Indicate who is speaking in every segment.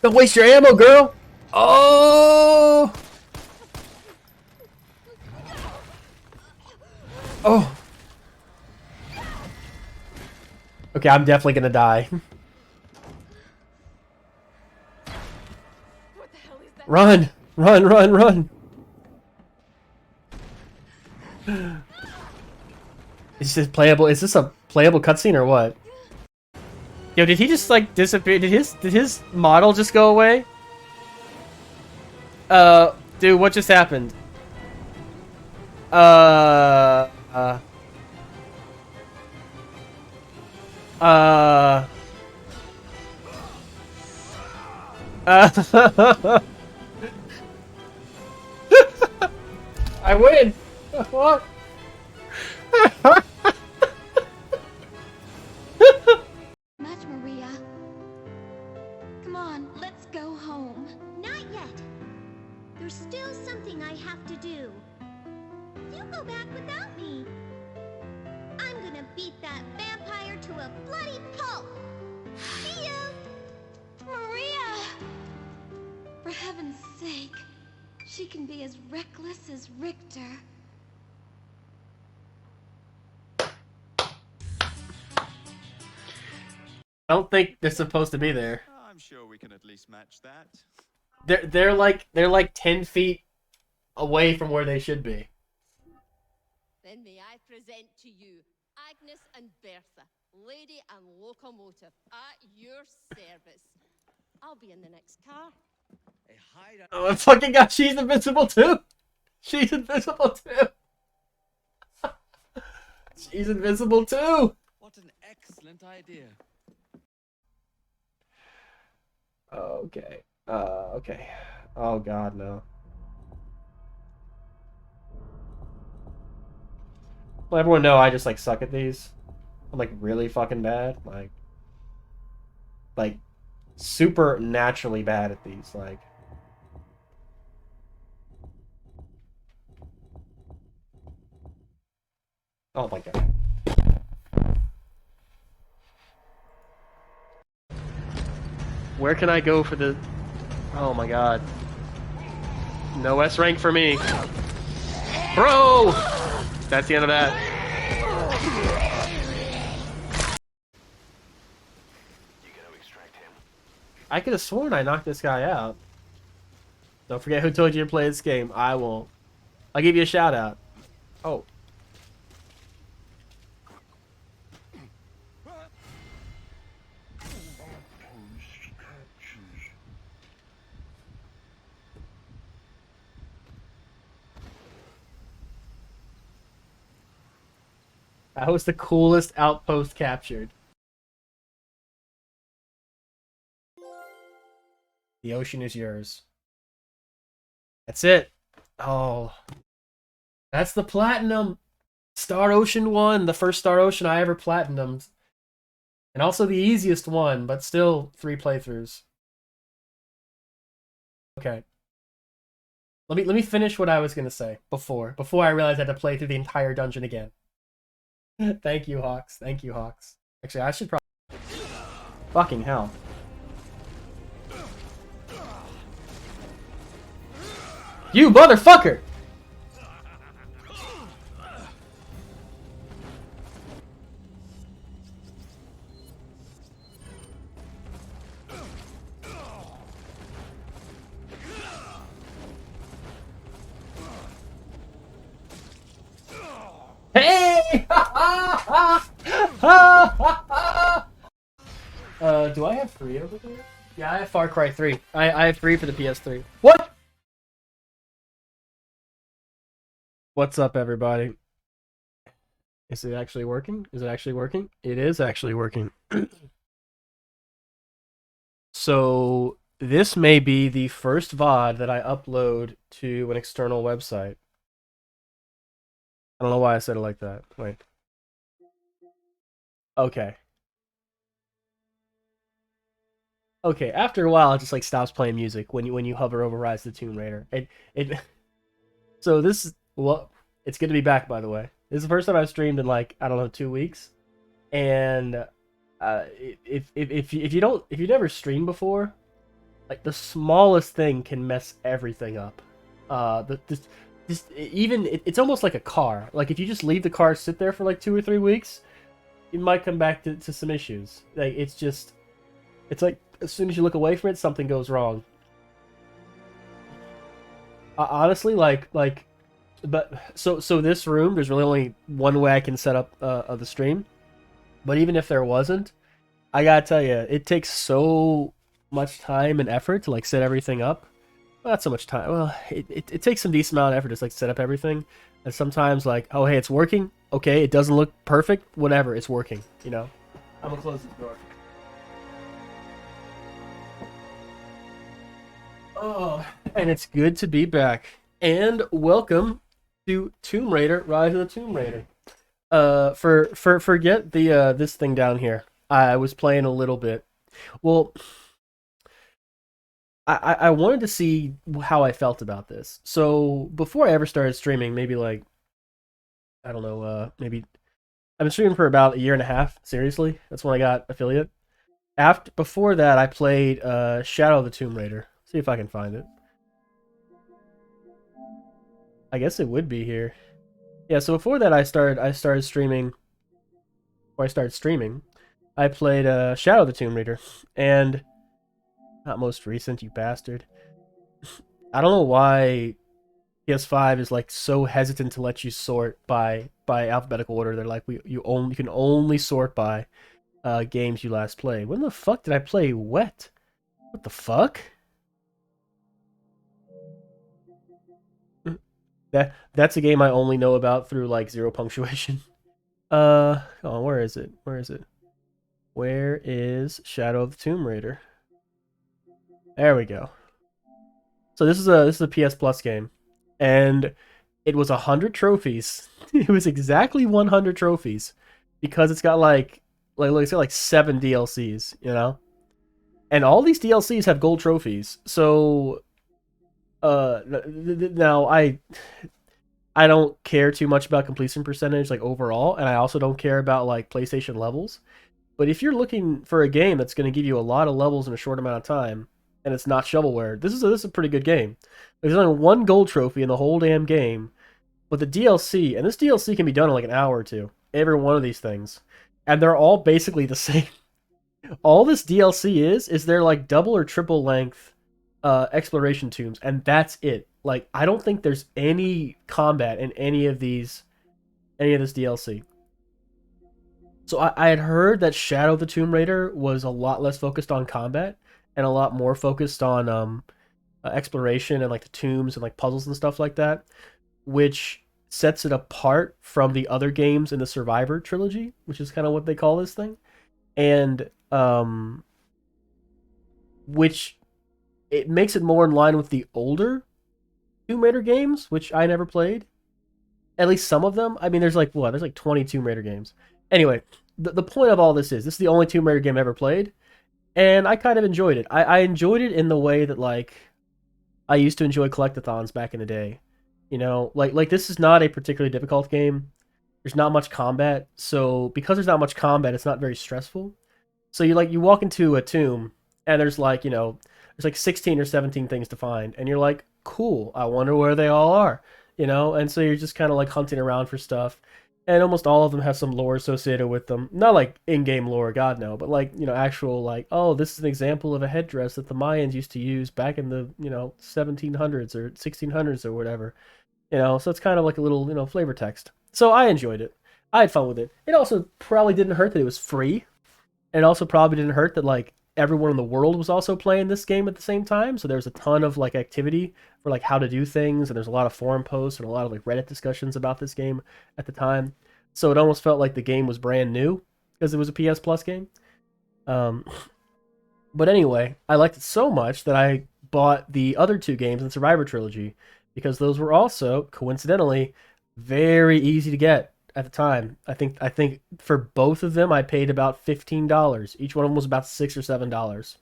Speaker 1: Don't waste your ammo, girl! Oh! Oh! Okay, I'm definitely gonna die.
Speaker 2: What the hell is that?
Speaker 1: Run! Run, run, run! Is this playable? Is this a playable cutscene or what? Yo, did he just like disappear? Did his model just go away? Dude, what just happened? Uh, uh, uh, I win! What?
Speaker 3: Much, Maria. Come on, let's go home.
Speaker 4: Not yet. There's still something I have to do. You go back without me. I'm gonna beat that vampire to a bloody pulp. See ya!
Speaker 3: Maria! For heaven's sake, she can be as reckless as Richter.
Speaker 1: I don't think they're supposed to be there.
Speaker 5: I'm sure we can at least match that.
Speaker 1: They're like 10 feet away from where they should be.
Speaker 2: Then may I present to you Agnes and Bertha, lady and locomotive, at your service. I'll be in the next car.
Speaker 1: Oh my fucking god, she's invisible too! She's invisible too! She's invisible too!
Speaker 5: What an excellent idea.
Speaker 1: Okay. Okay. Oh god, no. Well, everyone know I just like suck at these. I'm like really fucking bad. Like super naturally bad at these. Like. Oh my god. Where can I go for the... Oh my god. No S rank for me. Bro! That's the end of that. I could have sworn I knocked this guy out. Don't forget who told you to play this game. I won't. I'll give you a shout out. Oh. That was the coolest outpost captured. The ocean is yours. That's it. Oh. That's the platinum. Star Ocean 1, the first Star Ocean I ever platinumed. And also the easiest one, but still 3 playthroughs. Okay. Let me finish what I was gonna say before I realized I had to play through the entire dungeon again. Thank you, Hawks. Thank you, Hawks. Actually, I should probably... Fucking hell. You motherfucker! Hey! Do I have 3 over there? Yeah, I have Far Cry 3. I have 3 for the PS3. What? What's up, everybody? Is it actually working? Is it actually working? It is actually working. So, this may be the first VOD that I upload to an external website. I don't know why I said it like that. Wait. Okay. Okay, after a while it just like stops playing music when you hover over Rise of the Tomb Raider. So this is well, it's good to be back, by the way. This is the first time I've streamed in like, I don't know, 2 weeks. And if you never streamed before, Like the smallest thing can mess everything up. It's almost like a car. Like if you just leave the car sit there for like 2 or 3 weeks, it might come back to some issues. Like it's like as soon as you look away from it, something goes wrong. Honestly, but so this room, there's really only one way I can set up the stream. But even if there wasn't, I gotta tell you, it takes so much time and effort to like set everything up. Well, not so much time. Well, it takes some decent amount of effort to like set up everything. And sometimes like, oh hey, it's working. Okay, it doesn't look perfect. Whatever, it's working. You know. I'm gonna close this door. Oh, and it's good to be back. And welcome to Tomb Raider: Rise of the Tomb Raider. Forget the this thing down here. I was playing a little bit. Well, I wanted to see how I felt about this. So before I ever started streaming, maybe like I don't know, maybe I've been streaming for about a year and a half. Seriously, that's when I got affiliate. Before that, I played Shadow of the Tomb Raider. See if I can find it. I guess it would be here. Yeah, so before that I started streaming. Before I started streaming, I played Shadow of the Tomb Raider. And not most recent, you bastard. I don't know why PS5 is like so hesitant to let you sort by alphabetical order. They're like you can only sort by games you last played. When the fuck did I play Wet? What the fuck? That's a game I only know about through like zero punctuation. Oh, where is it? Where is it? Where is Shadow of the Tomb Raider? There we go. So this is a PS Plus game, and it was 100 trophies. It was exactly 100 trophies because it's got it's got like 7 DLCs, you know, and all these DLCs have gold trophies. So now I don't care too much about completion percentage like overall, and I also don't care about like PlayStation levels. But if you're looking for a game that's going to give you a lot of levels in a short amount of time, and it's not shovelware, this is a pretty good game. There's only 1 gold trophy in the whole damn game, but the DLC, and this DLC can be done in like an hour or two, every one of these things, and they're all basically the same. All this DLC is they're like double or triple length exploration tombs, and that's it. Like I don't think there's any combat in any of this DLC. So I had heard that Shadow of the Tomb Raider was a lot less focused on combat and a lot more focused on exploration and like the tombs and like puzzles and stuff like that, which sets it apart from the other games in the Survivor trilogy, which is kind of what they call this thing, and which it makes it more in line with the older Tomb Raider games, which I never played. At least some of them. I mean, there's like 20 Tomb Raider games. Anyway, the point of all this is the only Tomb Raider game I ever played, and I kind of enjoyed it. I enjoyed it in the way that like I used to enjoy collectathons back in the day. You know, like this is not a particularly difficult game. There's not much combat, so because there's not much combat, it's not very stressful. So you walk into a tomb and there's like, you know, there's like 16 or 17 things to find, and you're like, cool, I wonder where they all are, you know? And so you're just kind of like hunting around for stuff, and almost all of them have some lore associated with them. Not like in-game lore, God no, but like, you know, actual like, oh, this is an example of a headdress that the Mayans used to use back in the, you know, 1700s or 1600s or whatever, you know? So it's kind of like a little, you know, flavor text. So I enjoyed it. I had fun with it. It also probably didn't hurt that it was free. And it also probably didn't hurt that like everyone in the world was also playing this game at the same time. So there's a ton of like activity for like how to do things, and there's a lot of forum posts and a lot of like Reddit discussions about this game at the time. So it almost felt like the game was brand new because it was a PS Plus game. But anyway, I liked it so much that I bought the other 2 games in the Survivor trilogy because those were also coincidentally very easy to get at the time. I think for both of them I paid about $15. Each one of them was about $6 or $7,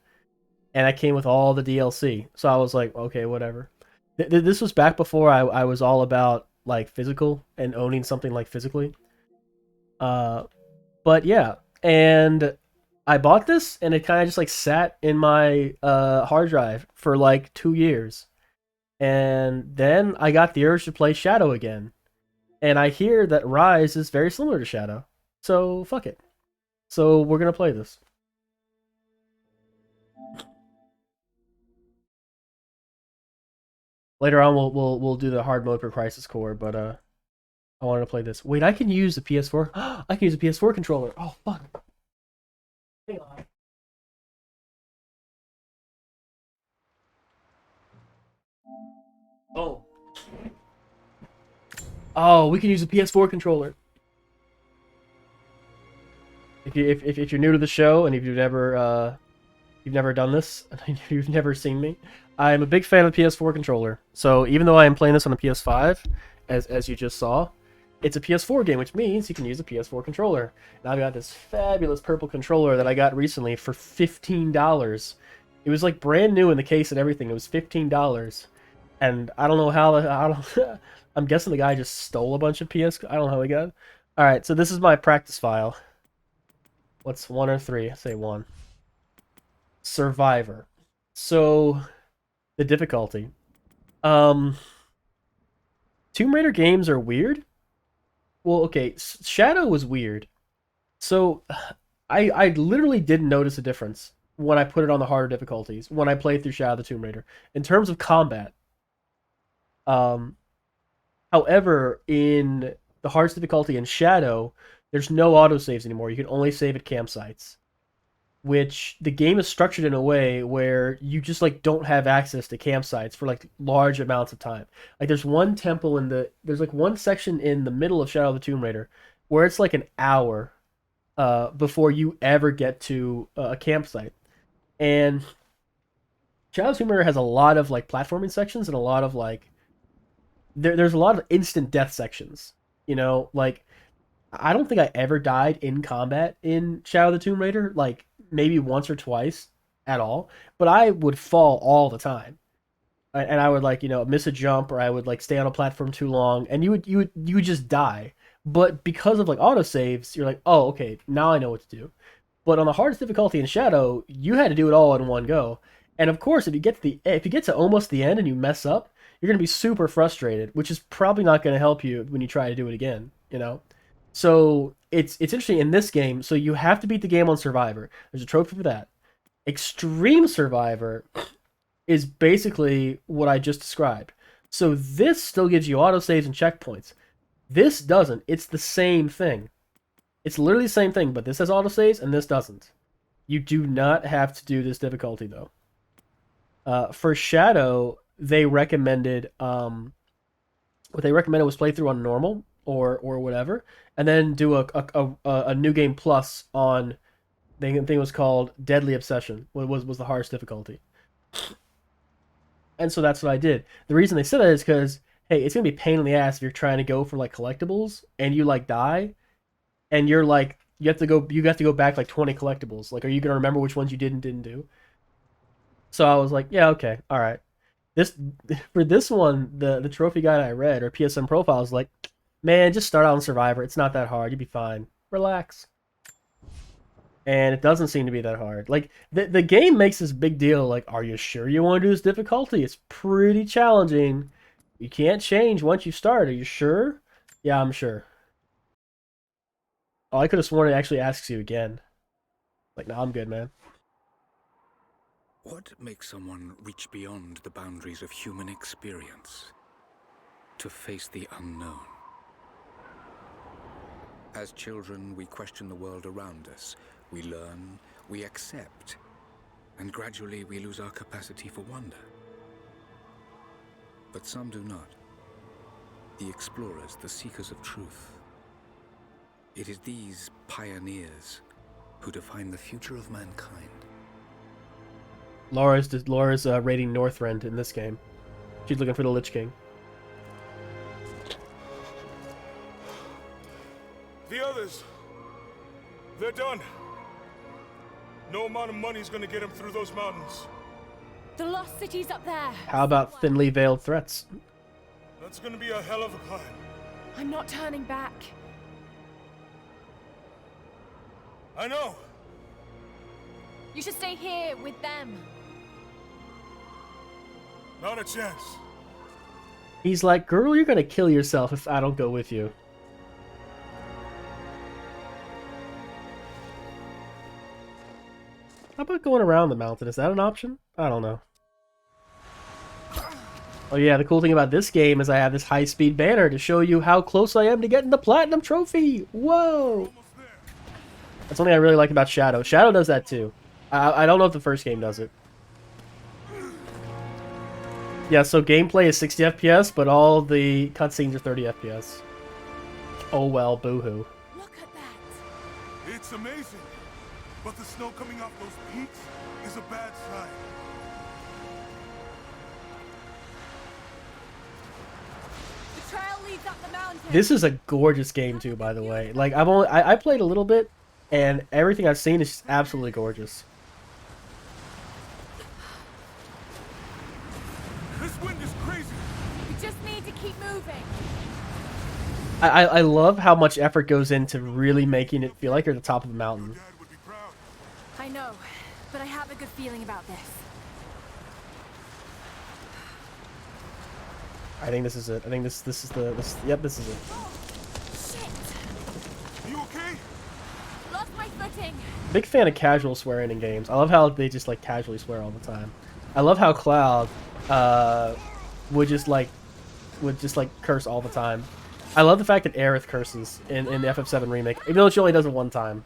Speaker 1: and I came with all the DLC. So I was like, okay, whatever. This was back before I was all about like physical and owning something like physically. But yeah, and I bought this and it kind of just like sat in my hard drive for like 2 years. And then I got the urge to play Shadow again. And I hear that Rise is very similar to Shadow. So fuck it. So we're gonna play this. Later on we'll do the hard mode for Crisis Core, but I wanted to play this. Wait, I can use the PS4. I can use a PS4 controller. Oh fuck. Hang on. Oh. Oh, we can use a PS4 controller. If you're new to the show and if you've never done this, you've never seen me, I'm a big fan of the PS4 controller. So even though I am playing this on a PS5, as you just saw, it's a PS4 game, which means you can use a PS4 controller. And I've got this fabulous purple controller that I got recently for $15. It was like brand new in the case and everything. It was $15. And I don't know how. I'm guessing the guy just stole a bunch of PS. I don't know how he got it. All right, so this is my practice file. What's 1 or 3? Say 1. Survivor. So the difficulty. Tomb Raider games are weird. Well, okay, Shadow was weird. So I literally didn't notice a difference when I put it on the harder difficulties when I played through Shadow of the Tomb Raider in terms of combat. However, in the hardest difficulty in Shadow, there's no autosaves anymore. You can only save at campsites, which the game is structured in a way where you just like don't have access to campsites for like large amounts of time. Like there's one temple there's like one section in the middle of Shadow of the Tomb Raider where it's like an hour before you ever get to a campsite. And Shadow of the Tomb Raider has a lot of like platforming sections and a lot of like there's a lot of instant death sections. You know, like I don't think I ever died in combat in Shadow of the Tomb Raider, like maybe once or twice at all, but I would fall all the time. And I would like, miss a jump or I would like stay on a platform too long and you would just die. But because of like autosaves, you're like, "Oh, okay, now I know what to do." But on the hardest difficulty in Shadow, you had to do it all in one go. And of course, if you get to almost the end and you mess up, you're going to be super frustrated, which is probably not going to help you when you try to do it again, So it's interesting in this game. So you have to beat the game on Survivor. There's a trophy for that. Extreme Survivor is basically what I just described. So this still gives you autosaves and checkpoints. This doesn't. It's the same thing. It's literally the same thing, but this has autosaves and this doesn't. You do not have to do this difficulty though. For Shadow, they recommended what they recommended was play through on normal or whatever, and then do a new game plus on the thing it was called Deadly Obsession. Was the hardest difficulty. And so that's what I did. The reason they said that is because hey, it's gonna be a pain in the ass if you're trying to go for like collectibles and you like die, and you're like you have to go back like 20 collectibles. Like, are you gonna remember which ones you did and didn't do? So I was like, yeah, okay, all right. For this one, the trophy guide I read or PSN profile is like, man, just start out on Survivor. It's not that hard. You'll be fine. Relax. And it doesn't seem to be that hard. Like the game makes this big deal. Like, are you sure you want to do this difficulty? It's pretty challenging. You can't change once you start. Are you sure? Yeah, I'm sure. Oh, I could have sworn it actually asks you again. Like, no, I'm good, man.
Speaker 6: What makes someone reach beyond the boundaries of human experience to face the unknown? As children, we question the world around us. We learn, we accept, and gradually we lose our capacity for wonder. But some do not. The explorers, the seekers of truth. It is these pioneers who define the future of mankind.
Speaker 1: Laura's raiding Northrend in this game. She's looking for the Lich King.
Speaker 7: The others, they're done. No amount of money's gonna get them through those mountains.
Speaker 8: The lost city's up there.
Speaker 1: How about thinly veiled threats?
Speaker 7: That's gonna be a hell of a climb.
Speaker 8: I'm not turning back.
Speaker 7: I know.
Speaker 8: You should stay here with them.
Speaker 7: Not a chance.
Speaker 1: He's like, girl, you're gonna kill yourself if I don't go with you. How about going around the mountain? Is that an option? I don't know. Oh yeah, the cool thing about this game is I have this high-speed banner to show you how close I am to getting the Platinum Trophy! Whoa! That's something I really like about Shadow. Shadow does that too. I don't know if the first game does it. Yeah, so gameplay is 60 FPS, but all the cutscenes are 30 FPS. Oh well, boohoo.
Speaker 8: Look at that.
Speaker 7: It's amazing. But the snow coming off those peaks is a bad sign.
Speaker 8: The trail leads up the mountain.
Speaker 1: This is a gorgeous game too, by the way. Like I played a little bit, and everything I've seen is just absolutely gorgeous.
Speaker 7: This wind is crazy.
Speaker 8: We just need to keep moving.
Speaker 1: I love how much effort goes into really making it feel like you're at the top of a mountain.
Speaker 7: Dad would be proud.
Speaker 8: I know, but I have a good feeling about this.
Speaker 1: I think this is it. I think this is yep, this is it.
Speaker 8: Shit!
Speaker 7: You okay?
Speaker 8: Lost my footing.
Speaker 1: Big fan of casual swearing in games. I love how they just like casually swear all the time. I love how Cloud would just like curse all the time. I love the fact that Aerith curses in the FF7 remake, even though she only does it one time.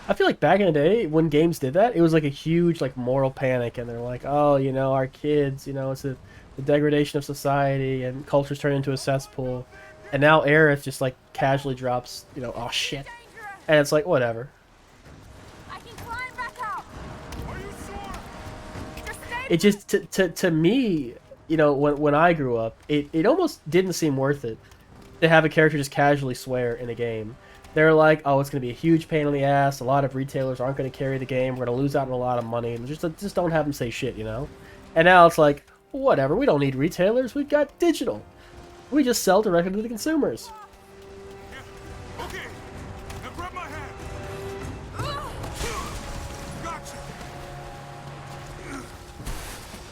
Speaker 1: I feel like back in the day when games did that, it was like a huge like moral panic, and they're like, oh, you know, our kids, you know, it's the degradation of society, and culture's turned into a cesspool. And now Aerith just like casually drops, you know, oh shit, and it's like whatever.
Speaker 8: I can climb back up.
Speaker 7: Are you sure?
Speaker 8: Just stay.
Speaker 1: It just to me, you know, when I grew up, it almost didn't seem worth it to have a character just casually swear in a game. They're like, oh, it's going to be a huge pain in the ass. A lot of retailers aren't going to carry the game. We're going to lose out on a lot of money. And just don't have them say shit, you know? And now it's like, whatever. We don't need retailers. We've got digital. We just sell directly to the consumers.
Speaker 7: Yeah. Okay. Now grab my hand. Gotcha.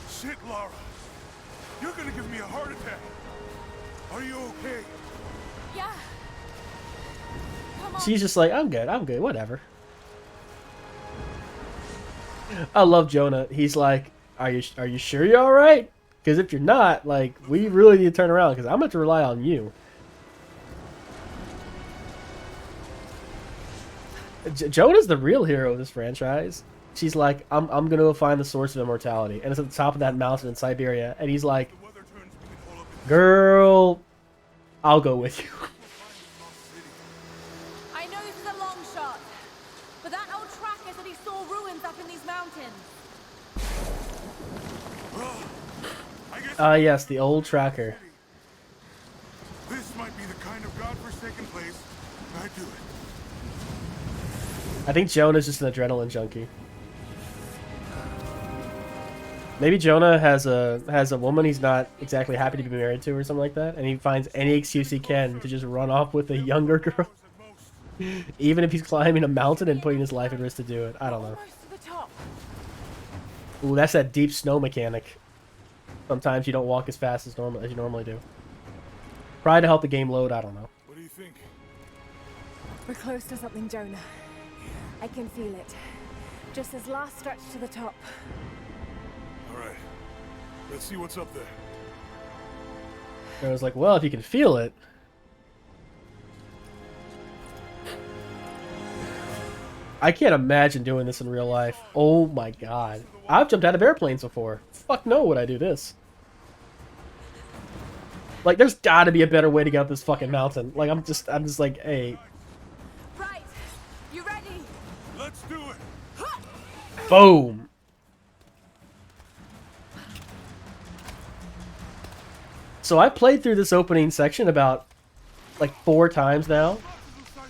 Speaker 7: Shit, Lara. You're gonna give me a heart attack. Are you okay?
Speaker 8: Yeah. Come on.
Speaker 1: She's just like, I'm good, whatever. I love Jonah. He's like, are you sure you're alright? Because if you're not, like, we really need to turn around, because I'm going to rely on you. Jonah's the real hero of this franchise. She's like, I'm going to go find the source of immortality. And it's at the top of that mountain in Siberia. And he's like,
Speaker 7: The weather turns, we can hole up in
Speaker 1: girl, I'll go with you.
Speaker 8: I know this is a long shot, but that old tracker said he saw ruins up in these mountains.
Speaker 1: Yes, the old tracker.
Speaker 7: This might be the kind of godforsaken place I do it.
Speaker 1: I think Jonah's just an adrenaline junkie. Maybe Jonah has a woman he's not exactly happy to be married to or something like that, and he finds any excuse he can to just run off with a younger girl. Even if he's climbing a mountain and putting his life at risk to do it. I don't know.
Speaker 8: Almost to the top.
Speaker 1: Ooh, that's that deep snow mechanic. Sometimes you don't walk as fast as you normally do. Probably to help the game load, I don't know.
Speaker 7: What do you think?
Speaker 8: We're close to something, Jonah. I can feel it. Just this last stretch to the top.
Speaker 7: All right. Let's see what's up there.
Speaker 1: And I was like, well, if you can feel it. I can't imagine doing this in real life. Oh my god. I've jumped out of airplanes before. Fuck no would I do this. Like, there's gotta be a better way to get up this fucking mountain. Like, I'm just like, hey.
Speaker 8: Right. You ready?
Speaker 7: Let's do it.
Speaker 1: Boom. So I played through this opening section about, like, 4 times now.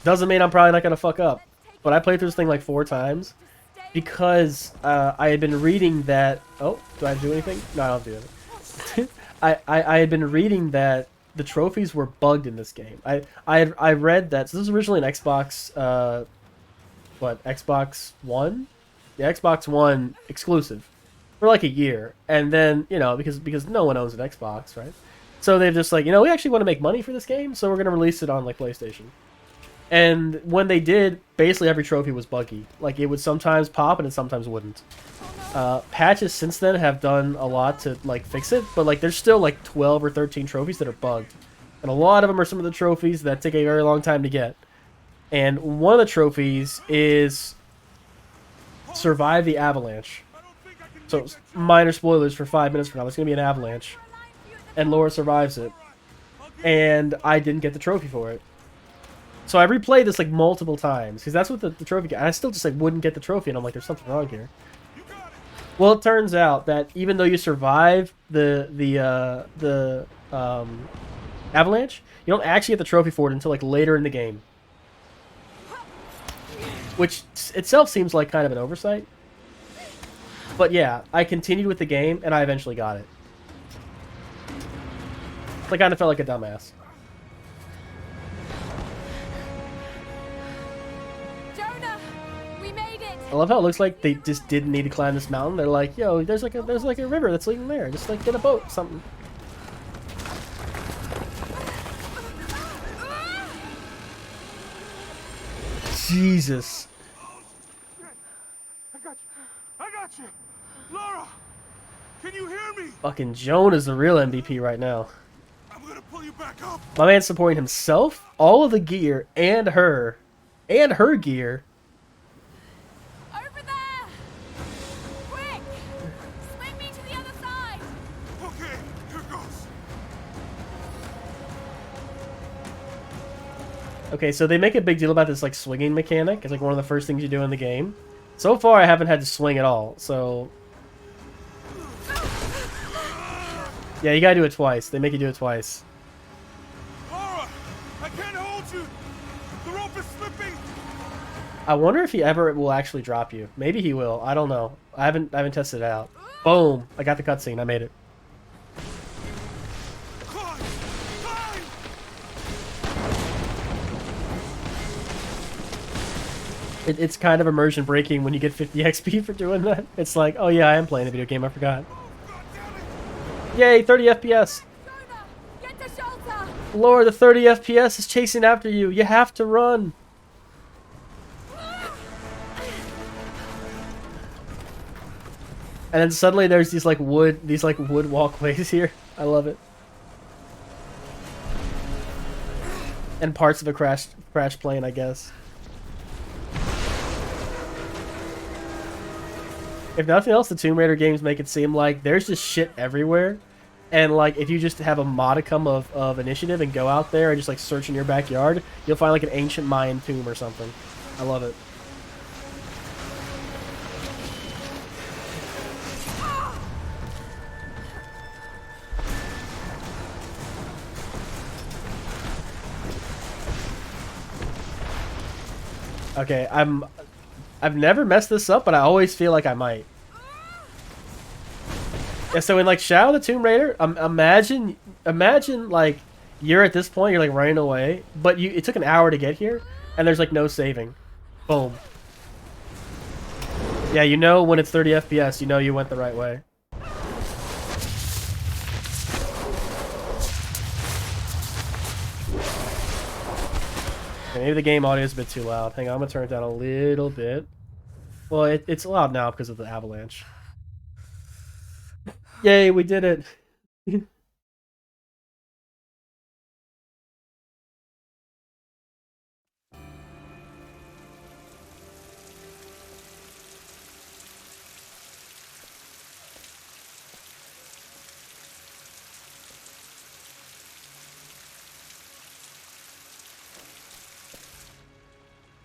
Speaker 1: Doesn't mean I'm probably not gonna fuck up. But I played through this thing like 4 times. Because I had been reading that... Oh, do I do anything? No, I don't do anything. I had been reading that the trophies were bugged in this game. I read that, so this was originally an Xbox Xbox One? The Xbox One exclusive for like a year. And then, you know, because no one owns an Xbox, right? So they're just like, you know, we actually want to make money for this game, so we're going to release it on like PlayStation. And when they did, basically every trophy was buggy. Like, it would sometimes pop and it sometimes wouldn't. Patches since then have done a lot to like fix it, but like there's still like 12 or 13 trophies that are bugged. And a lot of them are some of the trophies that take a very long time to get. And one of the trophies is survive the avalanche. So, minor spoilers for 5 minutes from now. There's going to be an avalanche. And Laura survives it. And I didn't get the trophy for it. So I replayed this like multiple times. Because that's what the trophy got. And I still just like wouldn't get the trophy. And I'm like, there's something wrong here. Well, it turns out that even though you survive the avalanche, you don't actually get the trophy for it until like later in the game. Which itself seems like kind of an oversight. But yeah, I continued with the game, and I eventually got it. I kind of felt like a dumbass.
Speaker 8: Jonah, we made it.
Speaker 1: I love how it looks like they just didn't need to climb this mountain. They're like, yo, there's like a river that's leading there. Just like get a boat, something. Jesus.
Speaker 7: I got you! Laura! Can you hear me?
Speaker 1: Fucking Joan is the real MVP right now.
Speaker 7: I'm gonna pull you back up!
Speaker 1: My man's supporting himself, all of the gear, and her gear.
Speaker 8: Over there! Quick! Swing me to the other side!
Speaker 7: Okay, here goes.
Speaker 1: Okay, so they make a big deal about this like swinging mechanic. It's like one of the first things you do in the game. So far, I haven't had to swing at all, so... Yeah, you gotta do it twice. They make you do it twice.
Speaker 7: Laura! I can't hold you! The rope is slipping!
Speaker 1: I wonder if he ever will actually drop you. Maybe he will. I don't know. I haven't tested it out. Boom! I got the cutscene. I made it.
Speaker 7: Climb! Climb!
Speaker 1: It's kind of immersion breaking when you get 50 XP for doing that. It's like, oh yeah, I am playing a video game. I forgot.
Speaker 7: God damn it!
Speaker 1: Yay, 30 FPS!
Speaker 8: Jonah, get to shelter!
Speaker 1: Laura, the 30 FPS is chasing after you. You have to run. And then suddenly there's these like wood walkways here. I love it. And parts of a crash plane, I guess. If nothing else, the Tomb Raider games make it seem like there's just shit everywhere. And like if you just have a modicum of initiative and go out there and just like search in your backyard, you'll find like an ancient Mayan tomb or something. I love it. Okay, I've never messed this up, but I always feel like I might. Yeah, so in like Shadow of the Tomb Raider, imagine like you're at this point, you're like running away, but it took an hour to get here, and there's like no saving. Boom. Yeah, you know when it's 30 FPS, you know you went the right way. Maybe the game audio is a bit too loud. Hang on, I'm gonna turn it down a little bit. Well, it's loud now because of the avalanche. Yay, we did it!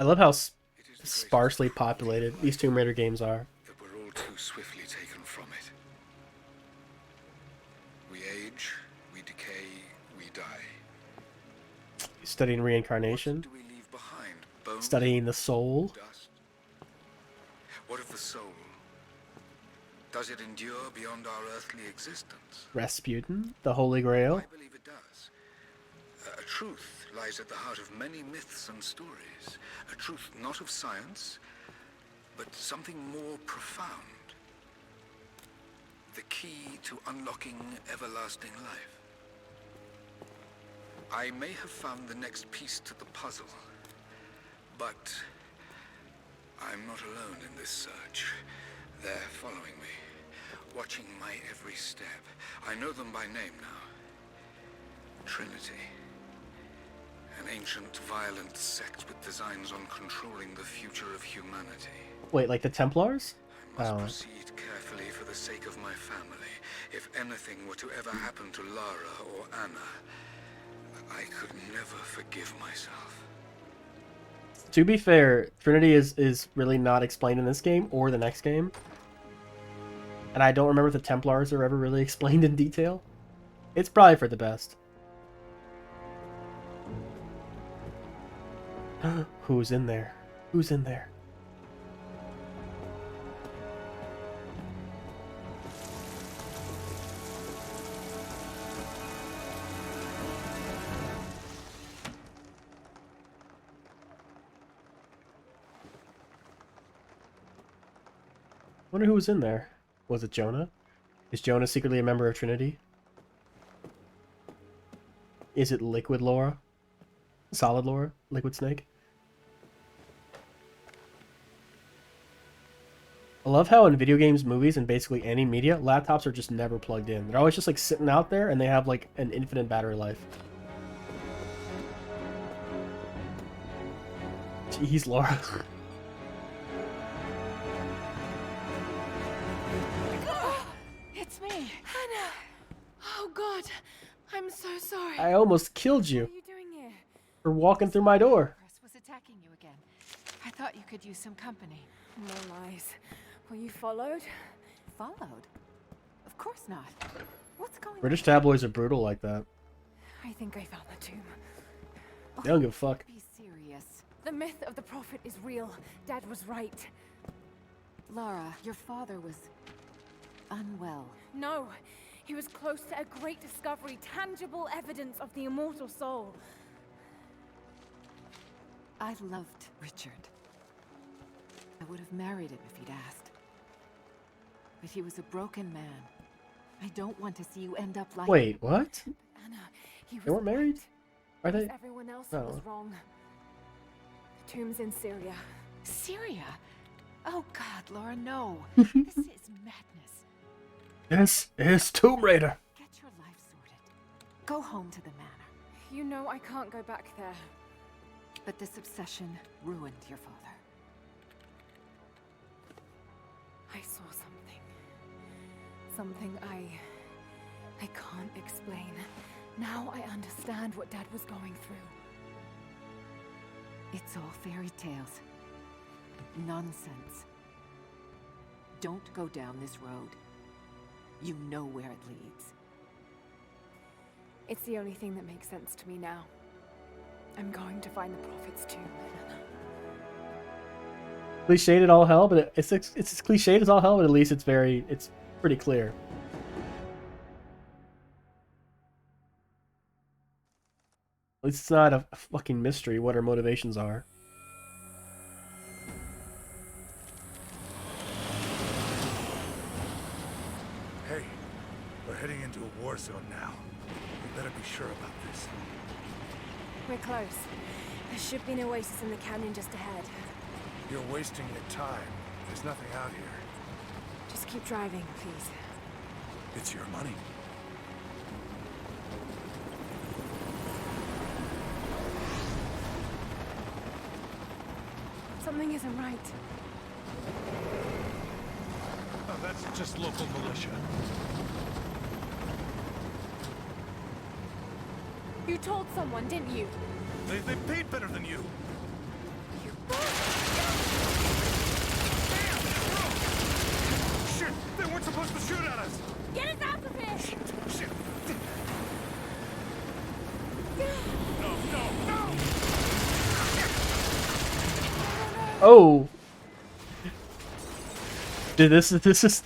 Speaker 1: I love how sparsely populated these Tomb Raider games are.
Speaker 6: That we're all too swiftly taken from it. We age, we decay, we die.
Speaker 1: Studying reincarnation,
Speaker 6: What do we leave behind? Bones,
Speaker 1: studying the soul.
Speaker 6: dust? What of the soul? Does it endure beyond our earthly existence?
Speaker 1: Rasputin, the Holy Grail.
Speaker 6: I believe it does. A truth lies at the heart of many myths and stories. A truth not of science, but something more profound. The key to unlocking everlasting life. I may have found the next piece to the puzzle, but I'm not alone in this search. They're following me, watching my every step. I know them by name now. Trinity. An ancient, violent sect with designs on controlling the future of humanity.
Speaker 1: Wait, like the Templars?
Speaker 6: I must
Speaker 1: Oh.
Speaker 6: proceed carefully for the sake of my family. If anything were to ever happen to Lara or Anna, I could never forgive myself.
Speaker 1: To be fair, Trinity is really not explained in this game or the next game. And I don't remember if the Templars are ever really explained in detail. It's probably for the best. Who's in there? Who's in there? Wonder who was in there. Was it Jonah? Is Jonah secretly a member of Trinity? Is it Liquid Laura? Solid Laura? Liquid Snake? I love how in video games, movies, and basically any media, laptops are just never plugged in. They're always just like sitting out there and they have like an infinite battery life. Jeez, Laura.
Speaker 8: It's me. Hannah! Oh god, I'm so sorry.
Speaker 1: I almost killed
Speaker 8: What
Speaker 1: you
Speaker 8: are you doing here?
Speaker 1: for walking through my door.
Speaker 9: Chris was attacking you again. I thought you could use some company.
Speaker 8: No lies. Were you followed?
Speaker 9: Followed? Of course not. What's going
Speaker 1: British tabloids are brutal like that.
Speaker 8: I think I found the tomb.
Speaker 1: They don't give a fuck.
Speaker 9: Be serious.
Speaker 8: The myth of the prophet is real. Dad was right.
Speaker 9: Lara, your father was unwell.
Speaker 8: No, he was close to a great discovery, tangible evidence of the immortal soul.
Speaker 9: I loved Richard. I would have married him if he'd asked. But he was a broken man. I don't want to see you end up like...
Speaker 1: Wait, what?
Speaker 8: Anna, he was
Speaker 1: They weren't married? Are
Speaker 8: right.
Speaker 1: they?
Speaker 8: Everyone else
Speaker 1: Oh.
Speaker 8: was wrong. The tomb's in Syria.
Speaker 9: Syria? Oh God, Laura, no. This is madness.
Speaker 1: This is Tomb Raider.
Speaker 9: Get your life sorted. Go home to the manor.
Speaker 8: You know I can't go back there.
Speaker 9: But this obsession ruined your father.
Speaker 8: I saw something. Something I can't explain. Now I understand what Dad was going through.
Speaker 9: It's all fairy tales. Nonsense. Don't go down this road. You know where it leads.
Speaker 8: It's the only thing that makes sense to me now. I'm going to find the prophet's tomb.
Speaker 1: Cliched as all hell, but it's as cliched as all hell, but at least it's pretty clear. At least it's not a fucking mystery what her motivations are.
Speaker 7: Hey, we're heading into a war zone now. We better be sure about this.
Speaker 8: We're close. There should be an oasis in the canyon just ahead.
Speaker 7: You're wasting your time. There's nothing out here.
Speaker 8: Just keep driving, please.
Speaker 7: It's your money.
Speaker 8: Something isn't right.
Speaker 7: Oh, that's just local militia.
Speaker 8: You told someone, didn't you?
Speaker 7: They paid better than you. Shit! They weren't supposed to shoot at us!
Speaker 8: Get us out of here!
Speaker 7: Shit! No, no, no!
Speaker 1: Oh! Dude, this is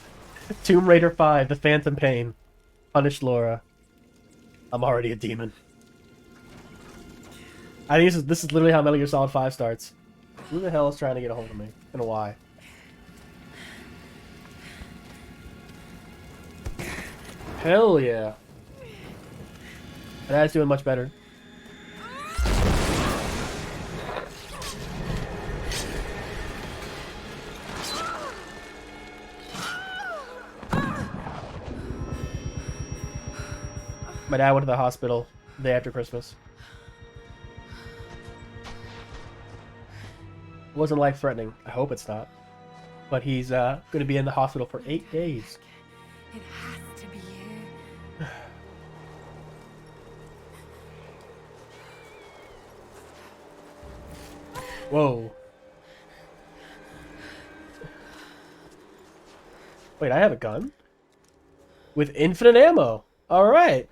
Speaker 1: Tomb Raider 5, The Phantom Pain. Punish Laura. I'm already a demon. I think this is literally how Metal Gear Solid 5 starts. Who the hell is trying to get a hold of me? And why? Hell yeah. That's doing much better. My dad went to the hospital the day after Christmas. It wasn't life-threatening. I hope it's not. But he's going to be in the hospital for 8 days.
Speaker 8: It has to be you.
Speaker 1: Whoa. Wait, I have a gun? With infinite ammo. Alright.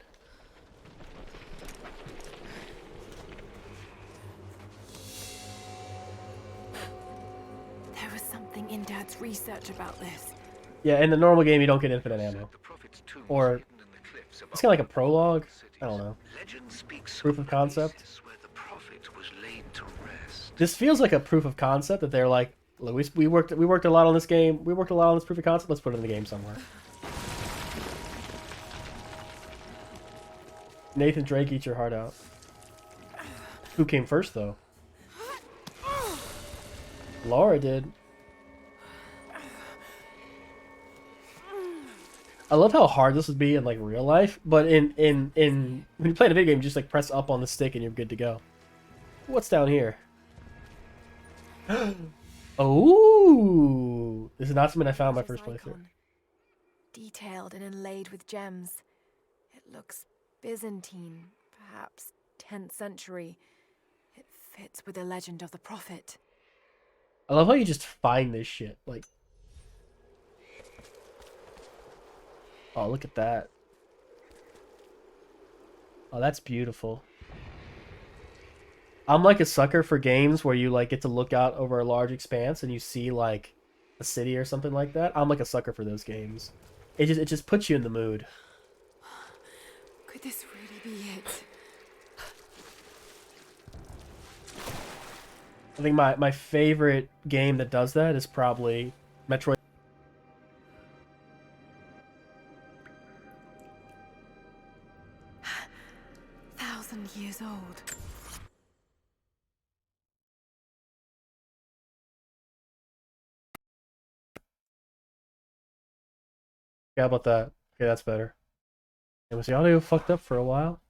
Speaker 8: There was something in Dad's research about this.
Speaker 1: Yeah, in the normal game you don't get infinite ammo. Or it's kind of like a prologue. I don't know. Proof of concept. This feels like a proof of concept that they're like, look, we worked a lot on this game. We worked a lot on this proof of concept. Let's put it in the game somewhere. Nathan Drake, eat your heart out. Who came first though? Laura did. I love how hard this would be in like real life, but in when you play in a video game, you just like press up on the stick and you're good to go. What's down here? Oh, this is not something I found in my first playthrough.
Speaker 8: Detailed and inlaid with gems. It looks Byzantine, perhaps 10th century. It fits with the legend of the Prophet.
Speaker 1: I love how you just find this shit. Like, oh, look at that. Oh, that's beautiful. I'm like a sucker for games where you like get to look out over a large expanse and you see like a city or something like that. I'm like a sucker for those games. It just puts you in the mood.
Speaker 8: Could this really be it?
Speaker 1: I think my favorite game that does that is probably Metroid.
Speaker 8: Thousand years old.
Speaker 1: Yeah, how about that? Okay, that's better. And was the audio fucked up for a while?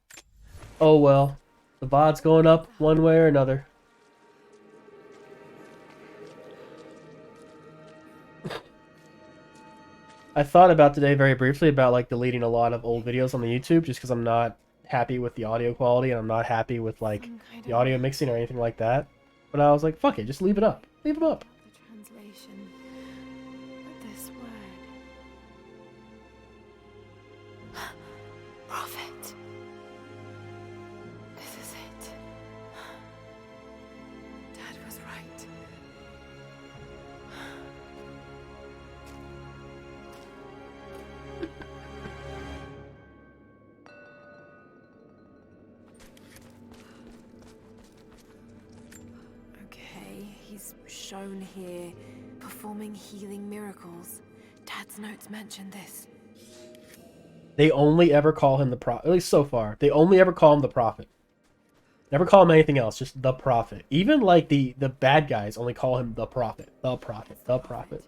Speaker 1: Oh well. The VOD's going up one way or another. I thought about today very briefly about like deleting a lot of old videos on the YouTube just because I'm not happy with the audio quality and I'm not happy with like the audio mixing or anything like that. But I was like, fuck it, just leave it up. Leave it up.
Speaker 8: The translation. But this word. Prophet. This is it. Dad was right. Okay, he's shown here performing healing miracles. Dad's notes mention this.
Speaker 1: They only ever call him the prophet, at least so far. They only ever call him the prophet. Never call him anything else, just the prophet. Even like the bad guys only call him the prophet. The prophet. The prophet.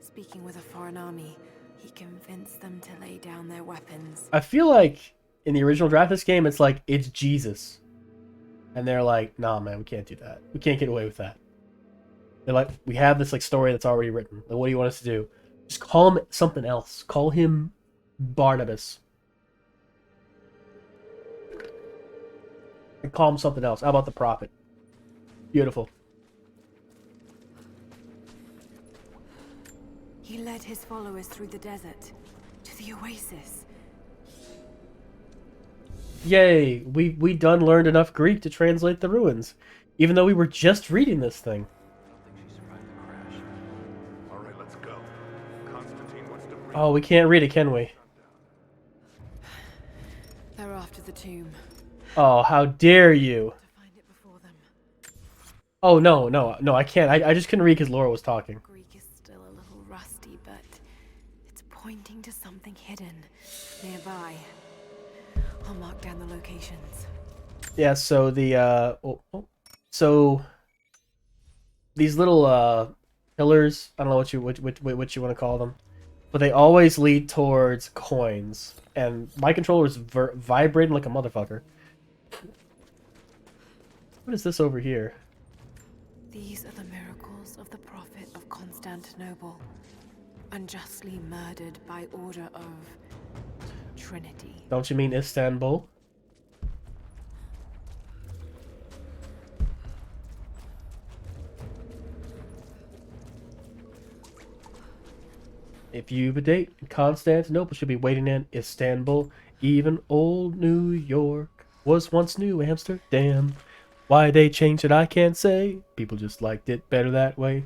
Speaker 8: Speaking with a foreign army, he convinced them to lay down their weapons.
Speaker 1: I feel like in the original draft of this game, it's like, it's Jesus. And they're like, nah, man, we can't do that. We can't get away with that. They're like, we have this like story that's already written. Like, what do you want us to do? Just call him something else. Call him Barnabas. And call him something else. How about the prophet? Beautiful.
Speaker 8: He led his followers through the desert to the oasis.
Speaker 1: Yay, we done learned enough Greek to translate the ruins. Even though we were just reading this thing.
Speaker 7: All right, let's go. Constantine wants to bring
Speaker 1: Oh, we can't read it, can we?
Speaker 8: They're after the tomb.
Speaker 1: Oh, how dare you.
Speaker 8: To find it before
Speaker 1: Oh, no, I can't. I just couldn't read because Laura was talking.
Speaker 8: Greek is still a little rusty, but it's pointing to something hidden nearby. I'll mark down the locations.
Speaker 1: Yeah, so so these little pillars, I don't know what you what you want to call them, but they always lead towards coins, and my controller is vibrating like a motherfucker. What is this over here?
Speaker 8: These are the miracles of the Prophet of Constantinople, unjustly murdered by order of Trinity.
Speaker 1: Don't you mean Istanbul? If you've a date, Constantinople should be waiting in Istanbul. Even old New York was once New Amsterdam. Why they changed it, I can't say. People just liked it better that way.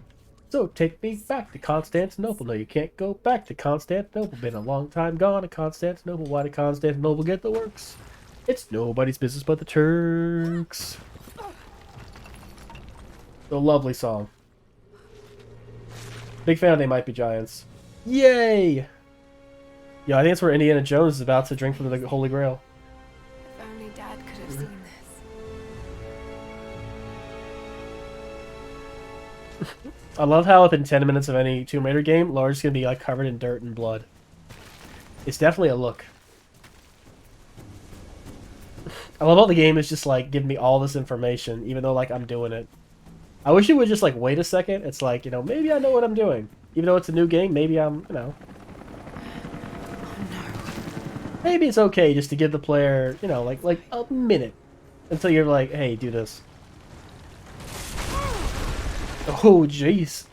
Speaker 1: So take me back to Constantinople. No, you can't go back to Constantinople. Been a long time gone to Constantinople. Why did Constantinople get the works? It's nobody's business but the Turks. A lovely song. Big fan of They Might Be Giants. Yay! Yeah, I think that's where Indiana Jones is about to drink from the Holy Grail.
Speaker 8: If only Dad could have seen this.
Speaker 1: I love how within 10 minutes of any Tomb Raider game, Lara's gonna be like covered in dirt and blood. It's definitely a look. I love how the game is just like giving me all this information, even though like I'm doing it. I wish it would just like wait a second. It's like, you know, maybe I know what I'm doing. Even though it's a new game, maybe I'm, you know. Maybe it's okay just to give the player, you know, like a minute. Until you're like, hey, do this. Oh, jeez.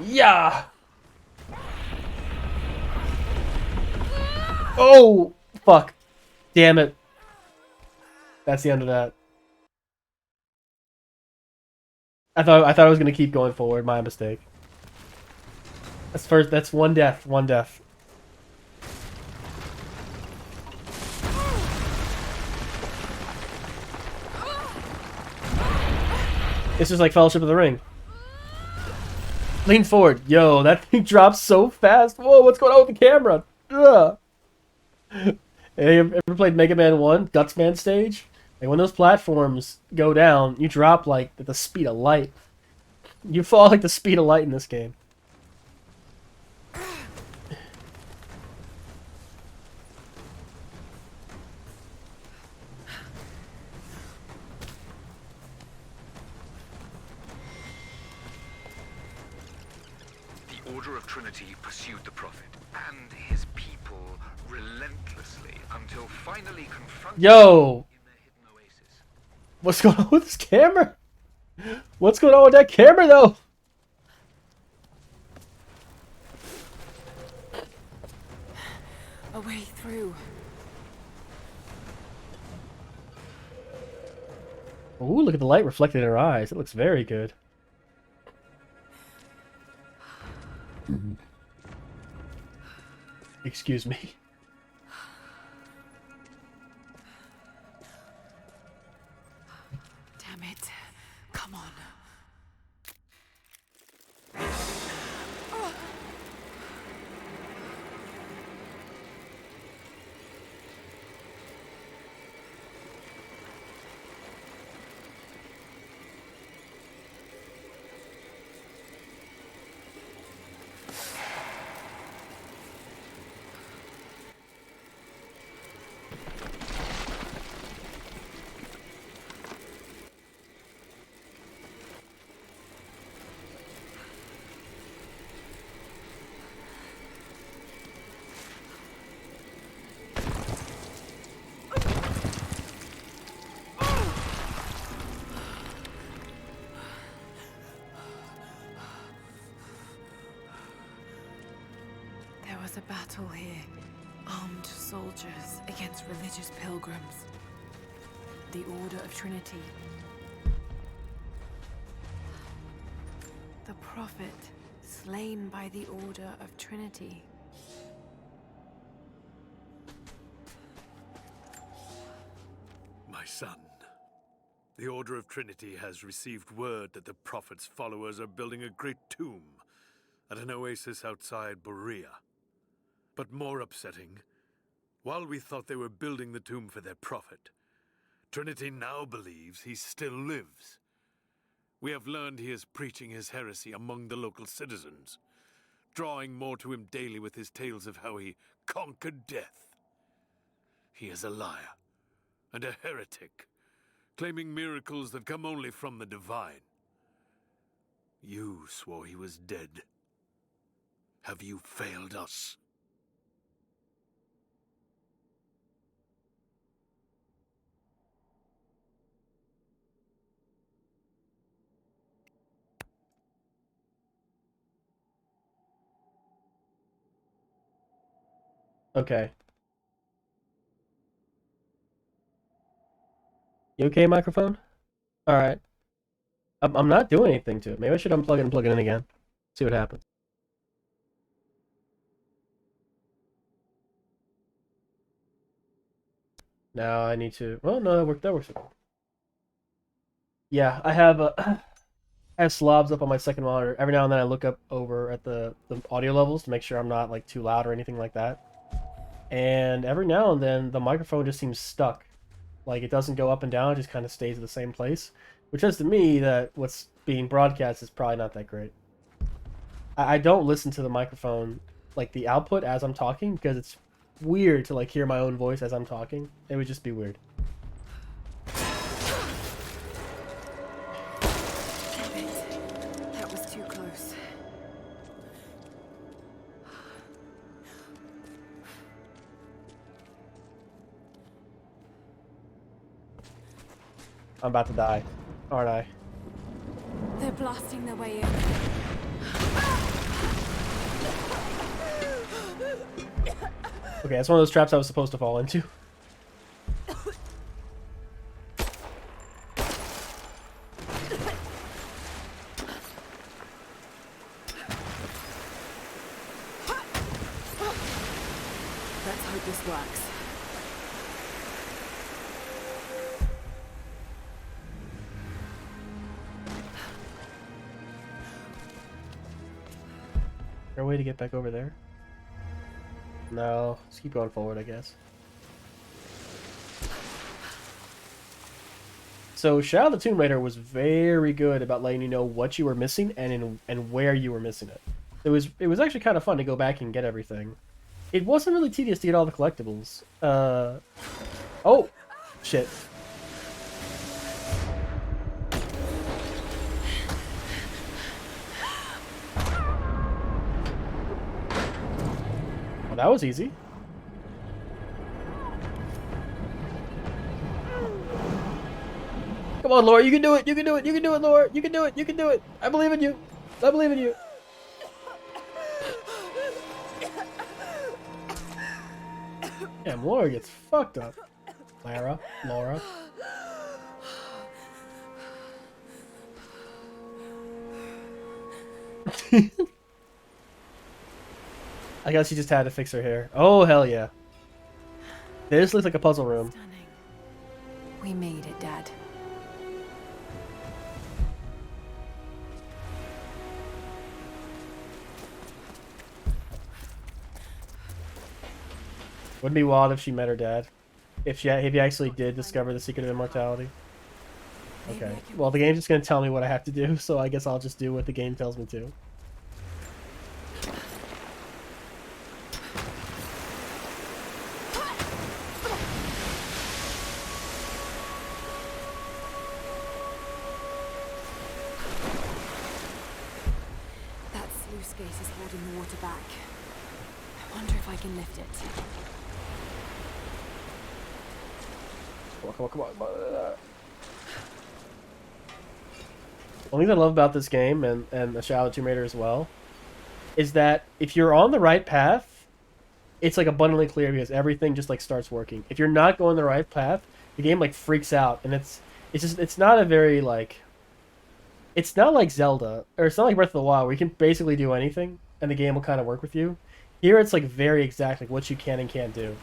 Speaker 1: Yeah! Oh! Fuck. Damn it. That's the end of that. I thought I was gonna keep going forward. My mistake. That's one death. One death. It's just like Fellowship of the Ring. Lean forward. Yo, that thing drops so fast. Whoa, what's going on with the camera? Ugh. Hey, ever played Mega Man 1? Gutsman stage? Like when those platforms go down, you drop like at the speed of light. You fall like the speed of light in this game.
Speaker 6: The Order of Trinity pursued the Prophet and his people relentlessly until finally confronted
Speaker 1: Yo!
Speaker 6: in their hidden oasis.
Speaker 1: What's going on with this camera? What's going on with that camera though?
Speaker 8: A way through.
Speaker 1: Ooh, look at the light reflected in her eyes. It looks very good. Excuse me.
Speaker 8: Damn it. Come on. There was a battle here. Armed soldiers against religious pilgrims. The Order of Trinity. The Prophet, slain by the Order of Trinity.
Speaker 7: My son.
Speaker 10: The Order of Trinity has received word that the Prophet's followers are building a great tomb at an oasis outside Borea. But more upsetting, while we thought they were building the tomb for their Prophet, Trinity now believes he still lives. We have learned he is preaching his heresy among the local citizens, drawing more to him daily with his tales of how he conquered death. He is a liar and a heretic, claiming miracles that come only from the divine. You swore he was dead. Have you failed us?
Speaker 1: Okay. You okay, microphone? Alright. I'm not doing anything to it. Maybe I should unplug it and plug it in again. See what happens. Now I need to... Well, no, that works. Yeah, I have I have slobs up on my second monitor. Every now and then I look up over at the audio levels to make sure I'm not like too loud or anything like that. And every now and then the microphone just seems stuck. Like it doesn't go up and down, it just kind of stays at the same place. Which says to me that what's being broadcast is probably not that great. I don't listen to the microphone, like the output as I'm talking, because it's weird to like hear my own voice as I'm talking. It would just be weird.
Speaker 8: That was too close.
Speaker 1: I'm about to die, aren't I?
Speaker 8: They're blasting their way in.
Speaker 1: Okay, that's one of those traps I was supposed to fall into.
Speaker 8: Let's hope this works.
Speaker 1: Is there a way to get back over there? No, let's keep going forward, I guess. So Shadow the Tomb Raider was very good about letting you know what you were missing and where you were missing it. It was actually kind of fun to go back and get everything. It wasn't really tedious to get all the collectibles. Oh, shit. Well, that was easy. Come on, Laura, you can do it. You can do it. You can do it, Laura. You can do it. You can do it. I believe in you. I believe in you. Damn, Laura gets fucked up. Laura. I guess she just had to fix her hair. Oh, hell yeah. This looks like a puzzle room.
Speaker 8: Stunning. We made it, Dad.
Speaker 1: Wouldn't it be wild if she met her dad? If he actually did discover the secret of immortality? Okay. Well, the game's just gonna tell me what I have to do, so I guess I'll just do what the game tells me to.
Speaker 8: That sluice gate is holding the water back. I wonder if I can lift it.
Speaker 1: Come on. One thing I love about this game, and the Shadow Tomb Raider as well, is that if you're on the right path, it's like abundantly clear because everything just like starts working. If you're not going the right path, the game like freaks out, and it's not a very like, it's not like Zelda, or it's not like Breath of the Wild where you can basically do anything and the game will kind of work with you. Here it's like very exact, like what you can and can't do.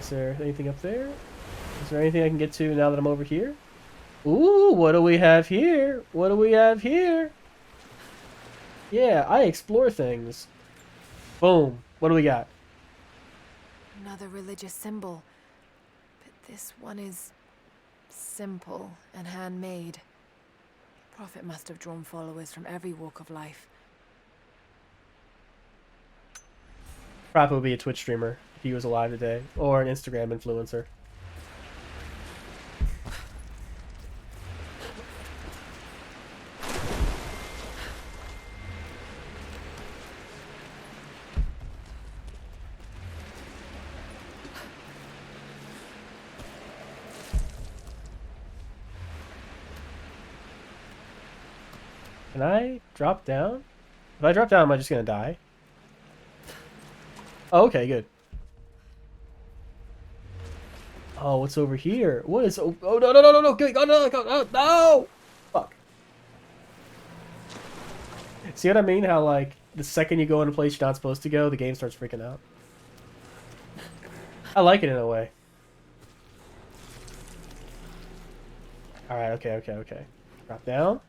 Speaker 1: Is there anything up there? Is there anything I can get to now that I'm over here? Ooh, what do we have here? What do we have here? Yeah, I explore things. Boom. What do we got?
Speaker 8: Another religious symbol. But this one is simple and handmade. The Prophet must have drawn followers from every walk of life.
Speaker 1: Prophet would be a Twitch streamer if he was alive today, or an Instagram influencer. Can I drop down? If I drop down, am I just gonna die? Oh, okay, good. Oh, what's over here? What is? Oh, no, no, no, no, no! Oh, no, no, no! Fuck. See what I mean? How like the second you go in a place you're not supposed to go, the game starts freaking out. I like it in a way. All right, okay, okay, okay. Drop down.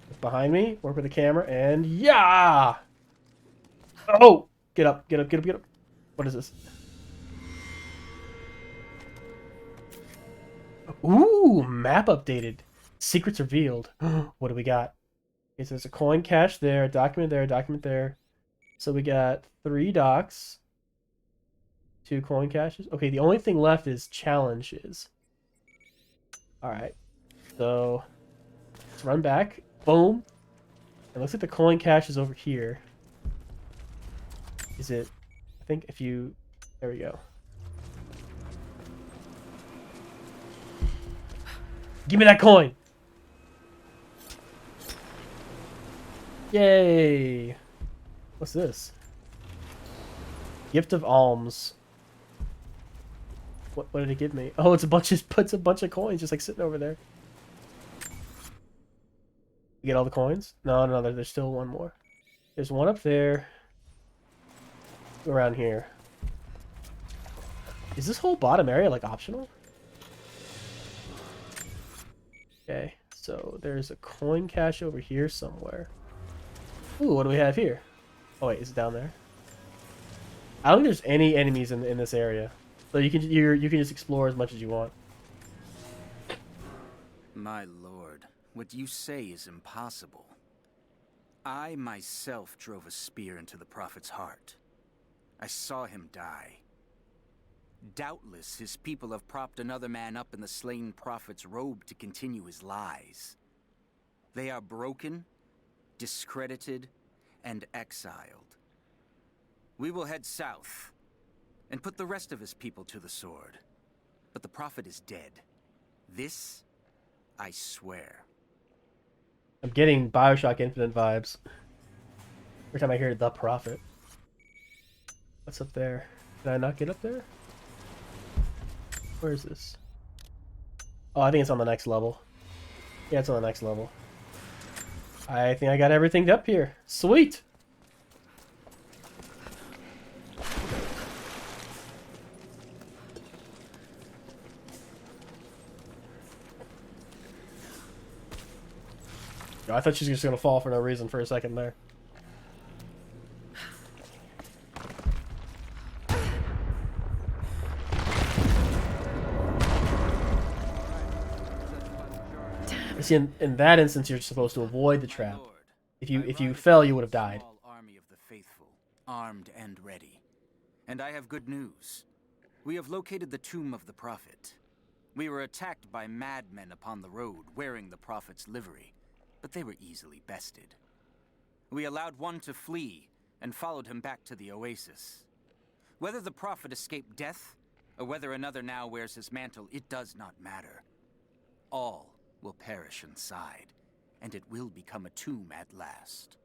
Speaker 1: Look behind me. Work with the camera, and yeah! Oh! Get up, get up, get up, get up. What is this? Ooh, map updated. Secrets revealed. What do we got? Okay, so there's a coin cache there, a document there, a document there. So we got 3 docks, 2 coin caches. Okay, the only thing left is challenges. Alright. So let's run back. Boom. It looks like the coin cache is over here. Is it? I think if you... There we go. Give me that coin! Yay! What's this? Gift of alms. What did it give me? Oh, it's a bunch of coins just like sitting over there. You get all the coins? No, no, there's still one more. There's one up there. Around here. Is this whole bottom area like optional? Okay, so there's a coin cache over here somewhere. Ooh, what do we have here? Oh wait, is it down there? I don't think there's any enemies in this area, so you can just explore as much as you want.
Speaker 11: My lord, what you say is impossible. I myself drove a spear into the Prophet's heart. I saw him die. Doubtless his people have propped another man up in the slain Prophet's robe to continue his lies. They are broken, discredited, and exiled. We will head south and put the rest of his people to the sword. But the Prophet is dead. This, I swear.
Speaker 1: I'm getting BioShock Infinite vibes every time I hear the Prophet. What's up there? Did I not get up there? Where is this? Oh, I think it's on the next level. Yeah, it's on the next level. I think I got everything up here. Sweet! I thought she was just gonna fall for no reason for a second there. See, in that instance, you're supposed to avoid the trap. If you fell, you would have died.
Speaker 11: Army of the faithful, armed and ready. And I have good news. We have located the tomb of the Prophet. We were attacked by madmen upon the road, wearing the Prophet's livery, but they were easily bested. We allowed one to flee and followed him back to the oasis. Whether the Prophet escaped death, or whether another now wears his mantle, it does not matter. All will perish inside, and it will become a tomb at last.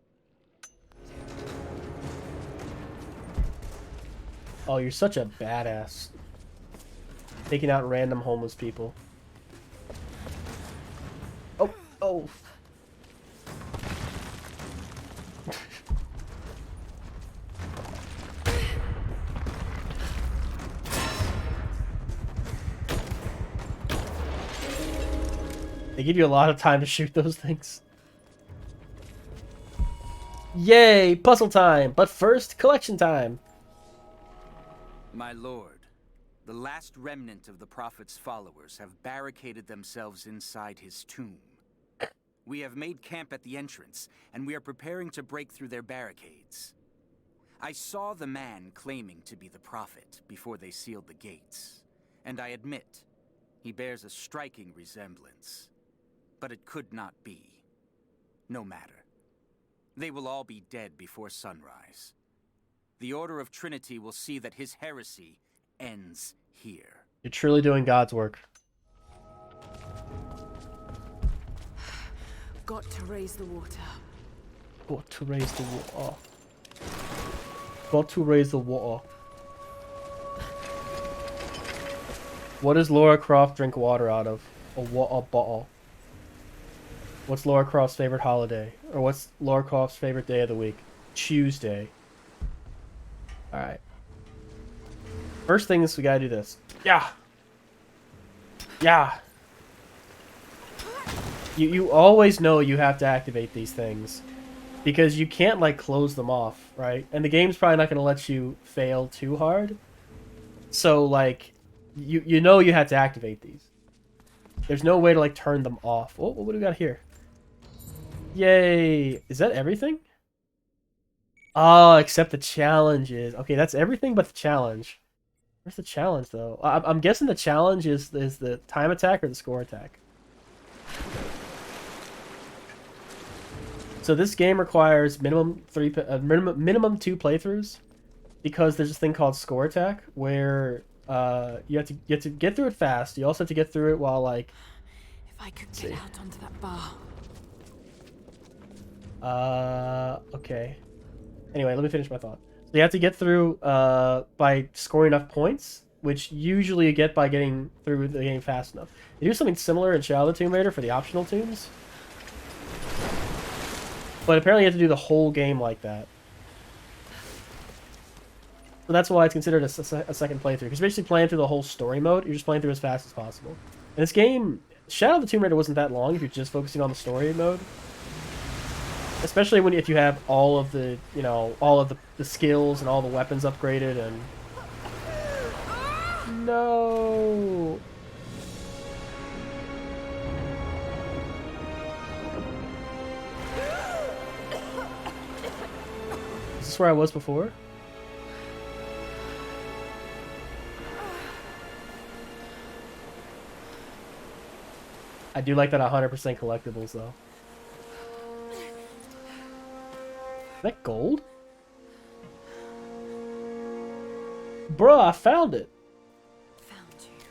Speaker 1: Oh, you're such a badass. Taking out random homeless people. Oh, oh. They give you a lot of time to shoot those things. Yay, puzzle time! But first, collection time!
Speaker 11: My lord, the last remnant of the Prophet's followers have barricaded themselves inside his tomb. We have made camp at the entrance, and we are preparing to break through their barricades. I saw the man claiming to be the Prophet before they sealed the gates, and I admit, he bears a striking resemblance. But it could not be. No matter. They will all be dead before sunrise. The Order of Trinity will see that his heresy ends here.
Speaker 1: You're truly doing God's work.
Speaker 8: Got to raise the water.
Speaker 1: Got to raise the water. Got to raise the water. What does Lara Croft drink water out of? A water bottle. What's Lara Croft's favorite holiday? Or what's Lara Croft's favorite day of the week? Tuesday. Alright. First thing is we gotta do this. Yeah! Yeah! You always know you have to activate these things. Because you can't, like, close them off, right? And the game's probably not gonna let you fail too hard. So, like, you know you have to activate these. There's no way to, like, turn them off. Oh, what do we got here? Yay! Is that everything? Oh, except the challenges. Okay, that's everything but the challenge. Where's the challenge, though? I'm guessing the challenge is the time attack or the score attack. So this game requires minimum 2 playthroughs, because there's this thing called score attack where you have to get through it fast. You also have to get through it while, like,
Speaker 8: if I could get out onto that bar.
Speaker 1: Okay. Anyway, let me finish my thought. So you have to get through by scoring enough points, which usually you get by getting through the game fast enough. They do something similar in Shadow of the Tomb Raider for the optional tombs. But apparently you have to do the whole game like that. So that's why it's considered a second playthrough. Because you're basically playing through the whole story mode. You're just playing through as fast as possible. And this game, Shadow of the Tomb Raider wasn't that long if you're just focusing on the story mode. Especially if you have all of the, all of the skills and all the weapons upgraded and... No! Is this where I was before? I do like that 100% collectibles, though. Is that gold? Bruh, I found it!
Speaker 8: Found you.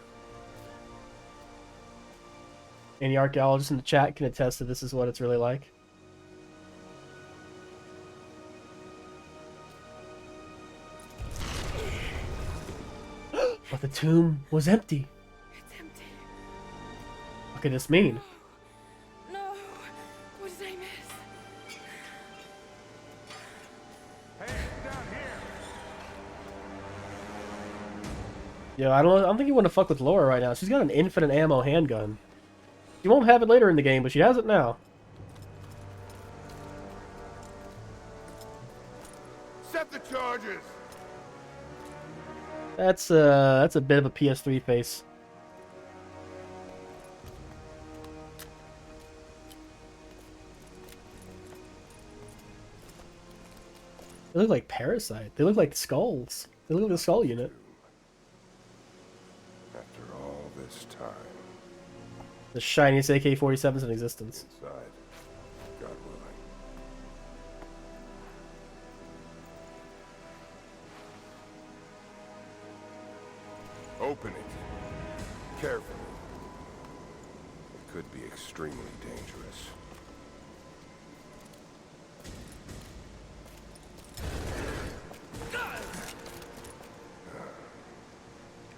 Speaker 1: Any archaeologists in the chat can attest that this is what it's really like. But the tomb was empty.
Speaker 8: It's empty.
Speaker 1: What could this mean?
Speaker 8: No. What did I miss?
Speaker 1: Yeah, I don't think you want to fuck with Lara right now. She's got an infinite ammo handgun. You won't have it later in the game, but she has it now.
Speaker 7: Set the charges.
Speaker 1: That's a bit of a PS3 face. They look like Parasite. They look like skulls. They look like a skull unit.
Speaker 7: After all this time.
Speaker 1: The shiniest AK-47s in existence.
Speaker 7: Inside, God willing. Open it. Carefully. It could be extremely dangerous.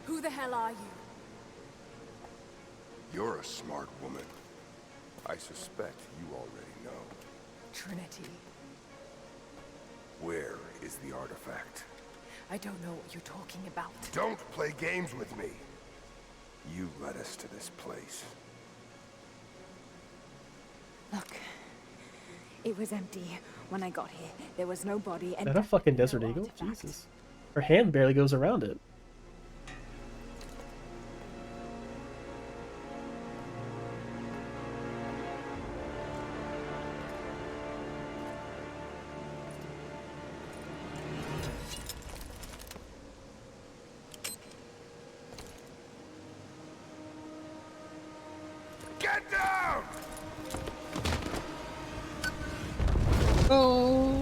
Speaker 8: Who the hell are you?
Speaker 7: You're a smart woman. I suspect you already know.
Speaker 8: Trinity.
Speaker 7: Where is the artifact?
Speaker 8: I don't know what you're talking about.
Speaker 7: Don't play games with me. You led us to this place.
Speaker 8: Look, it was empty when I got here. There was no body and
Speaker 1: Is that a fucking desert eagle? Jesus. Her hand barely goes around it.
Speaker 7: Get down!
Speaker 1: Oh.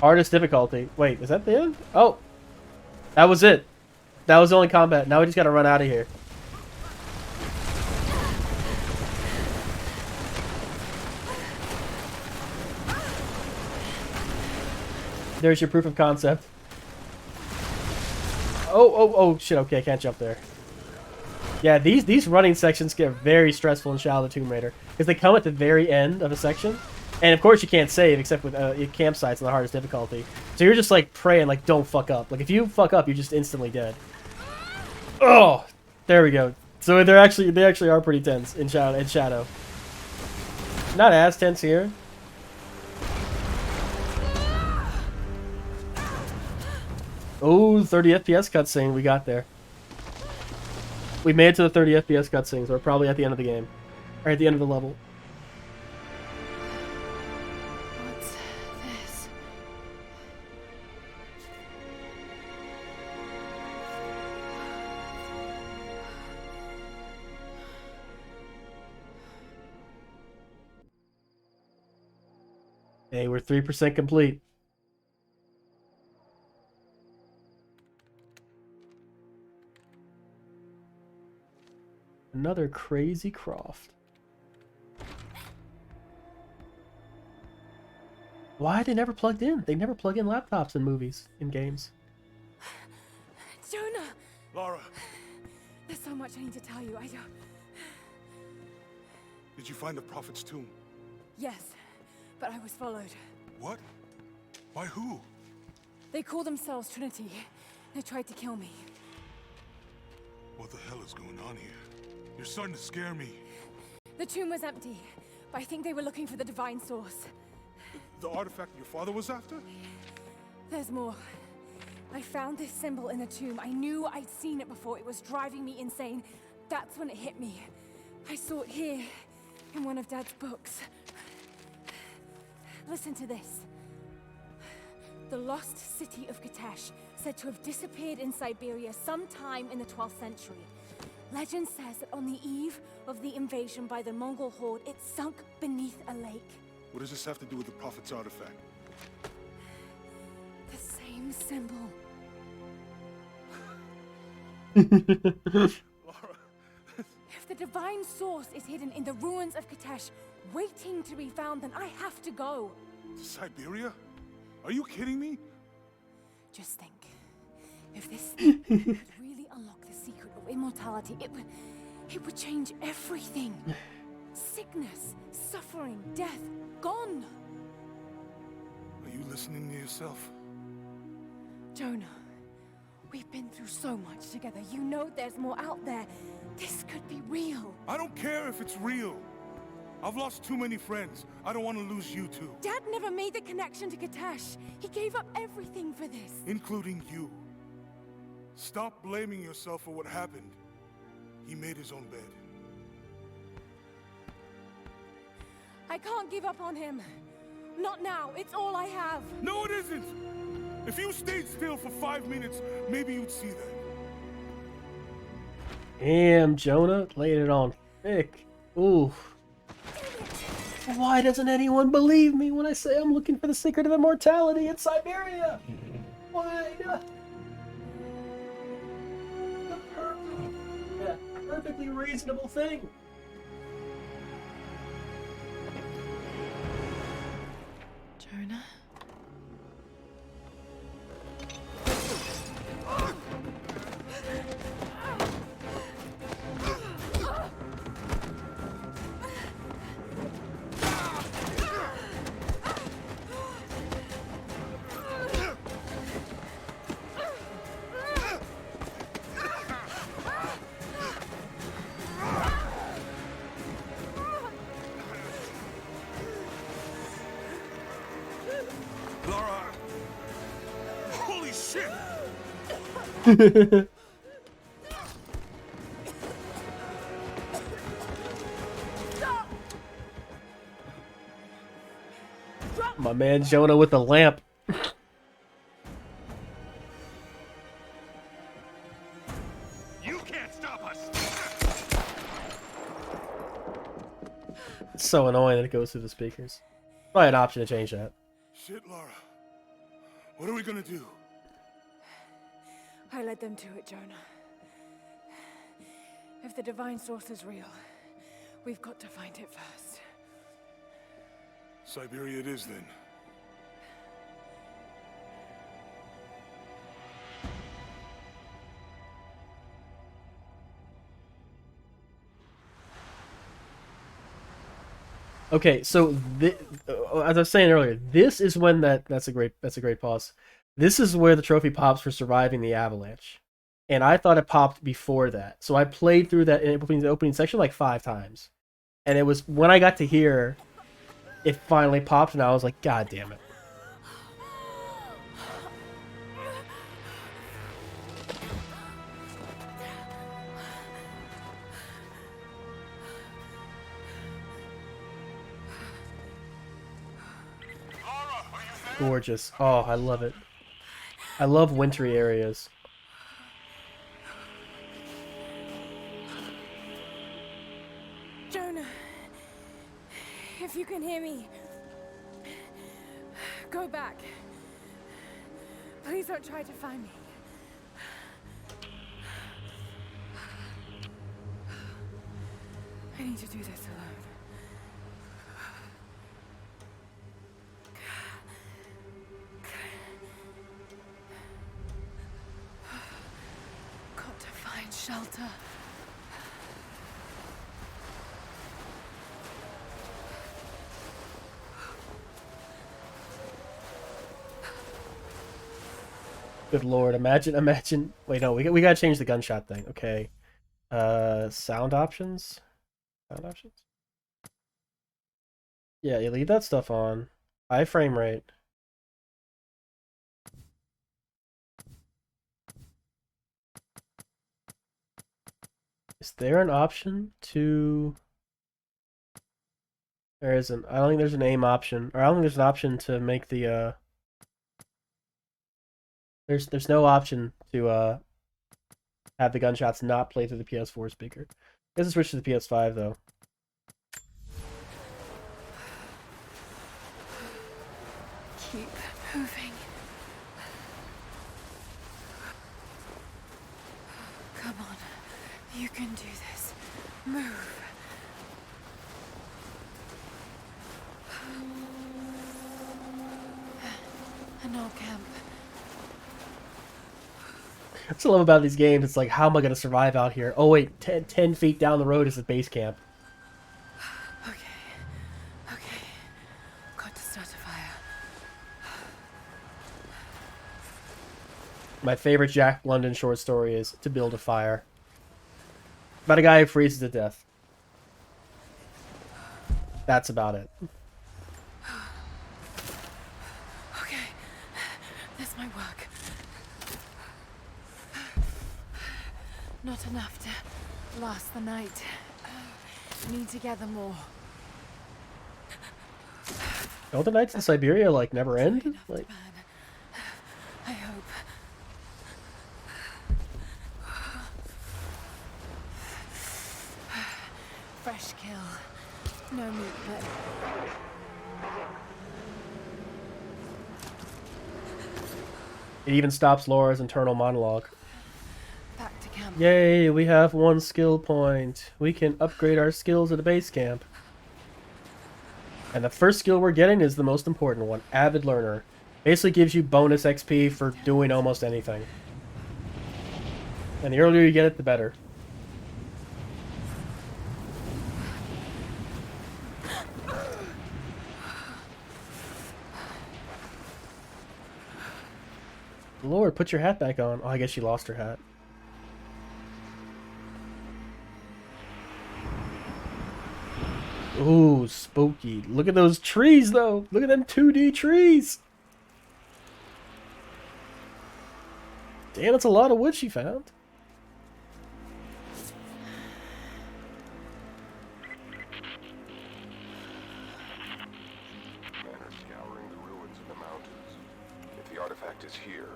Speaker 1: Hardest difficulty. Wait, is that the end? Oh. That was it. That was the only combat. Now we just gotta run out of here. There's your proof of concept. Oh, shit, okay, I can't jump there. Yeah, these running sections get very stressful in Shadow of the Tomb Raider. Because they come at the very end of a section. And of course you can't save except with campsites on the hardest difficulty. So you're just like praying, like, don't fuck up. Like, if you fuck up, you're just instantly dead. Oh! There we go. So they actually are pretty tense in Shadow. Not as tense here. Oh, 30 FPS cutscene. We got there. We made it to the 30 FPS cutscenes. We're probably at the end of the game. Or at the end of the level.
Speaker 8: What's this?
Speaker 1: Hey, we're 3% complete. Another crazy Croft. Why are they never plugged in? They never plug in laptops in movies, in games.
Speaker 8: Jonah!
Speaker 7: Lara,
Speaker 8: There's so much I need to tell you. I don't...
Speaker 7: did you find the Prophet's tomb?
Speaker 8: Yes, but I was followed.
Speaker 7: What? By who?
Speaker 8: They call themselves Trinity. They tried to kill me.
Speaker 7: What the hell is going on here? You're starting to scare me.
Speaker 8: The tomb was empty, but I think they were looking for the divine source.
Speaker 7: The artifact your father was after?
Speaker 8: There's more. I found this symbol in the tomb. I knew I'd seen it before. It was driving me insane. That's when it hit me. I saw it here, in one of Dad's books. Listen to this. The lost city of Kitesh, said to have disappeared in Siberia sometime in the 12th century. Legend says that on the eve of the invasion by the Mongol horde, it sunk beneath a lake.
Speaker 7: What does this have to do with the Prophet's artifact?
Speaker 8: The same symbol.
Speaker 7: Lara,
Speaker 8: If the divine source is hidden in the ruins of Kitesh, waiting to be found, then I have to go.
Speaker 7: to Siberia? Are you kidding me?
Speaker 8: Just think. If this thing could really unlock the secret of immortality, it would change everything. Sickness, suffering, death, gone.
Speaker 7: Are you listening to yourself?
Speaker 8: Jonah, we've been through so much together. You know there's more out there. This could be real.
Speaker 7: I don't care if it's real. I've lost too many friends. I don't want to lose you too.
Speaker 8: Dad never made the connection to Kitesh. He gave up everything for this.
Speaker 7: Including you. Stop blaming yourself for what happened. He made his own bed.
Speaker 8: I can't give up on him. Not now. It's all I have.
Speaker 7: No, it isn't! If you stayed still for 5 minutes, maybe you'd see that.
Speaker 1: Damn, Jonah, laid it on thick. Ooh. Why doesn't anyone believe me when I say I'm looking for the secret of immortality in Siberia? Why? Perfectly reasonable thing.
Speaker 8: Jonah?
Speaker 1: My man Jonah with the lamp.
Speaker 10: You can't stop us.
Speaker 1: It's so annoying that it goes through the speakers. Probably an option to change that.
Speaker 7: Shit, Lara. What are we gonna do?
Speaker 8: I led them to it, Jonah. If the divine source is real, we've got to find it first.
Speaker 7: Siberia it is, then.
Speaker 1: Okay, so as I was saying earlier, this is when that's a great pause. This is where the trophy pops for surviving the avalanche, and I thought it popped before that. So I played through that opening section like 5 times, and it was when I got to here, it finally popped, and I was like, God damn it! Gorgeous. Oh, I love it. I love wintry areas.
Speaker 8: Jonah, if you can hear me, go back. Please don't try to find me. I need to do this alone. Got to find shelter.
Speaker 1: Good lord, imagine. Wait, no, we gotta change the gunshot thing. Okay. Sound options? Sound options? Yeah, you leave that stuff on. High frame rate. Is there an option to... There isn't. I don't think there's an aim option. Or I don't think there's an option to make the, There's no option to, have the gunshots not play through the PS4 speaker. I guess it's switch to the PS5, though.
Speaker 8: Keep moving. Come on. You can do this. Move. An old camp.
Speaker 1: That's what I love about these games. It's like, how am I going to survive out here? Oh, wait, 10 feet down the road is the base camp.
Speaker 8: Okay. Got to start a fire.
Speaker 1: My favorite Jack London short story is To Build a Fire. About a guy who freezes to death. That's about it.
Speaker 8: Okay. That's my work. Not enough to last the night. Need to gather more.
Speaker 1: Don't the nights in Siberia, like, never end? Like,
Speaker 8: I hope. Fresh kill. No meat, but...
Speaker 1: it even stops Laura's internal monologue.
Speaker 8: Back to camp.
Speaker 1: Yay, we have 1 skill point. We can upgrade our skills at a base camp. And the first skill we're getting is the most important one, Avid Learner. Basically gives you bonus XP for doing almost anything. And the earlier you get it, the better. Lord, put your hat back on. Oh, I guess she lost her hat. Ooh, spooky. Look at those trees, though. Look at them 2D trees. Damn, that's a lot of wood she found.
Speaker 12: Men are scouring the ruins of the mountains. If the artifact is here,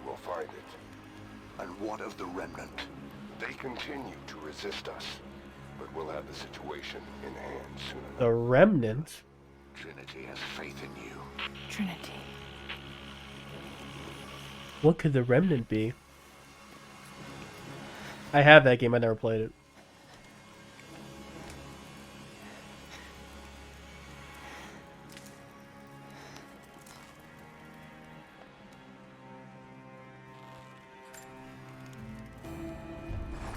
Speaker 12: we'll find it. And what of the Remnant? They continue to resist us, but we'll have the situation in hand soon enough.
Speaker 1: The Remnant?
Speaker 12: Trinity has faith in you.
Speaker 8: Trinity.
Speaker 1: What could the Remnant be? I have that game, I never played it.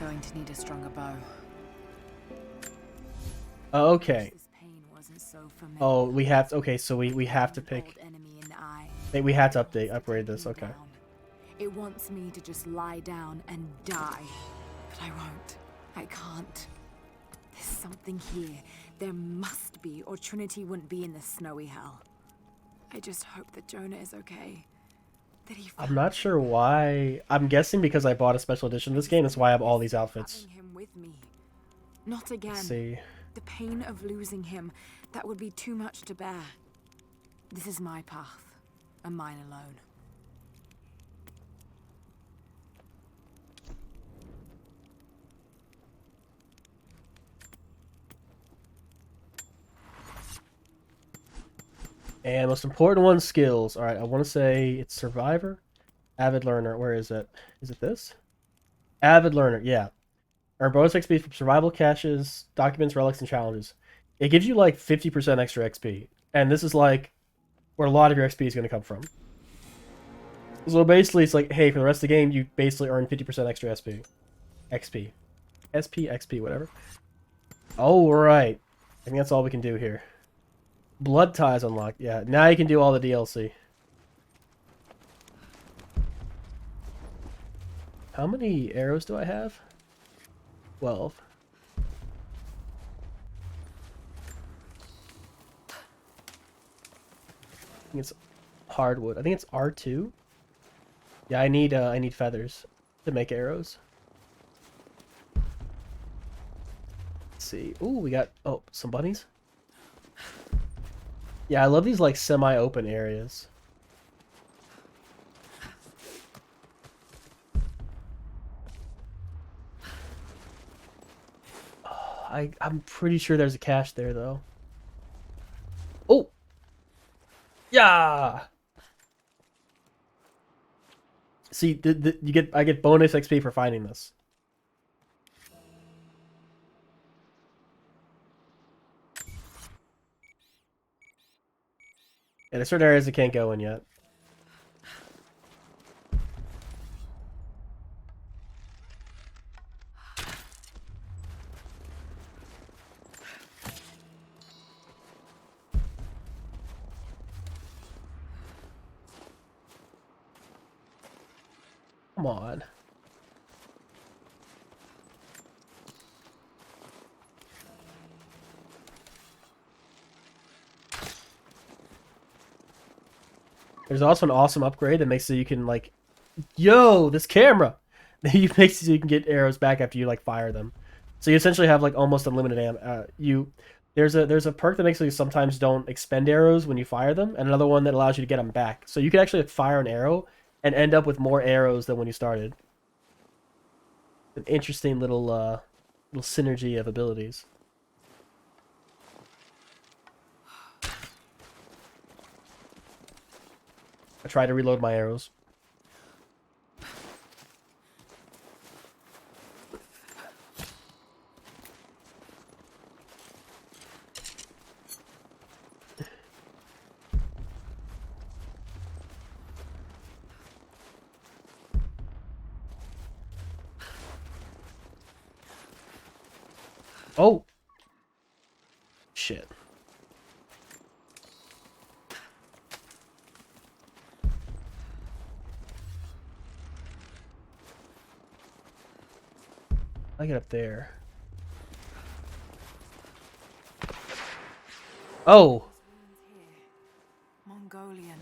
Speaker 8: Going to need a stronger bow.
Speaker 1: Okay.
Speaker 8: This pain wasn't so familiar.
Speaker 1: Oh, we have to, okay, so we have to pick.
Speaker 8: Old enemy in the eye.
Speaker 1: We have to upgrade this, okay.
Speaker 8: It wants me to just lie down and die. But I won't. I can't. There's something here. There must be, or Trinity wouldn't be in this snowy hell. I just hope that Jonah is okay. That he
Speaker 1: I'm not sure why. I'm guessing because I bought a special edition of this game, that's why I have all these outfits.
Speaker 8: having him with me. Not again.
Speaker 1: Let's see.
Speaker 8: The pain of losing him, that would be too much to bear. This is my path, and mine alone.
Speaker 1: And most important one, skills. Alright, I want to say it's Survivor. Avid Learner. Where is it? Is it this? Avid Learner, yeah. Earn bonus XP from survival caches, documents, relics, and challenges. It gives you like 50% extra XP. And this is like where a lot of your XP is going to come from. So basically, it's like, hey, for the rest of the game, you basically earn 50% extra SP. XP. SP, XP, whatever. Alright. I think that's all we can do here. Blood Ties unlocked. Yeah, now you can do all the DLC. How many arrows do I have? 12. I think it's hardwood. I think it's R2. Yeah, I need feathers to make arrows. Let's see. Ooh, we got some bunnies. Yeah, I love these like semi-open areas. I'm pretty sure there's a cache there though. Oh, yeah. See, I get bonus XP for finding this. Yeah, there's certain areas I can't go in yet. Come on. There's also an awesome upgrade that makes it so you can like, yo, this camera. You makes it so you can get arrows back after you like fire them. So you essentially have like almost unlimited ammo. There's a perk that makes it so you sometimes don't expend arrows when you fire them, and another one that allows you to get them back. So you can actually fire an arrow and end up with more arrows than when you started. An interesting little synergy of abilities. I try to reload my arrows. Oh! Shit. I get up there. Oh!
Speaker 8: Mongolian.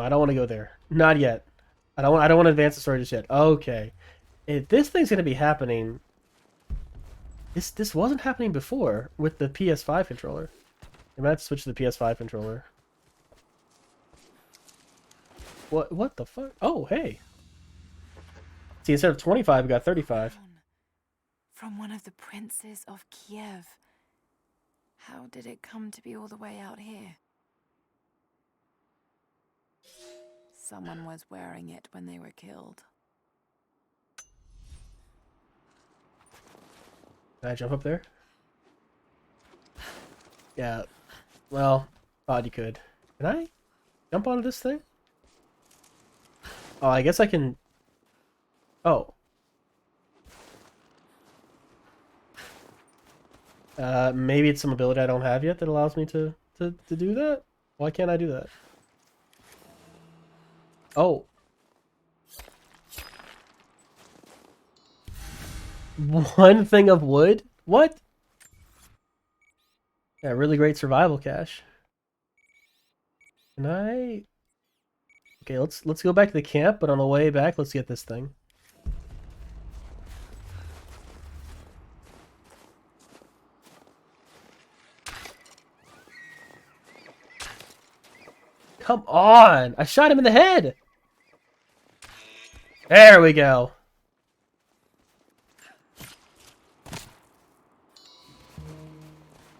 Speaker 1: I don't want to go there. Not yet. I don't want to advance the story just yet. Okay. If this thing's gonna be happening. This wasn't happening before with the PS5 controller. I might have to switch to the PS5 controller. What the fuck? Oh, hey. See, instead of 25, we got 35.
Speaker 8: From one of the princes of Kiev. How did it come to be all the way out here? Someone was wearing it when they were killed.
Speaker 1: Can I jump up there? Yeah. Well, thought you could. Can I jump onto this thing? Oh, I guess I can... Oh. Maybe it's some ability I don't have yet that allows me to do that? Why can't I do that? Oh. One thing of wood? What? Yeah, really great survival cache. Can I... Okay, let's go back to the camp, but on the way back, let's get this thing. Come on! I shot him in the head! There we go.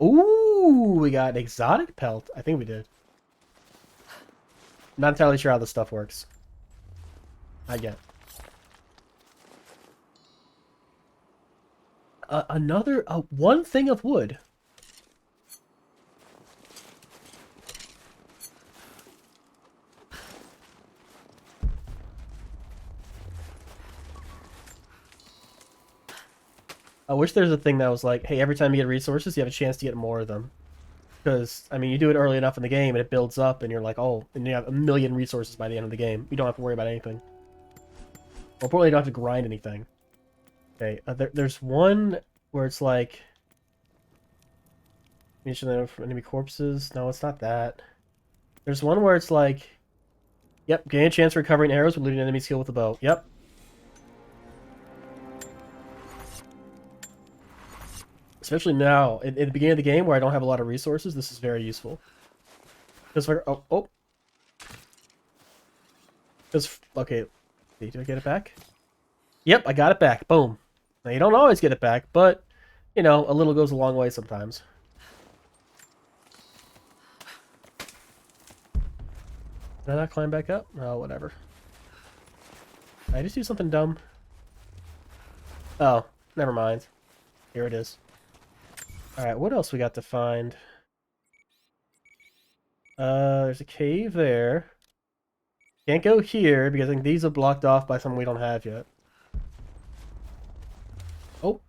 Speaker 1: Ooh, we got an exotic pelt. I think we did. Not entirely sure how this stuff works. I get. Another one thing of wood. I wish there's a thing that was like, hey, every time you get resources, you have a chance to get more of them. Because, I mean, you do it early enough in the game, and it builds up, and you're like, oh, and you have 1 million resources by the end of the game. You don't have to worry about anything. Or importantly, you don't have to grind anything. Okay, there's one where it's like... From enemy corpses. No, it's not that. There's one where it's like... Yep, gain a chance for recovering arrows when looting enemy skill with the bow. Yep. Especially now, at the beginning of the game where I don't have a lot of resources, this is very useful. Because okay, did I get it back? Yep, I got it back. Boom. Now you don't always get it back, but you know, a little goes a long way sometimes. Did I not climb back up? Oh, whatever. Did I just do something dumb? Oh, never mind. Here it is. Alright, what else we got to find? There's a cave there. Can't go here because I think these are blocked off by something we don't have yet. Oh.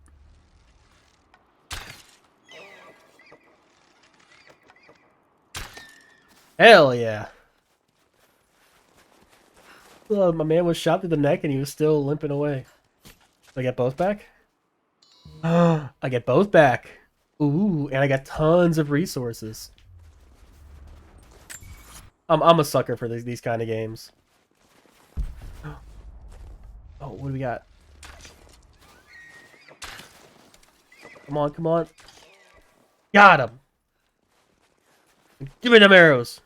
Speaker 1: Hell yeah. Well, my man was shot through the neck and he was still limping away. Did I get both back? I get both back. Ooh, and I got tons of resources. I'm a sucker for these kind of games. Oh, what do we got? Come on, come on. Got him. Give me them arrows.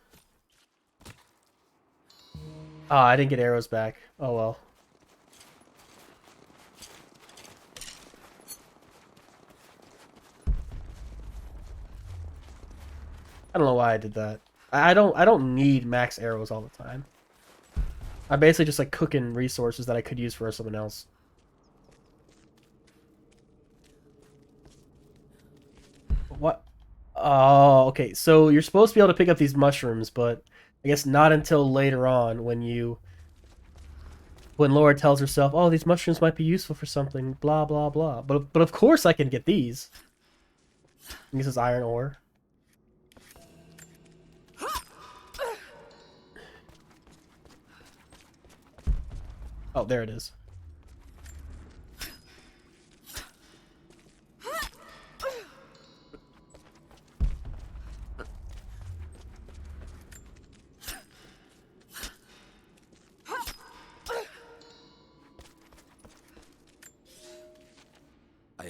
Speaker 1: Ah, I didn't get arrows back. Oh well. I don't know why I did that. I don't need max arrows all the time. I'm basically just like cooking resources that I could use for something else. What? Oh, okay. So you're supposed to be able to pick up these mushrooms, but I guess not until later on when Laura tells herself, "Oh, these mushrooms might be useful for something." Blah blah blah. But of course I can get these. This is iron ore. Oh, there it is.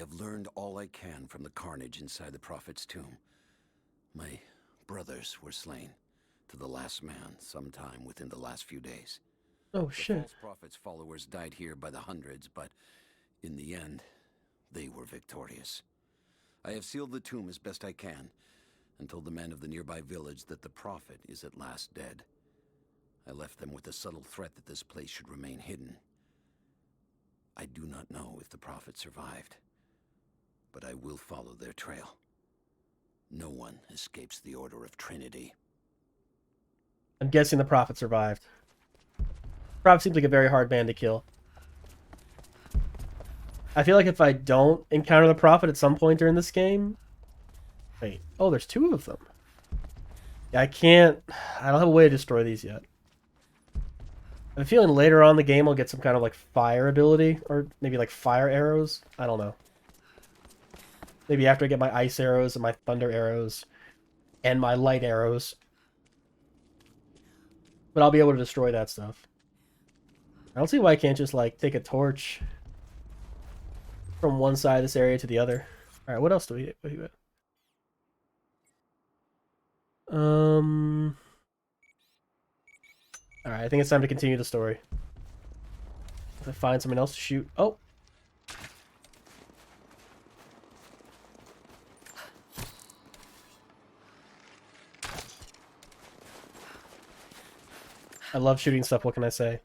Speaker 13: have learned all I can from the carnage inside the Prophet's tomb. My brothers were slain, to the last man, sometime within the last few days.
Speaker 1: Oh,
Speaker 13: The
Speaker 1: shit.
Speaker 13: false prophet's followers died here by the hundreds, but in the end, they were victorious. I have sealed the tomb as best I can, and told the men of the nearby village that the Prophet is at last dead. I left them with the subtle threat that this place should remain hidden. I do not know if the Prophet survived, but I will follow their trail. No one escapes the Order of Trinity.
Speaker 1: I'm guessing the Prophet survived. Prophet seems like a very hard man to kill. I feel like if I don't encounter the Prophet at some point during this game... Wait. Oh, there's two of them. Yeah, I don't have a way to destroy these yet. I have a feeling later on in the game I'll get some kind of like fire ability. Or maybe like fire arrows. I don't know. Maybe after I get my ice arrows and my thunder arrows. And my light arrows. But I'll be able to destroy that stuff. I don't see why I can't just like take a torch from one side of this area to the other. Alright, what else do we got? Alright, I think it's time to continue the story. If I find someone else to shoot. Oh! I love shooting stuff, what can I say?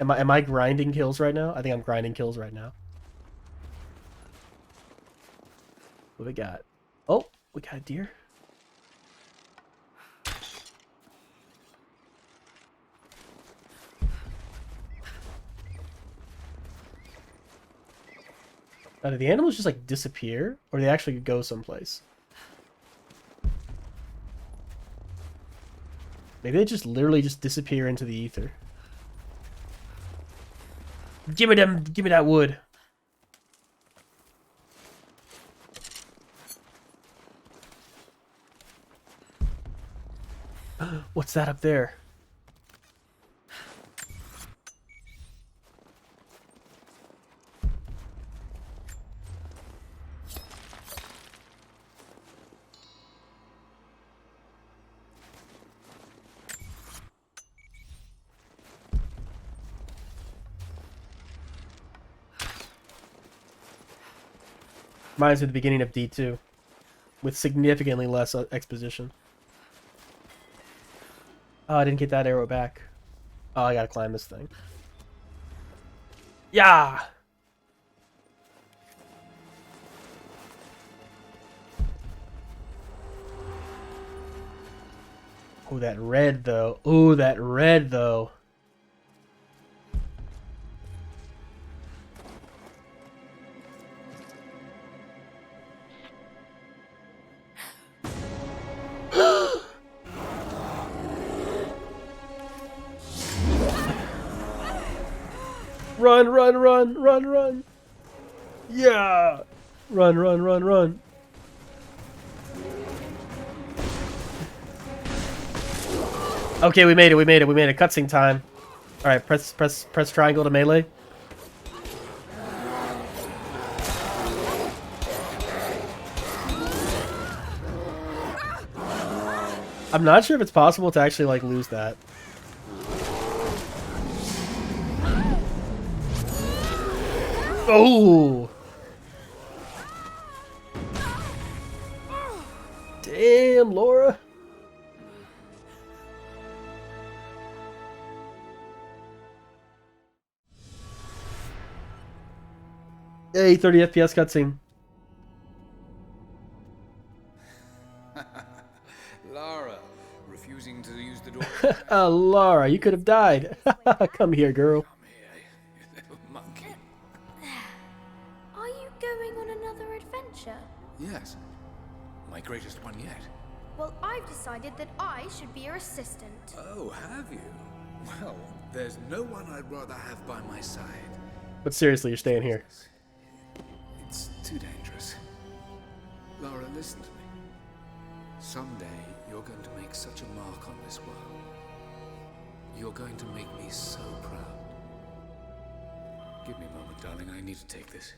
Speaker 1: Am I grinding kills right now? I think I'm grinding kills right now. What we got? Oh, we got a deer. Now, do the animals just like disappear, or they actually go someplace? Maybe they just literally just disappear into the ether. Give me that wood. What's that up there? Reminds me of the beginning of D2, with significantly less exposition. Oh, I didn't get that arrow back. Oh, I gotta climb this thing. Yeah! Oh, that red, though. Oh, that red, though. Run, run, run, run, run. Yeah. Run, run, run, run. Okay, we made it. We made it. We made it. Cutscene time. All right, press triangle to melee. I'm not sure if it's possible to actually like lose that. Oh! Damn, Laura. Hey, 30 FPS cutscene.
Speaker 6: Lara, refusing to use the door.
Speaker 1: Laura, you could have died. Come here, girl.
Speaker 6: Monkey.
Speaker 3: Are you going on another adventure?
Speaker 6: Yes. My greatest one yet.
Speaker 3: Well, I've decided that I should be your assistant.
Speaker 6: Oh, have you? Well, there's no one I'd rather have by my side.
Speaker 1: But seriously, you're staying here.
Speaker 6: It's too dangerous. Lara, listen to me. Someday, you're going to make such a mark on this world. You're going to make me so proud. Give me a moment, darling. I need to take this.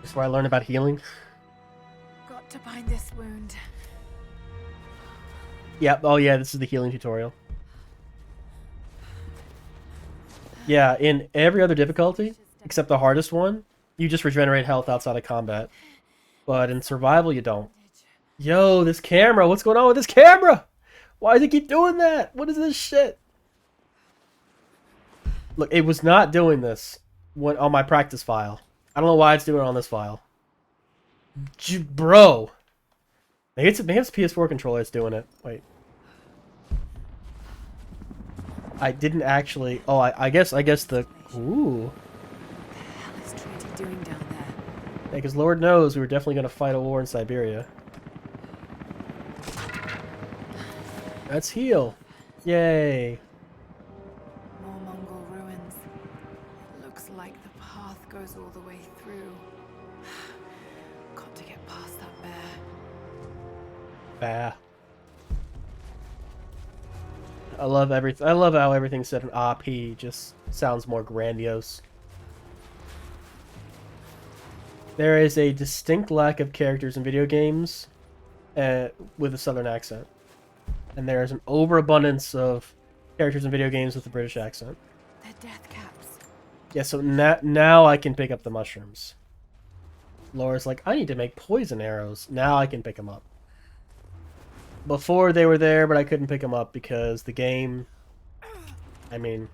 Speaker 1: That's where I learned about healing.
Speaker 8: Got to bind this wound.
Speaker 1: Yep. Oh yeah, this is the healing tutorial. Yeah, in every other difficulty, except the hardest one, you just regenerate health outside of combat. But in survival, you don't. Yo, this camera! What's going on with this camera? Why does it keep doing that? What is this shit? Look, it was not doing this on my practice file. I don't know why it's doing it on this file. Bro! Maybe it's PS4 controller that's doing it. Wait. I didn't actually... Oh, I guess the... Ooh.
Speaker 8: What the hell is Trinity doing down there?
Speaker 1: Yeah, because Lord knows we were definitely going to fight a war in Siberia. Let's heal. Yay.
Speaker 8: More Mongol ruins. Looks like the path goes all the way through. Got to get past that bear.
Speaker 1: Bah. I love everything. I love how everything's said in RP. Just sounds more grandiose. There is a distinct lack of characters in video games with a southern accent. And there is an overabundance of characters in video games with a British accent.
Speaker 8: They're death caps.
Speaker 1: Yeah, so now I can pick up the mushrooms. Laura's like, I need to make poison arrows. Now I can pick them up. Before they were there, but I couldn't pick them up because the game... I mean...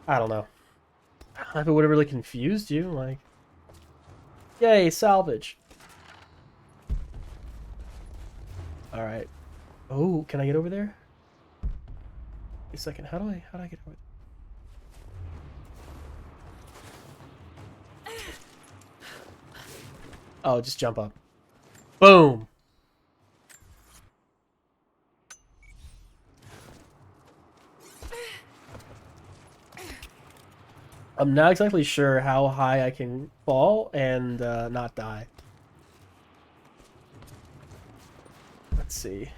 Speaker 1: I don't know. I don't know if it would have really confused you, like... Yay, salvage! Alright. Oh, can I get over there? Wait a second, how do I get over there? Oh, just jump up. Boom! I'm not exactly sure how high I can fall and not die. Let's see.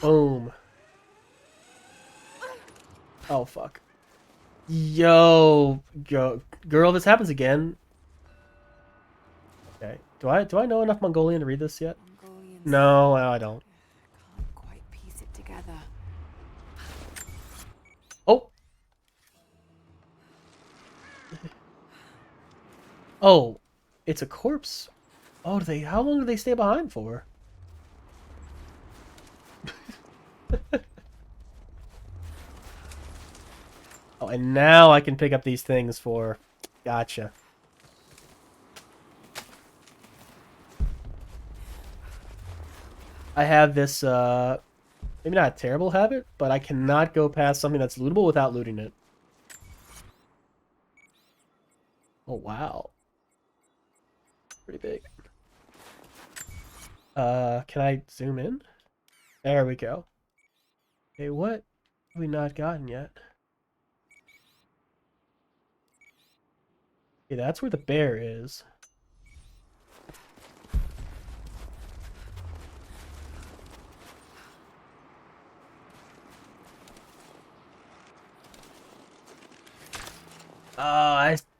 Speaker 1: Boom. Oh, fuck. Yo, girl, this happens again. Okay. Do I know enough Mongolian to read this yet? No, I don't.
Speaker 8: Can't quite piece it together.
Speaker 1: Oh. Oh, it's a corpse. Oh, how long do they stay behind for? Oh, and now I can pick up these things for... Gotcha. I have this, maybe not a terrible habit, but I cannot go past something that's lootable without looting it. Oh, wow. Pretty big. Can I zoom in? There we go. Okay, what have we not gotten yet? Okay, that's where the bear is.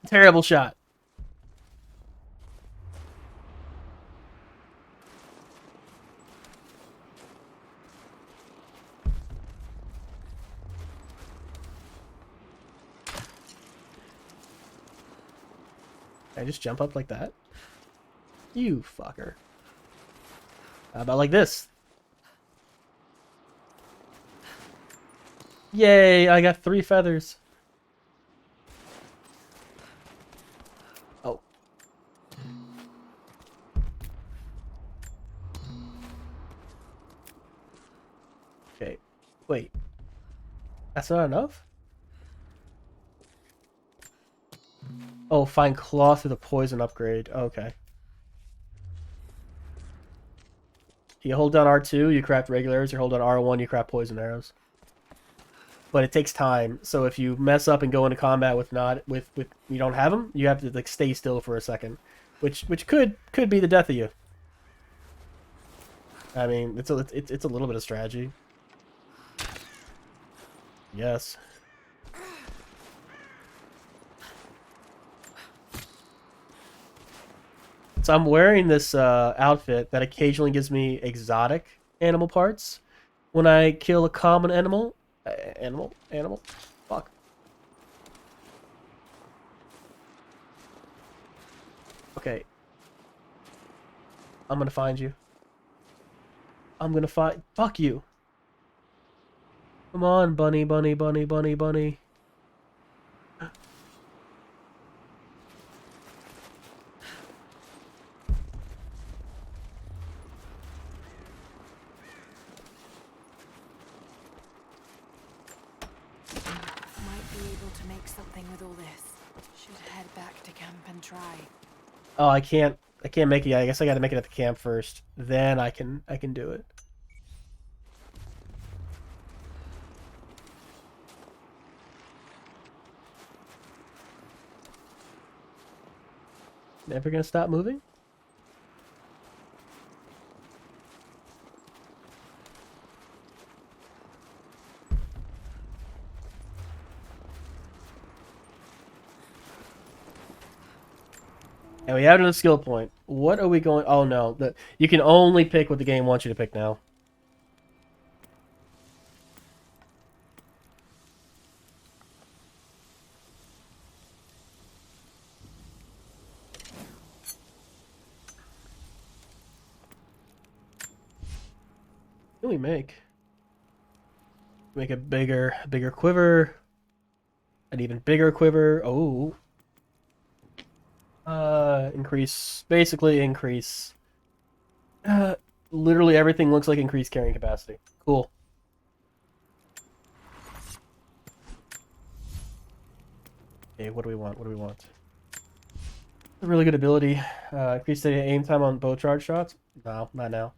Speaker 1: Terrible shot. Can I just jump up like that? You fucker. How about like this? Yay, I got 3 feathers. Oh. Okay. Wait. That's not enough? Oh, find cloth through the poison upgrade. Okay. You hold down R2, you craft regular arrows. You hold down R1, you craft poison arrows. But it takes time, so if you mess up and go into combat with you don't have them, you have to like stay still for a second, which could be the death of you. I mean, it's a little bit of strategy. Yes. So I'm wearing this outfit that occasionally gives me exotic animal parts when I kill a common animal. Animal. Fuck. Okay. I'm gonna find you. I'm gonna find. Fuck you. Come on, bunny.
Speaker 8: Might be able to make something with all this. Should head back to camp and try.
Speaker 1: Oh, I can't make it yet. I guess I gotta make it at the camp first. Then I can do it. Never gonna stop moving? And we have another skill point. What are we going... Oh, no. You can only pick what the game wants you to pick now. What can we make? Make a bigger quiver. An even bigger quiver. Oh. Basically increase. Literally everything looks like increased carrying capacity. Cool. Okay, what do we want? A really good ability. Increase the aim time on bow charge shots? No, not now.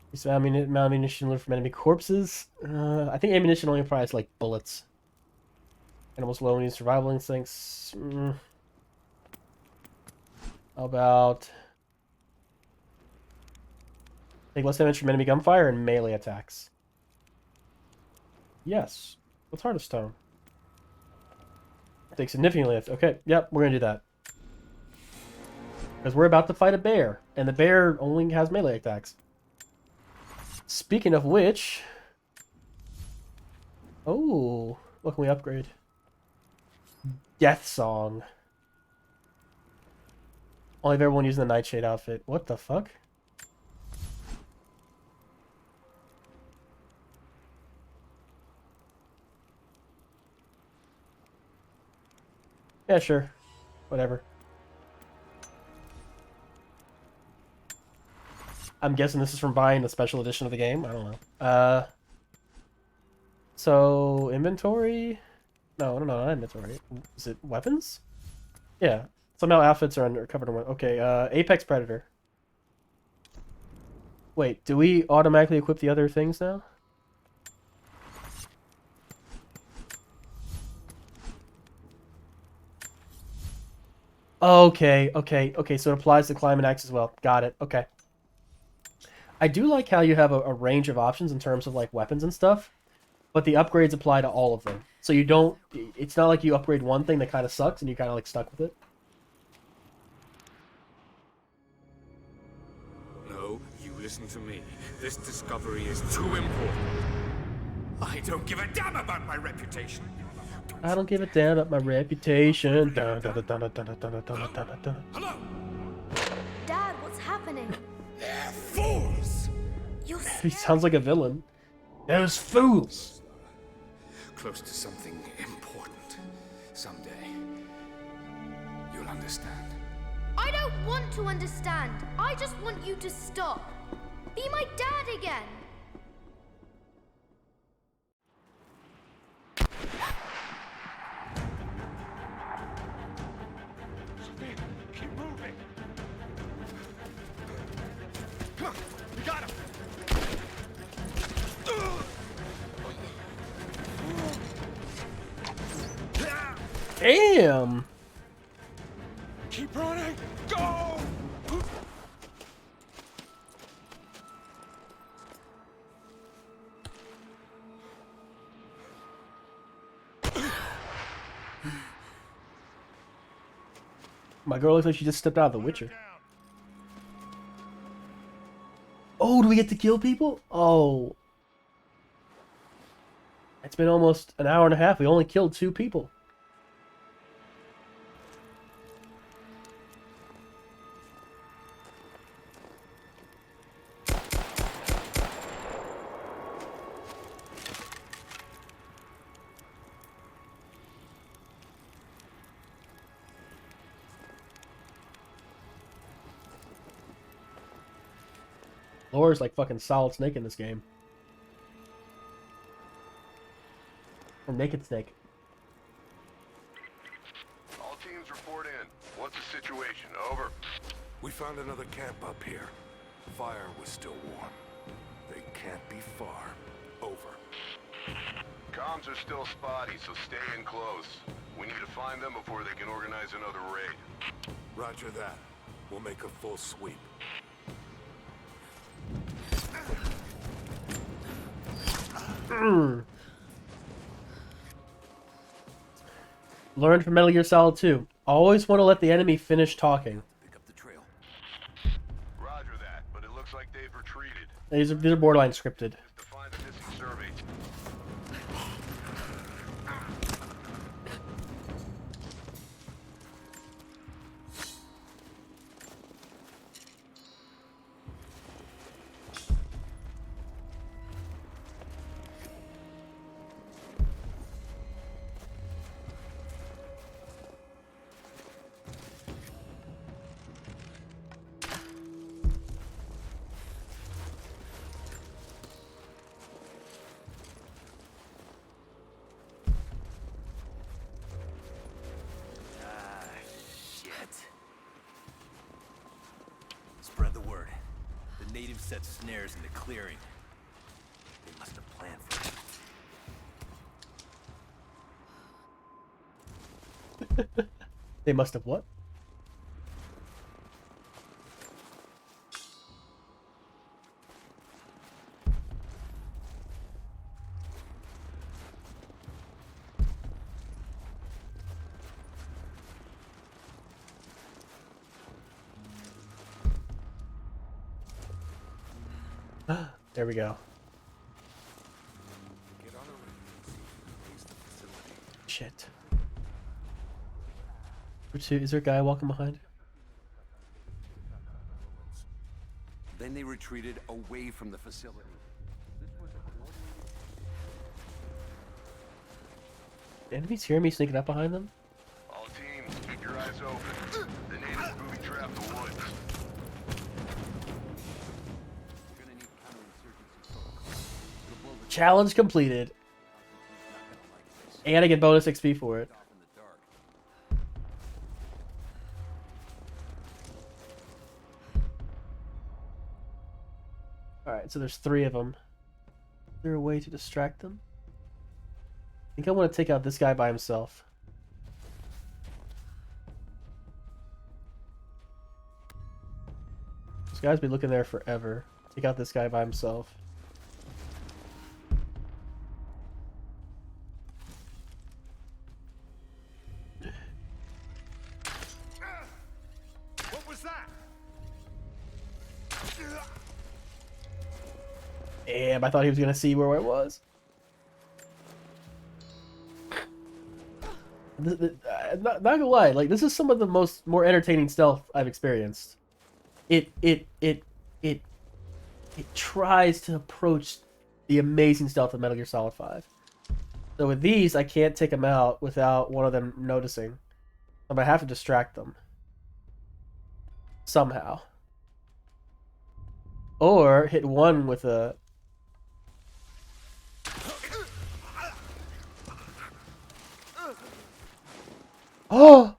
Speaker 1: Increase the amount of ammunition left from enemy corpses. I think ammunition only applies like bullets. Animals low need survival instincts. How about take less damage from enemy gunfire and melee attacks? Yes. What's Heart of Stone? Take significantly less. Okay, yep, we're gonna do that. Because we're about to fight a bear, and the bear only has melee attacks. Speaking of which... Oh, what can we upgrade? Death Song. Only if everyone using the Nightshade outfit. What the fuck? Yeah, sure. Whatever. I'm guessing this is from buying the special edition of the game. I don't know. So, inventory? No, not inventory. Is it weapons? Yeah. Somehow outfits are covered in one. Okay, Apex Predator. Wait, do we automatically equip the other things now? Okay, so it applies to Climb and Axe as well. Got it, okay. I do like how you have a range of options in terms of like weapons and stuff, but the upgrades apply to all of them. So you don't, it's not like you upgrade one thing that kind of sucks and you kind of like stuck with it.
Speaker 14: No, you listen to me. This discovery is too important. I don't give a damn about my reputation.
Speaker 1: I don't give a damn about my reputation.
Speaker 14: Hello?
Speaker 3: Dad, what's happening?
Speaker 14: They're fools!
Speaker 1: He sounds like a villain. Those fools!
Speaker 6: Close to something important. Someday, you'll understand.
Speaker 3: I don't want to understand. I just want you to stop. Be my dad again.
Speaker 14: Keep moving! We got him!
Speaker 1: Damn!
Speaker 14: Keep running! Go!
Speaker 1: My girl looks like she just stepped out of The Witcher. Oh, do we get to kill people? Oh. It's been almost an hour and a half. We only killed 2 people. Laura's like fucking Solid Snake in this game. Or Naked Snake.
Speaker 12: All teams report in. What's the situation? Over.
Speaker 7: We found another camp up here. Fire was still warm. They can't be far. Over.
Speaker 12: Comms are still spotty, so stay in close. We need to find them before they can organize another raid.
Speaker 7: Roger that. We'll make a full sweep.
Speaker 1: Learn from Metal Gear Solid 2. Always want to let the enemy finish talking.
Speaker 13: Pick up the trail.
Speaker 12: Roger that, but it looks like they've retreated.
Speaker 1: These are borderline scripted.
Speaker 12: To find the missing survey.
Speaker 15: Spread the word. The natives set snares in the clearing. They must have planned for it.
Speaker 1: They must have what? There we go. Shit. Is there a guy walking behind?
Speaker 13: Then they retreated away from the facility.
Speaker 1: The enemies hear me sneaking up behind them?
Speaker 12: All teams, keep your eyes open. The natives booby-trapped the woods.
Speaker 1: Challenge completed. And I get bonus XP for it. Alright, so there's 3 of them. Is there a way to distract them? I think I want to take out this guy by himself. This guy's been looking there forever. Take out this guy by himself.
Speaker 7: What was that?
Speaker 1: Damn, I thought he was gonna see where I was. Not gonna lie, like this is some of the more entertaining stealth I've experienced. It tries to approach the amazing stealth of Metal Gear Solid 5. So with these, I can't take them out without one of them noticing. I'm gonna have to distract them somehow, or hit one with a. Oh!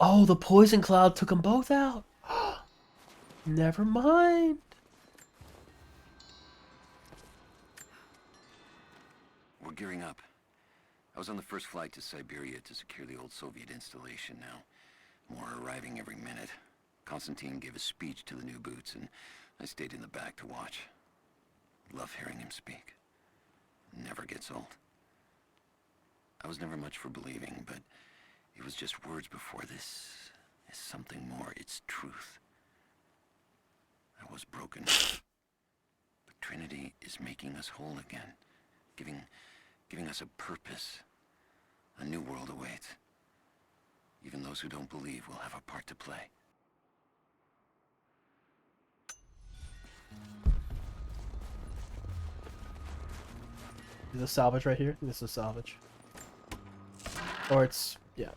Speaker 1: Oh, the poison cloud took them both out. Never mind.
Speaker 13: We're gearing up. I was on the first flight to Siberia to secure the old Soviet installation now. More are arriving every minute. Konstantin gave a speech to the new boots, and I stayed in the back to watch. Love hearing him speak. Never gets old. I was never much for believing, but it was just words before. This is something more. It's truth. I was broken. Trinity is making us whole again, giving us a purpose. A new world awaits. Even those who don't believe will have a part to play.
Speaker 1: Is this salvage right here? This is salvage. Or it's, yeah.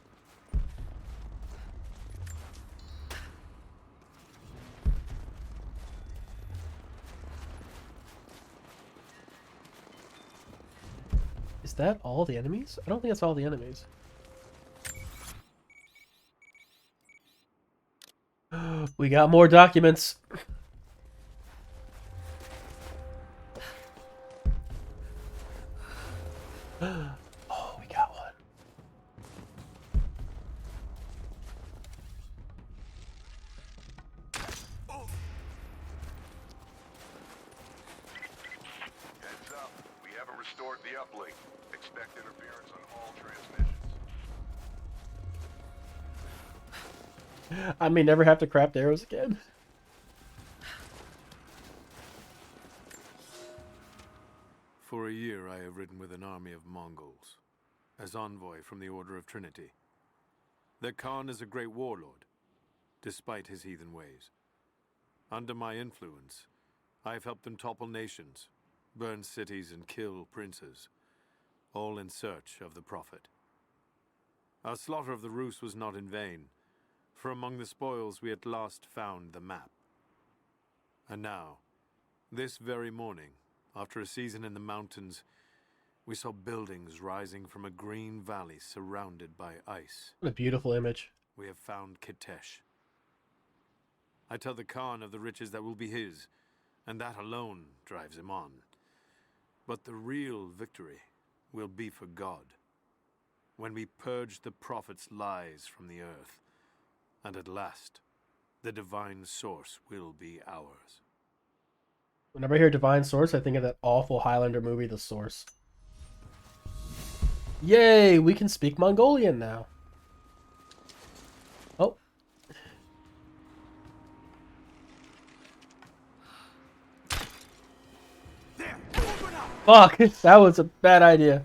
Speaker 1: Is that all the enemies? I don't think that's all the enemies. We got more documents. Oh, we got one.
Speaker 12: Heads up. We haven't restored the uplink. Expect interference on all transmissions.
Speaker 1: I may never have to craft arrows again.
Speaker 10: For a year I have ridden with an army of Mongols, as envoy from the Order of Trinity. Their Khan is a great warlord, despite his heathen ways. Under my influence, I have helped them topple nations, burn cities and kill princes, all in search of the Prophet. Our slaughter of the Rus was not in vain, for among the spoils we at last found the map. And now, this very morning, after a season in the mountains, we saw buildings rising from a green valley surrounded by ice.
Speaker 1: What a beautiful image.
Speaker 10: We have found Kitezh. I tell the Khan of the riches that will be his, and that alone drives him on. But the real victory will be for God, when we purge the Prophet's lies from the earth, and at last, the divine source will be ours.
Speaker 1: Whenever I hear Divine Source, I think of that awful Highlander movie, The Source. Yay! We can speak Mongolian now. Oh. Fuck! That was a bad idea.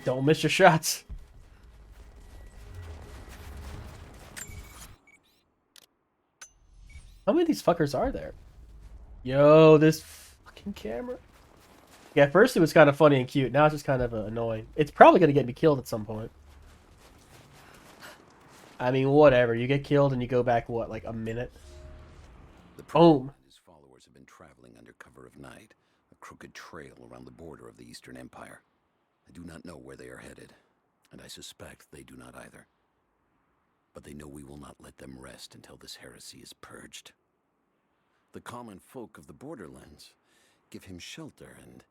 Speaker 1: Don't miss your shots. How many of these fuckers are there? Yo, this fucking camera. Yeah, at first it was kind of funny and cute. Now it's just kind of annoying. It's probably going to get me killed at some point. I mean, whatever. You get killed and you go back, what, like a minute? Boom.
Speaker 13: His followers have been traveling under cover of night, a crooked trail around the border of the Eastern Empire. I do not know where they are headed, and I suspect they do not either. But they know we will not let them rest until this heresy is purged. The common folk of the borderlands give him shelter, and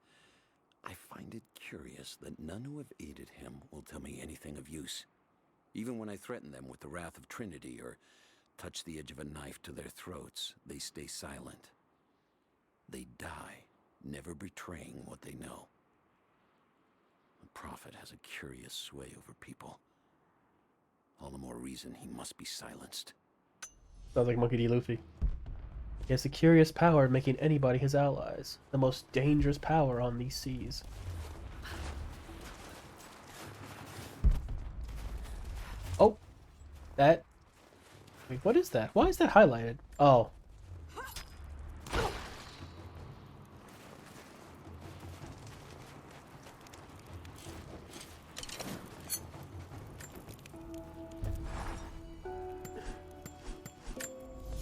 Speaker 13: I find it curious that none who have aided him will tell me anything of use. Even when I threaten them with the wrath of Trinity or touch the edge of a knife to their throats, they stay silent. They die, never betraying what they know. The Prophet has a curious sway over people. All the more reason he must be silenced.
Speaker 1: Sounds like Monkey D. Luffy. He has a curious power of making anybody his allies. The most dangerous power on these seas. Oh. That. Wait, what is that? Why is that highlighted? Oh.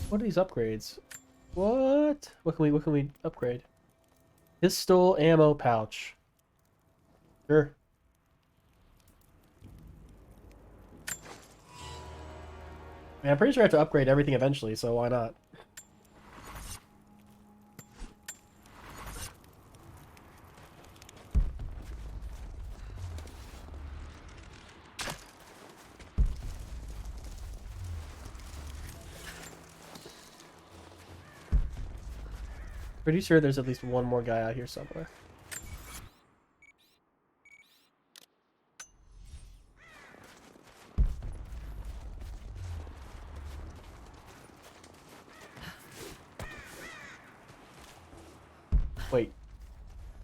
Speaker 1: What are these upgrades? What? What can we upgrade? Pistol ammo pouch. Sure. Man, I'm pretty sure I have to upgrade everything eventually, so why not? Pretty sure there's at least one more guy out here somewhere. Wait. Is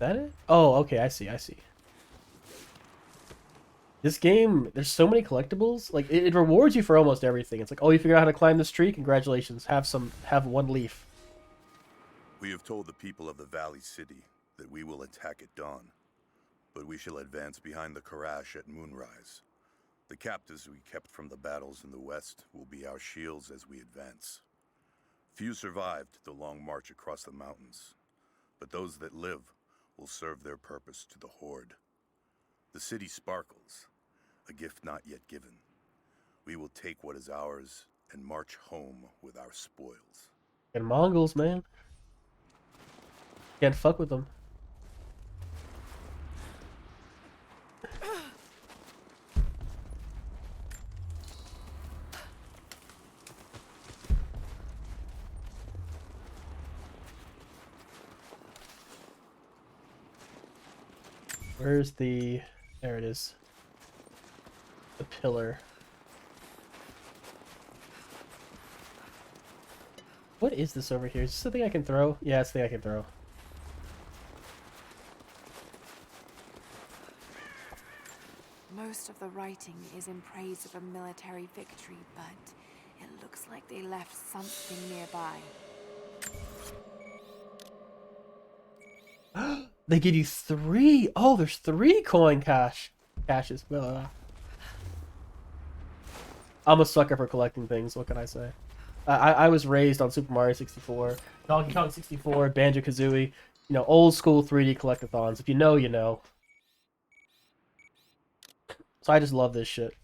Speaker 1: that it? Oh, okay, I see. This game, there's so many collectibles. Like, it rewards you for almost everything. It's like, oh, you figured out how to climb this tree? Congratulations. Have one leaf.
Speaker 16: We have told the people of the Valley City that we will attack at dawn, but we shall advance behind the Karash at moonrise. The captives we kept from the battles in the west will be our shields as we advance. Few survived the long march across the mountains, but those that live will serve their purpose to the Horde. The city sparkles, a gift not yet given. We will take what is ours and march home with our spoils.
Speaker 1: And Mongols, man. Can't fuck with them. Where's the... There it is. The pillar. What is this over here? Is this something I can throw? Yeah, it's the thing I can throw.
Speaker 8: Most of the writing is in praise of a military victory, but it looks like they left something nearby.
Speaker 1: They give you 3. Oh, there's 3 coin caches. I'm a sucker for collecting things. What can I say? I was raised on Super Mario 64, Donkey Kong 64, Banjo-Kazooie. You know, old school 3D collectathons. If you know, you know. So I just love this shit.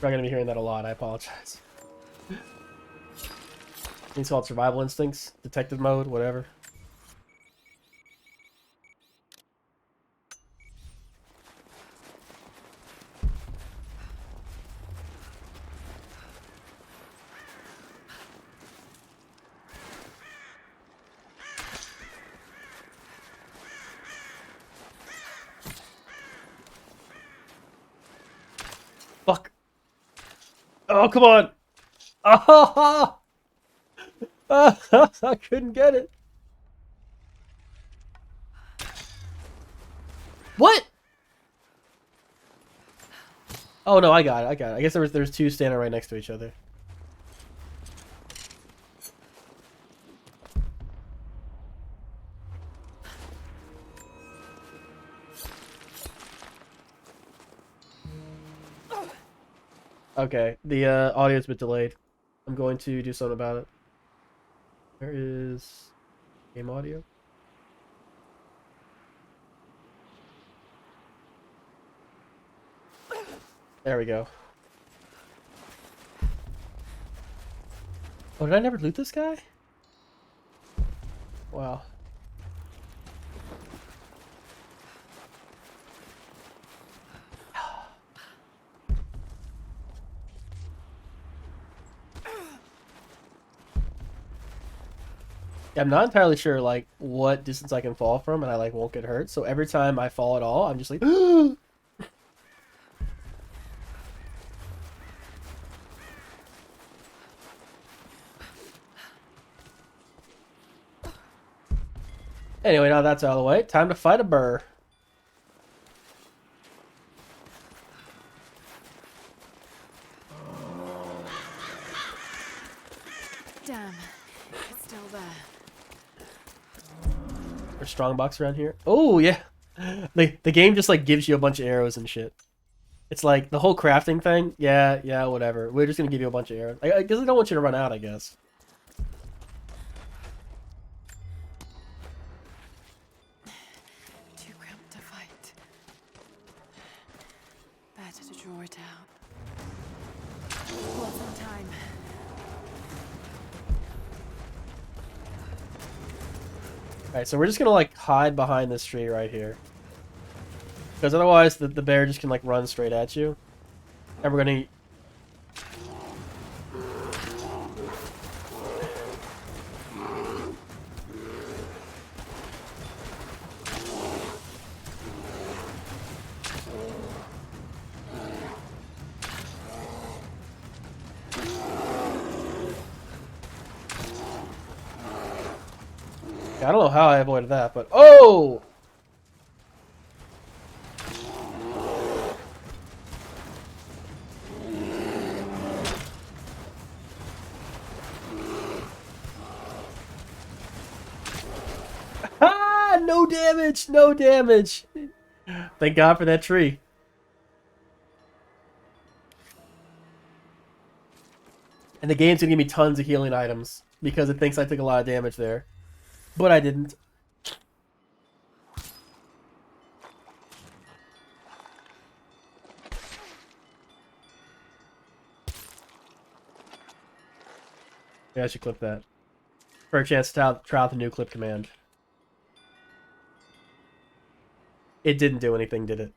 Speaker 1: We're going to be hearing that a lot. I apologize. It's called survival instincts, detective mode, whatever. Fuck. Oh, come on. Oh, I couldn't get it. What? Oh no, I got it. I guess there's 2 standing right next to each other. Okay, the audio's a bit delayed. I'm going to do something about it. Where is game audio? There we go. Oh, did I never loot this guy? Wow. I'm not entirely sure like what distance I can fall from and I like won't get hurt. So every time I fall at all, I'm just like Anyway, now that's out of the way. Time to fight a burr.
Speaker 8: Damn, it's still there.
Speaker 1: There's strongbox around here. Oh yeah, the game just like gives you a bunch of arrows and shit. It's like the whole crafting thing. Yeah, whatever. We're just gonna give you a bunch of arrows. I guess I don't want you to run out. I guess.
Speaker 8: Too cramped to fight. Better to draw it out. Wasn't time.
Speaker 1: Alright, so we're just gonna like hide behind this tree right here. Because otherwise the bear just can like run straight at you. And we're gonna... I don't know how I avoided that, but... Oh! Ah! No damage! No damage! Thank God for that tree. And the game's gonna give me tons of healing items because it thinks I took a lot of damage there. But I didn't. Yeah, I should clip that. For a chance to try out the new clip command. It didn't do anything, did it?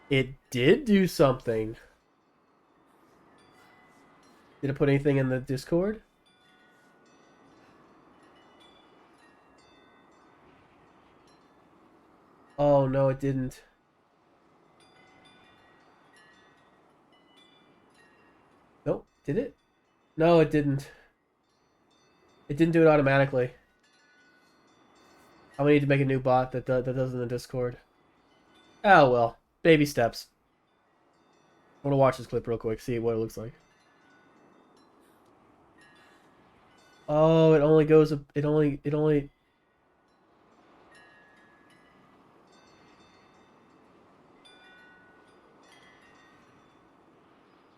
Speaker 1: It did do something. Did it put anything in the Discord? Oh, no, it didn't. Nope, did it? No, it didn't. It didn't do it automatically. I'm gonna need to make a new bot that does in the Discord. Oh, well. Baby steps. I want to watch this clip real quick, see what it looks like. Oh, it only goes... It only...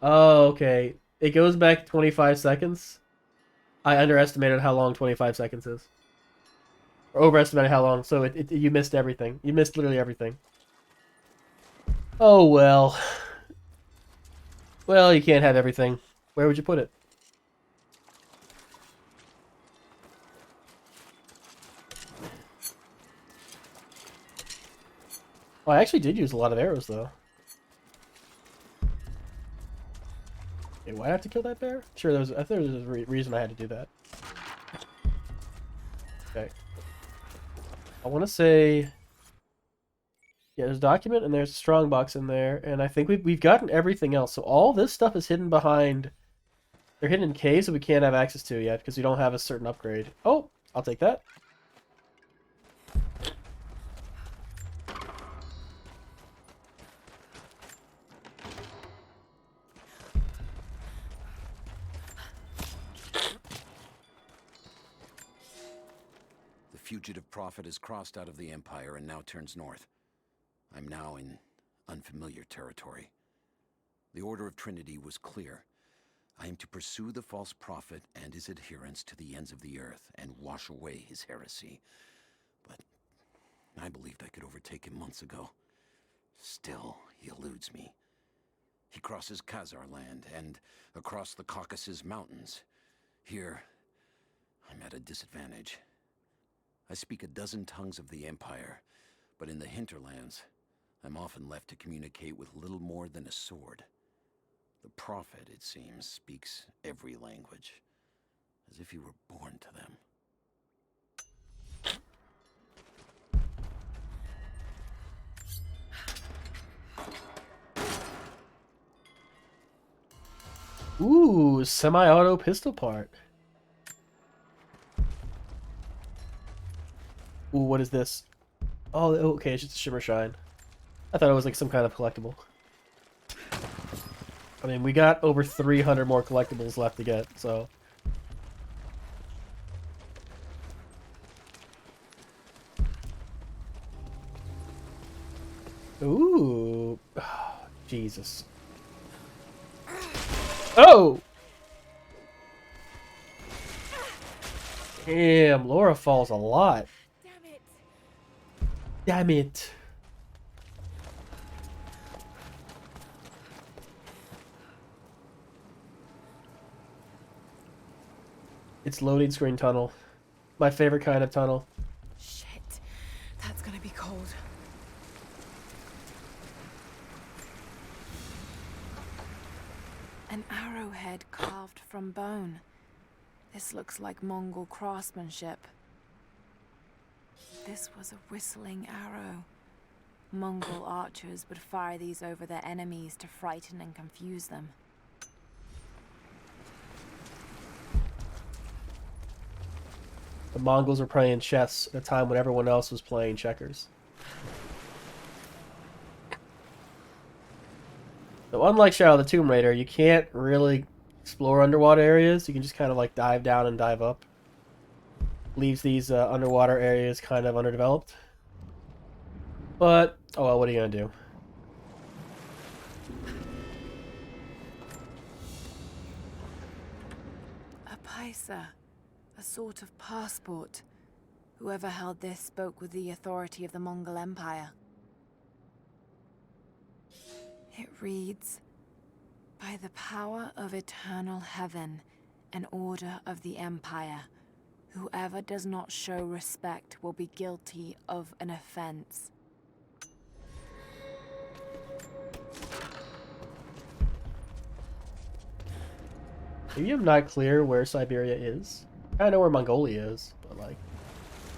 Speaker 1: Oh, okay. It goes back 25 seconds. I underestimated how long 25 seconds is. Or overestimated how long, so you missed everything. You missed literally everything. Oh, well. Well, you can't have everything. Where would you put it? Oh, I actually did use a lot of arrows, though. Okay, why did I have to kill that bear? Sure, I thought there was a reason I had to do that. Okay. I want to say... Yeah, there's a document and there's a strongbox in there, and I think we've gotten everything else. So all this stuff is hidden behind... They're hidden in caves that we can't have access to yet, because we don't have a certain upgrade. Oh, I'll take that.
Speaker 13: The fugitive prophet has crossed out of the Empire and now turns north. I'm now in unfamiliar territory. The Order of Trinity was clear. I am to pursue the false prophet and his adherents to the ends of the earth and wash away his heresy. But I believed I could overtake him months ago. Still, he eludes me. He crosses Khazar land and across the Caucasus Mountains. Here, I'm at a disadvantage. I speak a dozen tongues of the Empire, but in the hinterlands, I'm often left to communicate with little more than a sword. The prophet, it seems, speaks every language, as if he were born to them.
Speaker 1: Ooh, semi-auto pistol part. Ooh, what is this? Oh, okay, it's just a Shimmer Shine. I thought it was like some kind of collectible. I mean, we got over 300 more collectibles left to get, so... Ooh. Oh, Jesus. Oh! Damn, Laura falls a lot. Damn it. It's loading screen tunnel. My favorite kind of tunnel.
Speaker 8: Shit, that's gonna be cold. An arrowhead carved from bone. This looks like Mongol craftsmanship. This was a whistling arrow. Mongol archers would fire these over their enemies to frighten and confuse them.
Speaker 1: The Mongols were playing chess at a time when everyone else was playing checkers. So unlike Shadow of the Tomb Raider, you can't really explore underwater areas. You can just kind of like dive down and dive up. Leaves these underwater areas kind of underdeveloped. But, oh well, what are you gonna do?
Speaker 8: A paisa, a sort of passport. Whoever held this spoke with the authority of the Mongol Empire. It reads, "By the power of eternal heaven, an order of the Empire, whoever does not show respect will be guilty of an offense."
Speaker 1: Maybe I'm not clear where Siberia is. I know where Mongolia is, but like,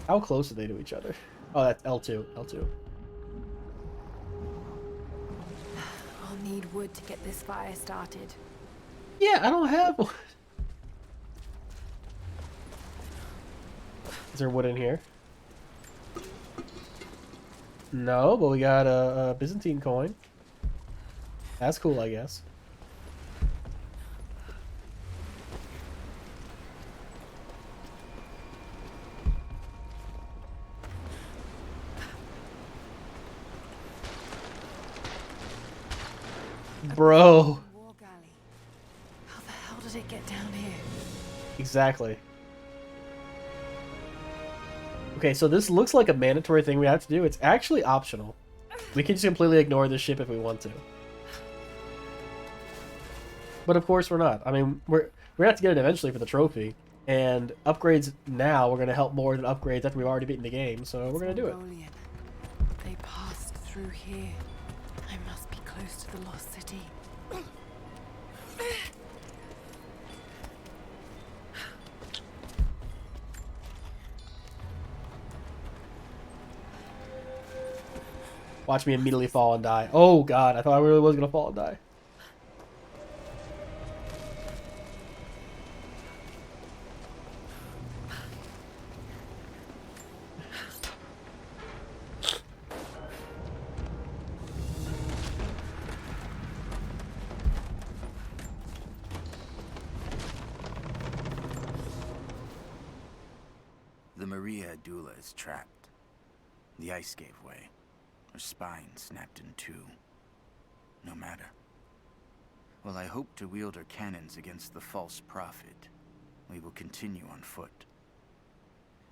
Speaker 1: how close are they to each other? Oh, that's L2. L2.
Speaker 8: I'll need wood to get this fire started.
Speaker 1: Yeah, I don't have wood. Is there wood in here? No, but we got a Byzantine coin. That's cool, I guess. Bro.
Speaker 8: War galley. How the hell did it get down here?
Speaker 1: Exactly. Okay, so this looks like a mandatory thing we have to do. It's actually optional. We can just completely ignore this ship if we want to. But of course we're not. I mean, we're gonna have to get it eventually for the trophy. And upgrades now are gonna help more than upgrades after we've already beaten the game, so we're gonna do it.
Speaker 8: Mongolian. They passed through here. I must be close to the lost city.
Speaker 1: Watch me immediately fall and die. Oh god, I thought I really was gonna fall and die.
Speaker 11: The Maria Adula is trapped. The ice gave way. Her spine snapped in two. No matter. While I hope to wield her cannons against the false prophet, we will continue on foot.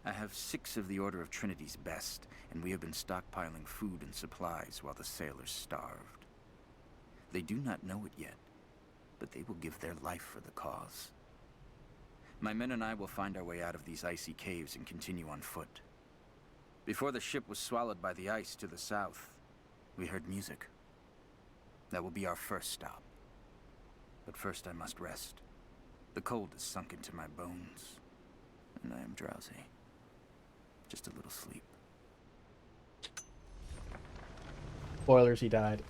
Speaker 11: I have 6 of the Order of Trinity's best, and we have been stockpiling food and supplies while the sailors starved. They do not know it yet, but they will give their life for the cause. My men and I will find our way out of these icy caves and continue on foot. Before the ship was swallowed by the ice to the south, we heard music. That will be our first stop. But first I must rest. The cold has sunk into my bones, and I am drowsy. Just a little sleep.
Speaker 1: Spoilers, he died.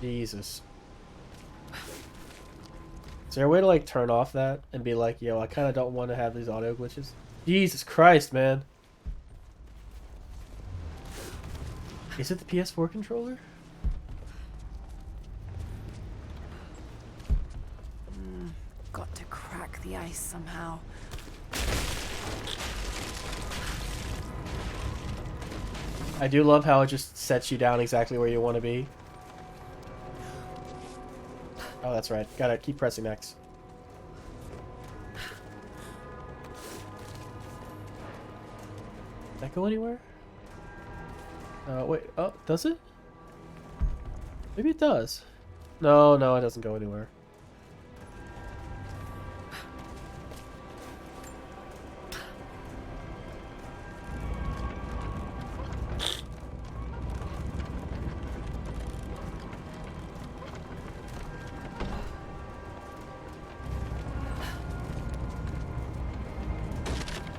Speaker 1: Jesus. Is there a way to like turn off that and be like, yo, I kind of don't want to have these audio glitches? Jesus Christ, man. Is it the PS4 controller?
Speaker 8: Got to crack the ice somehow.
Speaker 1: I do love how it just sets you down exactly where you want to be. Oh, that's right. Gotta keep pressing X. Did that go anywhere? Wait. Oh, does it? Maybe it does. No, it doesn't go anywhere.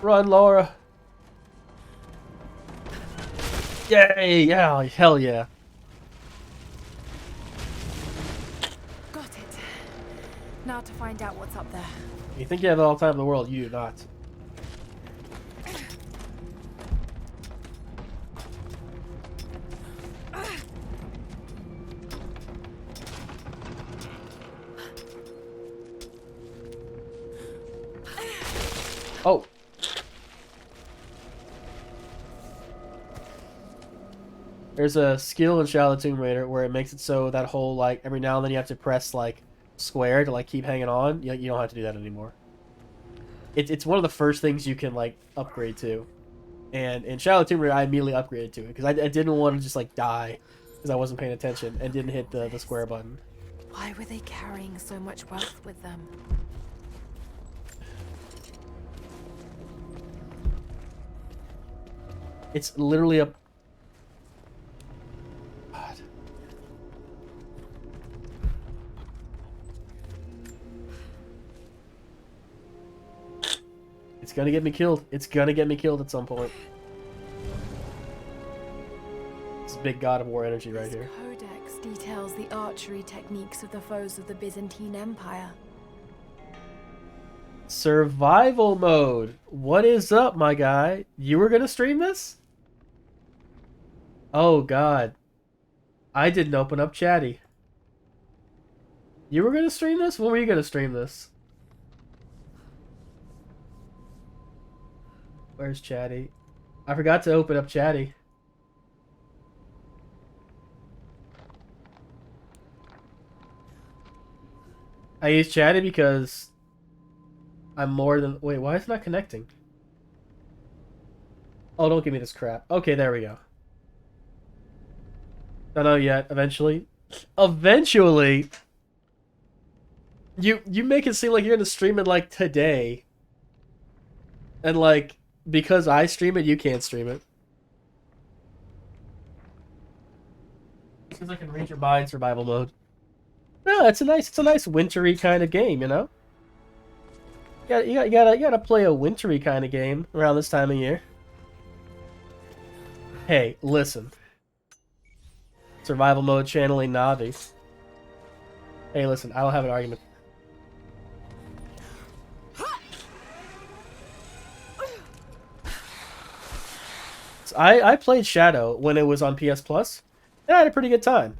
Speaker 1: Run, Laura. Yay! Yeah, hell yeah.
Speaker 8: Got it. Now to find out what's up there.
Speaker 1: You think you have all the time in the world? You do not. Oh. There's a skill in Shadow of the Tomb Raider where it makes it so that whole, like, every now and then you have to press, like, square to, like, keep hanging on. You don't have to do that anymore. It's one of the first things you can, like, upgrade to. And in Shadow of the Tomb Raider, I immediately upgraded to it because I didn't want to just, like, die because I wasn't paying attention and didn't hit the square button.
Speaker 8: Why were they carrying so much wealth with them?
Speaker 1: It's literally a... God. It's gonna get me killed. It's gonna get me killed at some point. It's big God of War energy right here.
Speaker 8: Codex details the archery techniques of the foes of the Byzantine Empire.
Speaker 1: Survival mode. What is up, my guy? You were gonna stream this? Oh God. I didn't open up Chatty. You were gonna stream this? When were you gonna stream this? Where's Chatty? I forgot to open up Chatty. I use Chatty because I'm more than... Wait, why is it not connecting? Oh, don't give me this crap. Okay, there we go. Don't know yet. Eventually. Eventually! You make it seem like you're gonna stream it, like, today. And, like, because I stream it, you can't stream it. Because I can read your mind survival mode. No, it's a nice wintry kind of game, you know? You gotta play a wintry kind of game around this time of year. Hey, listen. Survival mode channeling Navi. Hey, listen, I don't have an argument. So I played Shadow when it was on PS Plus, and I had a pretty good time.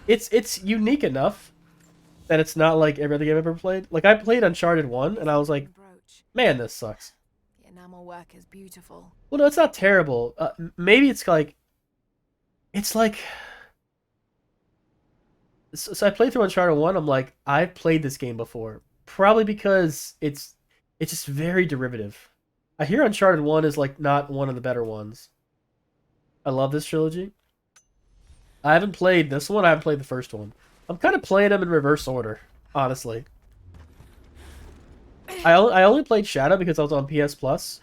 Speaker 1: It's unique enough that it's not like every other game I've ever played. Like, I played Uncharted 1, and I was like, man, this sucks.
Speaker 8: The enamel work is beautiful.
Speaker 1: Well, no, it's not terrible. Maybe it's like... It's like... So I played through Uncharted 1, I'm like, I've played this game before. Probably because it's just very derivative. I hear Uncharted 1 is, like, not one of the better ones. I love this trilogy. I haven't played this one, I haven't played the first one. I'm kind of playing them in reverse order, honestly. I only played Shadow because I was on PS Plus,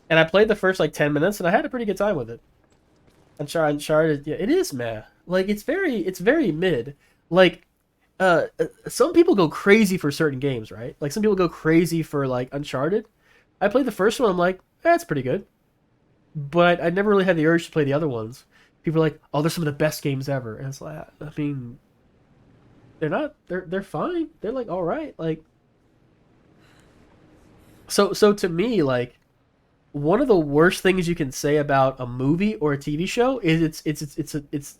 Speaker 1: and I played the first, like, 10 minutes, and I had a pretty good time with it. Uncharted, yeah, it is meh. Like, it's very mid. Like, some people go crazy for certain games, right? Like, some people go crazy for, like, Uncharted. I played the first one, I'm like, that's pretty good. But I never really had the urge to play the other ones. People are like, oh, they're some of the best games ever. And it's like, I mean, they're not, they're fine. They're, like, all right. Like, so to me, like, one of the worst things you can say about a movie or a TV show is it's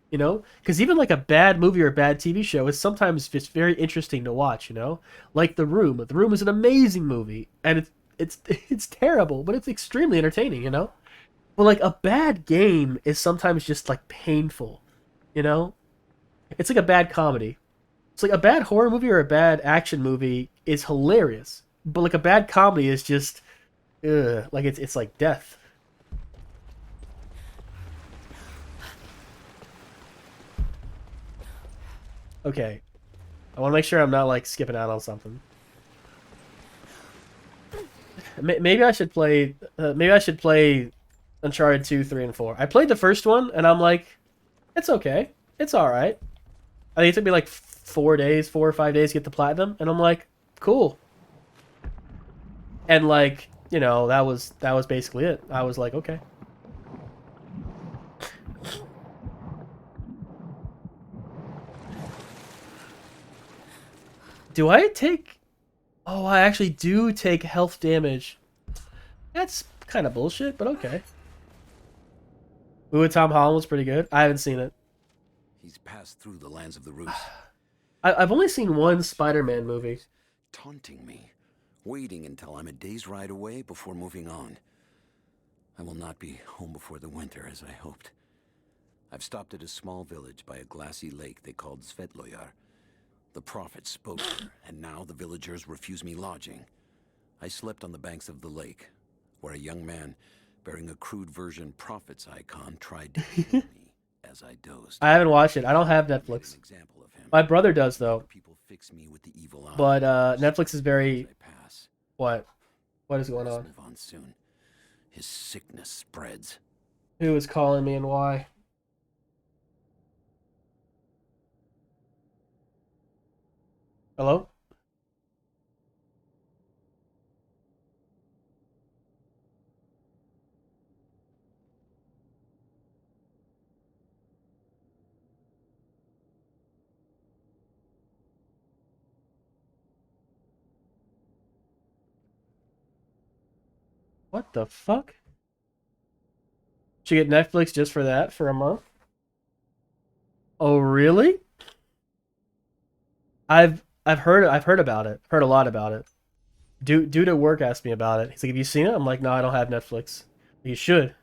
Speaker 1: you know? Because even, like, a bad movie or a bad TV show is sometimes just very interesting to watch, you know? Like The Room. The Room is an amazing movie, and it's terrible, but it's extremely entertaining, you know? But, like, a bad game is sometimes just, like, painful, you know? It's like a bad comedy. It's like a bad horror movie or a bad action movie is hilarious, but, like, a bad comedy is just, like, it's like death. Okay. I want to make sure I'm not, like, skipping out on something. Maybe I should play Uncharted 2, 3, and 4. I played the first one, and I'm like, it's okay. It's alright. I think it took me, like, 4 or 5 days to get the platinum, and I'm like, cool. And like, you know, that was basically it. I was like, okay. Do I take... Oh, I actually do take health damage. That's kind of bullshit, but okay. Ooh, Tom Holland was pretty good. I haven't seen it.
Speaker 13: He's passed through the lands of the Rus.
Speaker 1: I've only seen one Spider-Man movie.
Speaker 13: Taunting me, waiting until I'm a day's ride away before moving on. I will not be home before the winter, as I hoped. I've stopped at a small village by a glassy lake they called Svetloyar. The prophet spoke there, and now the villagers refuse me lodging. I slept on the banks of the lake, where a young man bearing a crude version prophet's icon tried to kill me as I dozed.
Speaker 1: I haven't watched it. I don't have Netflix. My brother does, though. But Netflix is very... What? What is going on?
Speaker 13: Move on soon. His sickness spreads.
Speaker 1: Who is calling me and why? Hello? What the fuck? Should get Netflix just for that for a month? Oh, really? I've heard about it. I've heard a lot about it. Dude at work asked me about it. He's like, "Have you seen it?" I'm like, "No, I don't have Netflix." You should.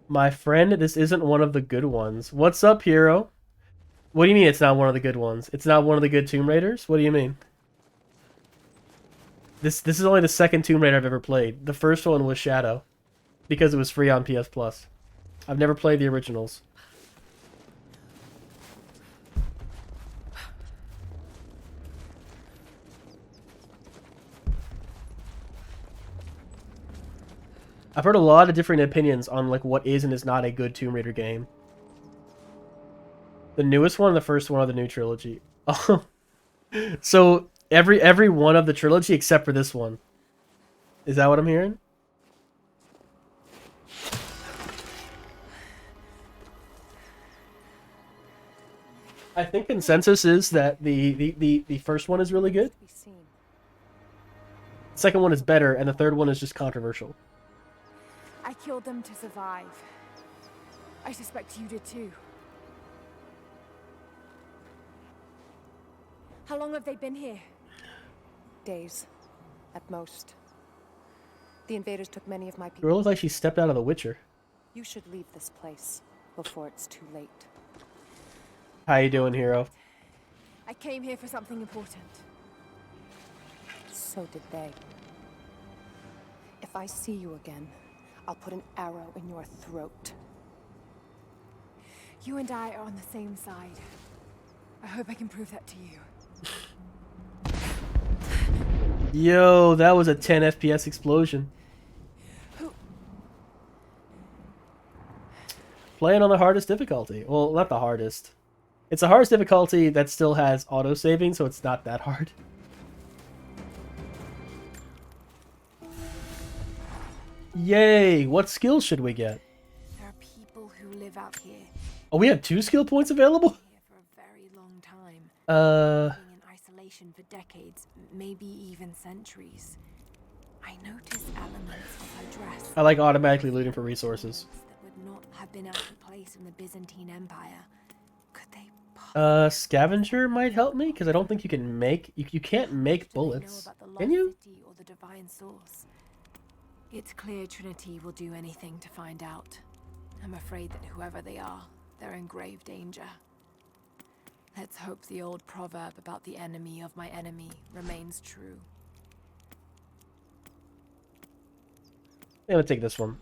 Speaker 1: My friend, this isn't one of the good ones. What's up, hero? What do you mean it's not one of the good ones? It's not one of the good Tomb Raiders? What do you mean? This is only the second Tomb Raider I've ever played. The first one was Shadow, because it was free on PS Plus. I've never played the originals. I've heard a lot of different opinions on like what is and is not a good Tomb Raider game. The newest one and the first one of the new trilogy. So every one of the trilogy except for this one. Is that what I'm hearing? I think consensus is that the first one is really good. The second one is better, and the third one is just controversial.
Speaker 8: I killed them to survive. I suspect you did too. How long have they been here?
Speaker 17: Days, at most. The invaders took many of my people.
Speaker 1: Girl looks like she stepped out of The Witcher.
Speaker 17: You should leave this place before it's too late.
Speaker 1: How you doing, hero?
Speaker 8: I came here for something important.
Speaker 17: So did they. If I see you again, I'll put an arrow in your throat.
Speaker 8: You and I are on the same side. I hope I can prove that to you.
Speaker 1: Yo, that was a 10 FPS explosion. Playing on the hardest difficulty. Well, not the hardest. It's the hardest difficulty that still has auto-saving, so it's not that hard. Yay! What skills should we get?
Speaker 8: There are people who live out here.
Speaker 1: Oh, we have 2 skill points available?
Speaker 8: Here for a very long time.
Speaker 1: Being
Speaker 8: in isolation for decades, maybe even centuries. I notice elements of her dress.
Speaker 1: I like automatically looting for resources.
Speaker 8: That would not have been out of place in the Byzantine Empire. Could they
Speaker 1: Scavenger might help me, because I don't think you can make... You can't make bullets. Can you?
Speaker 8: City or the divine source? It's clear Trinity will do anything to find out. I'm afraid that whoever they are, they're in grave danger. Let's hope the old proverb about the enemy of my enemy remains true.
Speaker 1: I'm gonna take this one.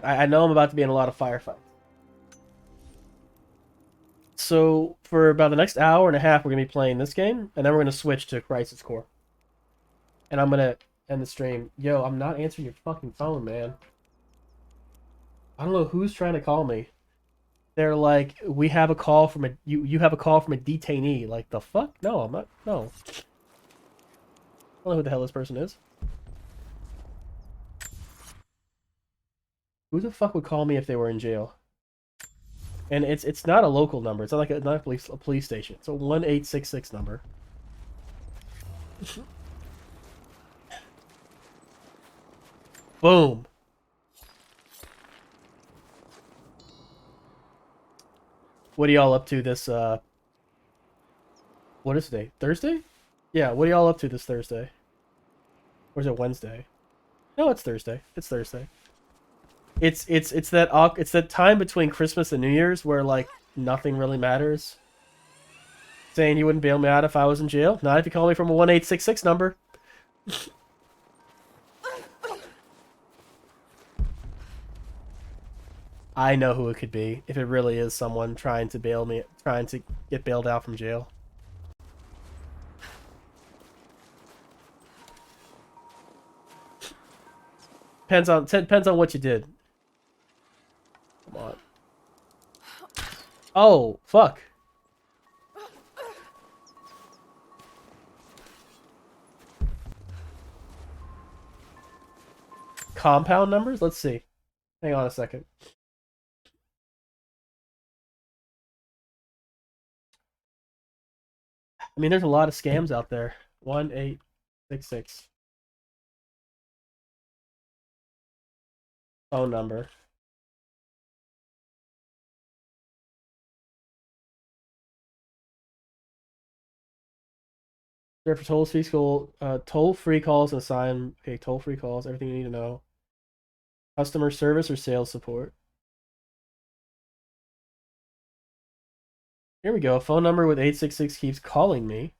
Speaker 1: I know I'm about to be in a lot of firefights. So, for about the next hour and a half, we're gonna be playing this game, and then we're gonna switch to Crisis Core. And I'm gonna end the stream. Yo, I'm not answering your fucking phone, man. I don't know who's trying to call me. They're like, we have a call from a you have a call from a detainee. Like, the fuck? No, I'm not. No. don't know who the hell this person is. Who the fuck would call me if they were in jail? And it's not a local number. It's not like not a police station. It's a 1866 number. Boom. What are y'all up to this what is today? Thursday? Yeah, what are y'all up to this Thursday? Or is it Wednesday? No, it's Thursday. It's Thursday. It's that time between Christmas and New Year's where like nothing really matters. Saying you wouldn't bail me out if I was in jail. Not if you call me from a 1866 number. I know who it could be if it really is someone trying to get bailed out from jail. Depends on what you did. Come on. Oh, fuck. Compound numbers? Let's see. Hang on a second. I mean, there's a lot of scams out there. 1866. Phone number. There for toll-free calls and assign. Okay, toll-free calls. Everything you need to know. Customer service or sales support. Here we go. A phone number with 866 keeps calling me.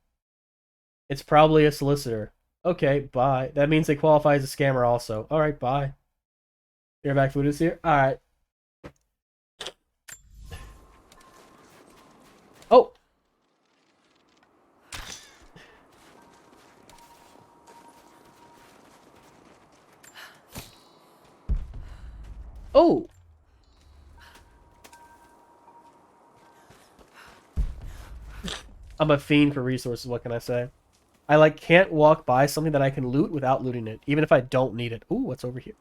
Speaker 1: It's probably a solicitor. Okay, bye. That means they qualify as a scammer also. Alright, bye. Your back food is here? Alright. Oh! Oh! I'm a fiend for resources, what can I say? I like can't walk by something that I can loot without looting it, even if I don't need it. Ooh, what's over here?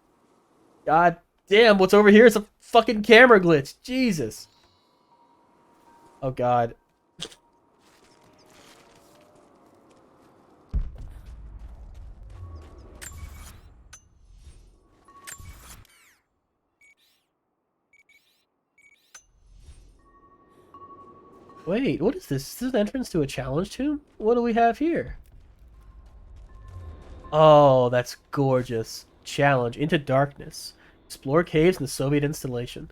Speaker 1: God damn, what's over here? It's a fucking camera glitch. Jesus. Oh god. Wait, what is this? Is this an entrance to a challenge tomb? What do we have here? Oh, that's gorgeous. Challenge. Into darkness. Explore caves in the Soviet installation.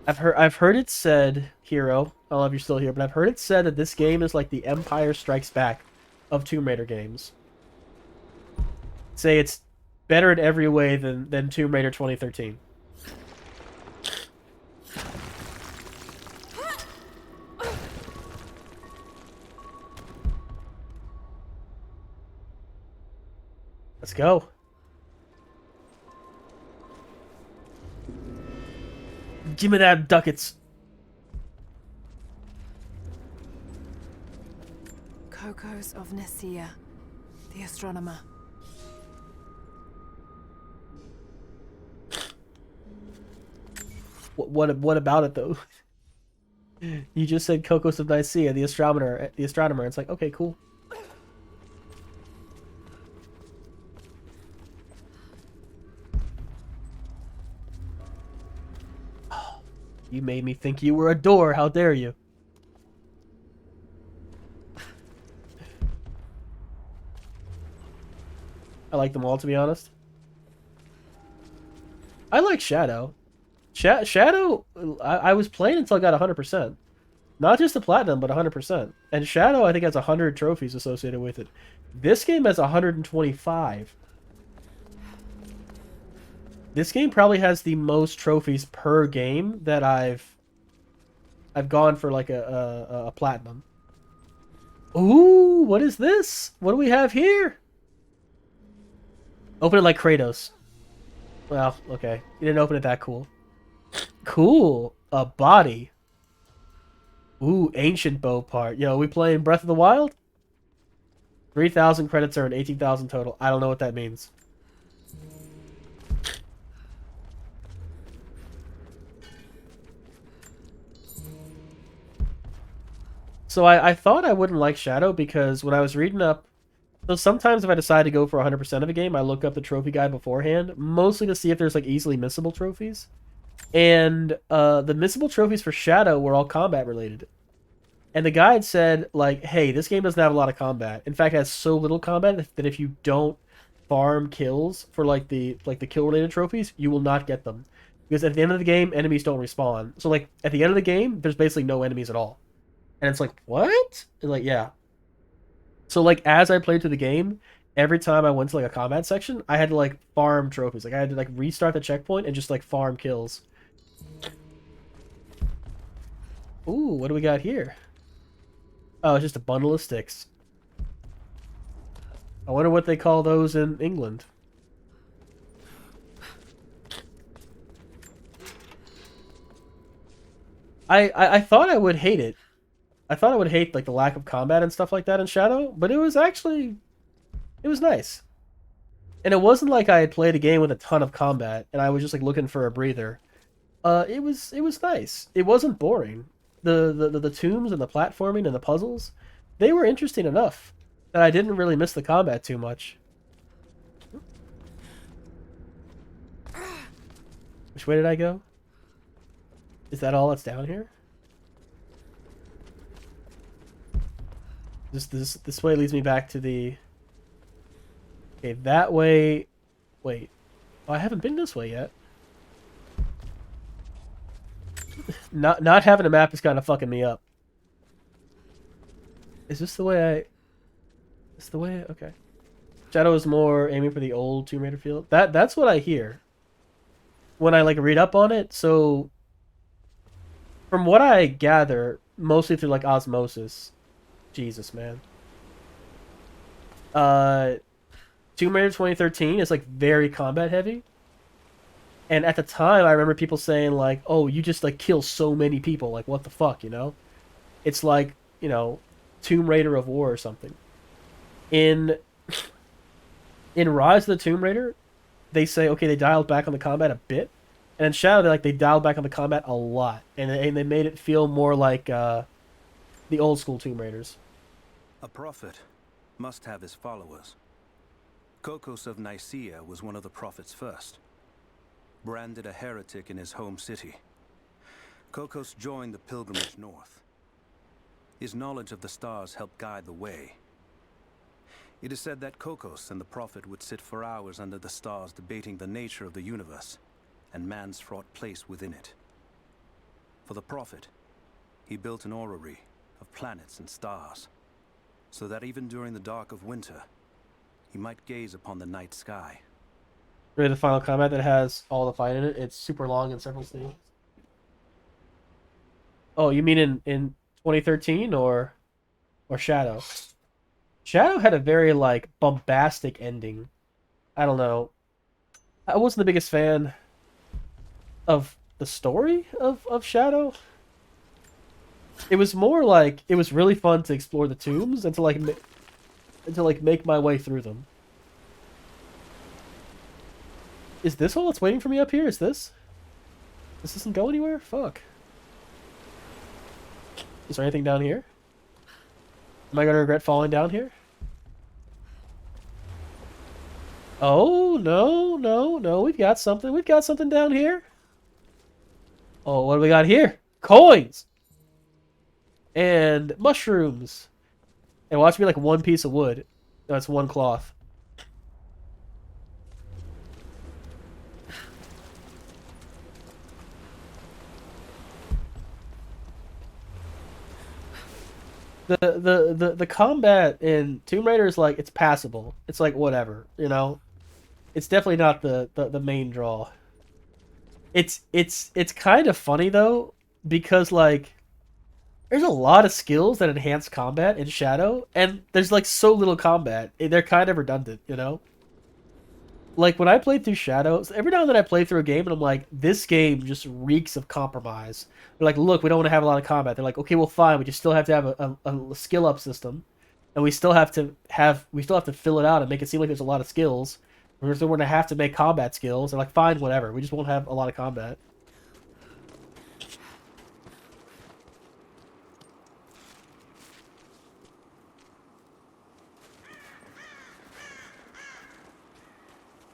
Speaker 1: I've heard it said, Hero, I don't know if you're still here, but I've heard it said that this game is like the Empire Strikes Back of Tomb Raider games. Say it's better in every way than Tomb Raider 2013. Let's go. Give me that ducats.
Speaker 8: Kokos of Nicaea, the astronomer.
Speaker 1: What about it though? You just said Kokos of Nicaea, the astronomer. It's like, okay, cool. You made me think you were a door. How dare you? I like them all, to be honest. I like Shadow. Shadow, I was playing until I got 100%. Not just the platinum, but 100%. And Shadow, I think, has 100 trophies associated with it. This game has 125. This game probably has the most trophies per game that I've gone for like a platinum. Ooh, what is this? What do we have here? Open it like Kratos. Well, okay. You didn't open it that cool. Cool. A body. Ooh, ancient bow part. Yo, we playing Breath of the Wild? 3,000 credits earned, 18,000 total. I don't know what that means. So I thought I wouldn't like Shadow because when I was reading up... So sometimes if I decide to go for 100% of a game, I look up the trophy guide beforehand, mostly to see if there's like easily missable trophies. And the missable trophies for Shadow were all combat related. And the guide said, like, hey, this game doesn't have a lot of combat. In fact, it has so little combat that if you don't farm kills for like the kill related trophies, you will not get them. Because at the end of the game, enemies don't respawn. So like at the end of the game, there's basically no enemies at all. And it's like, what? And like, yeah. So like as I played through the game, every time I went to like a combat section, I had to like farm trophies. Like I had to like restart the checkpoint and just like farm kills. Ooh, what do we got here? Oh, it's just a bundle of sticks. I wonder what they call those in England. I thought I would hate it. I thought I would hate like the lack of combat and stuff like that in Shadow, but it was nice. And it wasn't like I had played a game with a ton of combat and I was just like looking for a breather. It was nice. It wasn't boring. The tombs and the platforming and the puzzles, they were interesting enough that I didn't really miss the combat too much. Which way did I go? Is that all that's down here? This way leads me back to the... Okay, that way... Wait. Oh, I haven't been this way yet. Not having a map is kind of fucking me up. Is this the way I... This the way... Okay. Shadow is more aiming for the old Tomb Raider feel. That's what I hear when I like read up on it. So from what I gather, mostly through like osmosis. Jesus, man. Tomb Raider 2013 is like very combat heavy. And at the time, I remember people saying like, "Oh, you just like kill so many people. Like, what the fuck, you know?" It's like, you know, Tomb Raider of War or something. In Rise of the Tomb Raider, they say, okay, they dialed back on the combat a bit, and in Shadow, they dialed back on the combat a lot, and they made it feel more like the old school Tomb Raiders.
Speaker 11: A prophet must have his followers. Kokos of Nicaea was one of the prophets first. Branded a heretic in his home city, Kokos joined the pilgrimage north. His knowledge of the stars helped guide the way. It is said that Kokos and the prophet would sit for hours under the stars debating the nature of the universe and man's fraught place within it. For the prophet, he built an orrery of planets and stars, so that even during the dark of winter, he might gaze upon the night sky.
Speaker 1: Ready the final combat that has all the fight in it. It's super long and several stages. Oh, you mean in 2013 or Shadow? Shadow had a very like bombastic ending. I don't know. I wasn't the biggest fan of the story of Shadow. It was more like it was really fun to explore the tombs and to like make my way through them. Is this all that's waiting for me up here? Is this? This doesn't go anywhere? Fuck. Is there anything down here? Am I gonna regret falling down here? Oh, no. We've got something. We've got something down here. Oh, what do we got here? Coins! And mushrooms. And watch me like one piece of wood. No, it's one cloth. The combat in Tomb Raider is like, it's passable. It's like whatever, you know? It's definitely not the main draw. It's kind of funny though, because like there's a lot of skills that enhance combat in Shadow, and there's like so little combat. They're kind of redundant, you know? like when I played through Shadows, every now and then I play through a game and I'm like, this game just reeks of compromise. They're like, look, we don't want to have a lot of combat. They're like, okay, well, fine, we just still have to have a skill up system, and we still have to fill it out and make it seem like there's a lot of skills. We're still going to have to make combat skills. They're like, fine, whatever. We just won't have a lot of combat.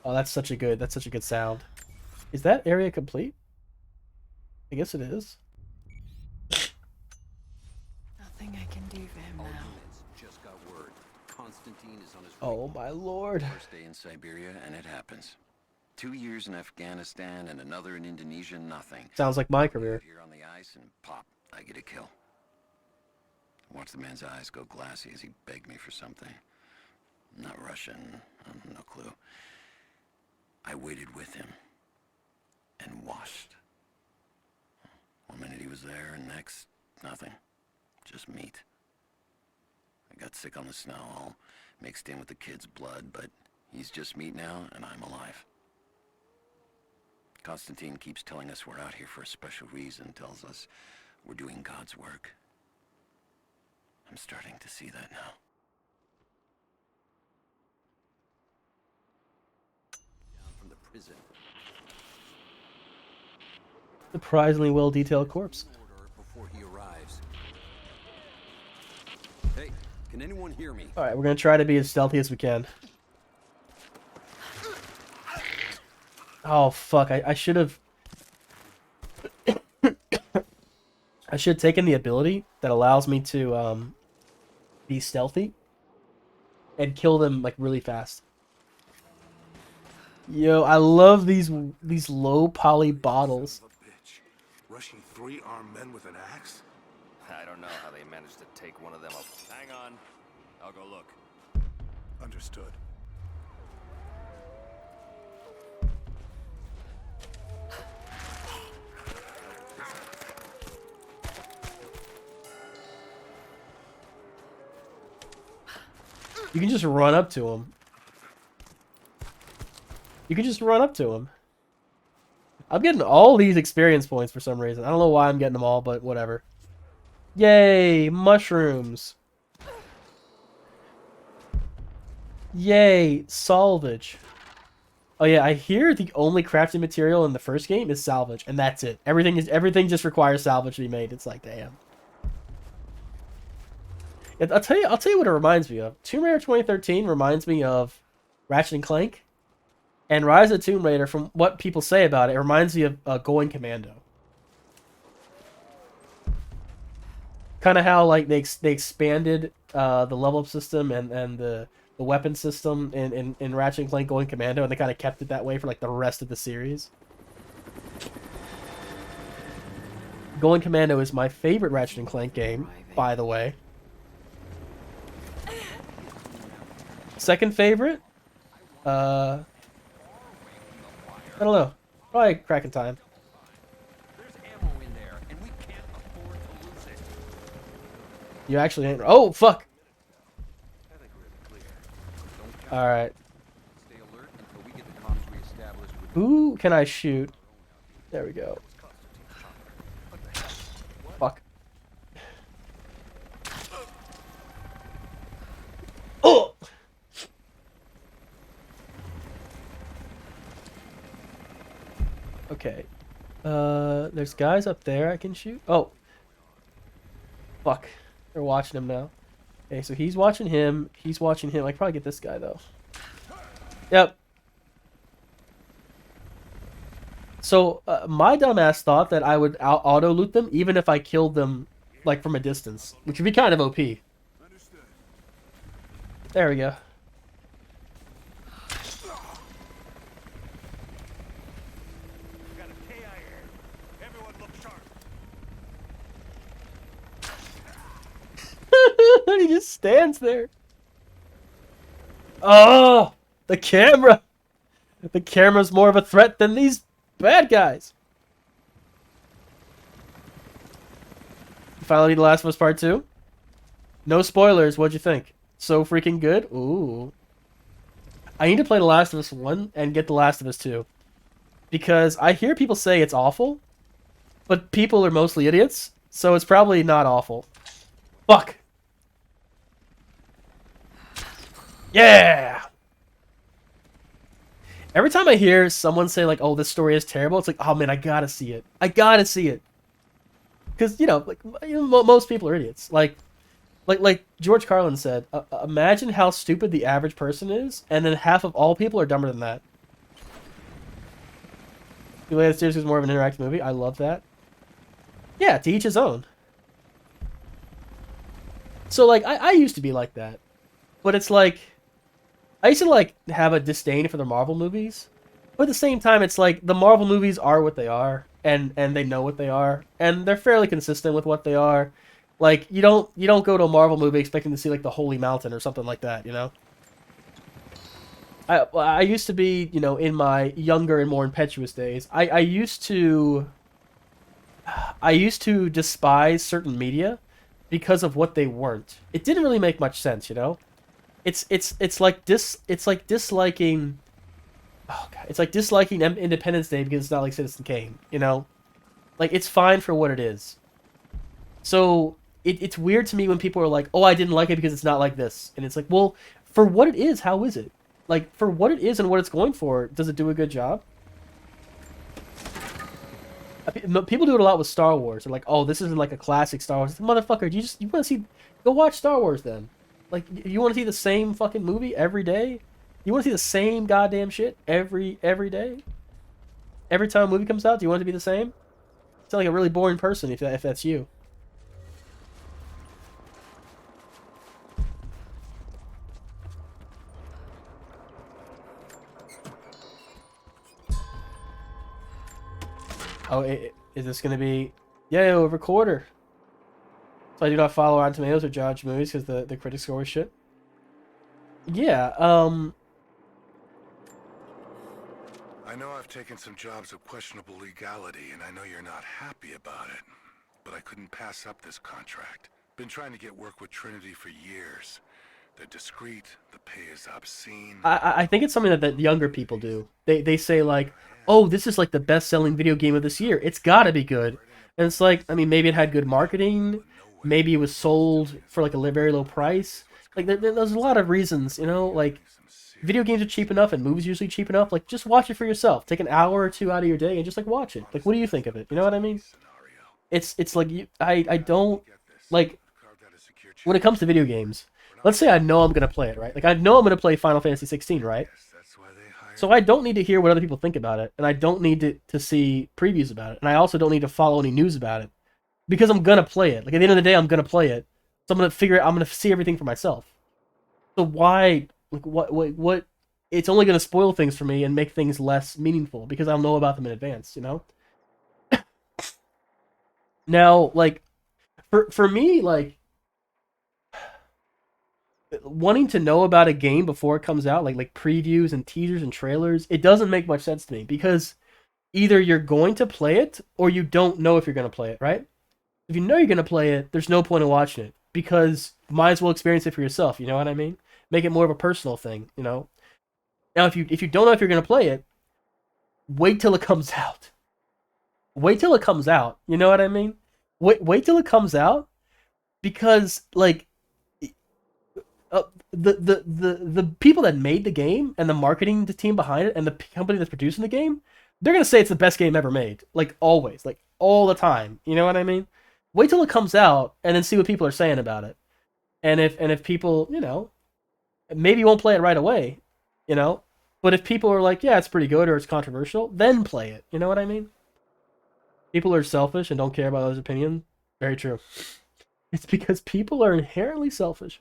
Speaker 1: Oh, that's such a good sound. Is that area complete? I guess it is.
Speaker 8: Nothing I can do for him now.
Speaker 13: Just got word. Constantine is on his
Speaker 1: Oh my lord.
Speaker 13: first day in Siberia, and it happens. 2 years in Afghanistan and another in Indonesia, nothing.
Speaker 1: Sounds like my career.
Speaker 13: Here on the ice, and pop, I get a kill. Watch the man's eyes go glassy as he begged me for something. Not Russian, no clue. I waited with him and watched. 1 minute he was there, and next, nothing. Just meat. I got sick on the snow, all mixed in with the kid's blood, but he's just meat now, and I'm alive. Constantine keeps telling us we're out here for a special reason, tells us we're doing God's work. I'm starting to see that now. Down from the prison.
Speaker 1: Surprisingly well-detailed corpse.
Speaker 13: Before he arrives. Hey, can anyone hear me?
Speaker 1: Alright, we're going to try to be as stealthy as we can. Oh, fuck. I should have... I should have taken the ability that allows me to be stealthy and kill them like really fast. Yo, I love these low poly bottles.
Speaker 7: Rushing 3 armed men with an axe?
Speaker 15: I don't know how they managed to take one of them up. Hang on. I'll go look.
Speaker 7: Understood.
Speaker 1: You can just run up to him. You can just run up to him. I'm getting all these experience points for some reason. I don't know why I'm getting them all, but whatever. Yay, mushrooms. Yay, salvage. Oh yeah, I hear the only crafting material in the first game is salvage, and that's it. Everything just requires salvage to be made. It's like, damn. I'll tell you what it reminds me of. Tomb Raider 2013 reminds me of Ratchet and Clank, and Rise of the Tomb Raider, from what people say about it, it reminds me of Going Commando. Kind of how like they expanded the level up system and the weapon system in Ratchet and Clank Going Commando, and they kind of kept it that way for like the rest of the series. Going Commando is my favorite Ratchet and Clank game, by the way. Second favorite? I don't know. Probably Cracking Time. You actually ain't. Oh, fuck! Alright. Who can I shoot? There we go. Fuck. Oh! Okay. There's guys up there I can shoot. Oh. Fuck. They're watching him now. Okay, so he's watching him. He's watching him. I can probably get this guy, though. Yep. So, my dumbass thought that I would auto-loot them even if I killed them, like, from a distance. Which would be kind of OP. There we go. He just stands there. Oh, the camera. The camera's more of a threat than these bad guys. Finally, The Last of Us Part 2. No spoilers. What'd you think? So freaking good. Ooh. I need to play The Last of Us 1 and get The Last of Us 2. Because I hear people say it's awful, but people are mostly idiots, so it's probably not awful. Fuck! Yeah! Every time I hear someone say, like, oh, this story is terrible, it's like, oh man, I gotta see it. I gotta see it. Because, most people are idiots. Like George Carlin said, imagine how stupid the average person is, and then half of all people are dumber than that. The way the series is more of an interactive movie, I love that. Yeah, to each his own. So, like, I used to be like that. But it's like, I used to, like, have a disdain for the Marvel movies. But at the same time, it's like, the Marvel movies are what they are, and they know what they are, and they're fairly consistent with what they are. Like, you don't go to a Marvel movie expecting to see, like, the Holy Mountain or something like that, you know? I used to be, in my younger and more impetuous days, I used to despise certain media because of what they weren't. It didn't really make much sense, you know? It's like disliking, oh God, it's like disliking Independence Day because it's not like Citizen Kane, you know? Like, it's fine for what it is. So it's weird to me when people are like, oh, I didn't like it because it's not like this. And it's like, well, for what it is, how is it? Like, for what it is and what it's going for, does it do a good job? People do it a lot with Star Wars. They're like, oh, this isn't like a classic Star Wars. Motherfucker, you want to see... Go watch Star Wars then. Like, you want to see the same fucking movie every day? You want to see the same goddamn shit every day? Every time a movie comes out, do you want it to be the same? You sound like a really boring person if that's you. Oh, is this going to be... Yeah, recorder. So I do not follow Rotten Tomatoes or judge movies because the critics score is shit. Yeah,
Speaker 12: I know I've taken some jobs of questionable legality, and I know you're not happy about it. But I couldn't pass up this contract. Been trying to get work with Trinity for years. They're discreet, the pay is obscene.
Speaker 1: I think it's something that younger people do. They say like, oh, this is like the best-selling video game of this year. It's gotta be good. And it's like, I mean, maybe it had good marketing. Maybe it was sold for like a very low price. Like, there's a lot of reasons, you know? Like, video games are cheap enough and movies are usually cheap enough. Like, just watch it for yourself. Take an hour or two out of your day and just, like, watch it. Like, what do you think of it? You know what I mean? It's like, I don't, like, when it comes to video games, let's say I know I'm going to play it, right? Like, I know I'm going to play Final Fantasy 16, right? So I don't need to hear what other people think about it, and I don't need to see previews about it, and I also don't need to follow any news about it, because I'm going to play it. Like, at the end of the day, I'm going to play it, so I'm going to figure out, I'm going to see everything for myself. So why, like, what, it's only going to spoil things for me and make things less meaningful, because I'll know about them in advance, you know? Now, like, for me, like, wanting to know about a game before it comes out, like previews and teasers and trailers, it doesn't make much sense to me, because either you're going to play it or you don't know if you're going to play it, right? If you know you're going to play it, there's no point in watching it, because you might as well experience it for yourself, you know what I mean? Make it more of a personal thing, you know? Now, if you don't know if you're going to play it, wait till it comes out. Wait till it comes out, you know what I mean? Wait till it comes out, because, like, the people that made the game and the marketing team behind it and the company that's producing the game, they're gonna say it's the best game ever made, like always, like all the time. You know what I mean? Wait till it comes out and then see what people are saying about it. And if people, you know, maybe you won't play it right away, you know, but if people are like, yeah, it's pretty good or it's controversial, then play it. You know what I mean? People are selfish and don't care about others' opinions. Very true. It's because people are inherently selfish.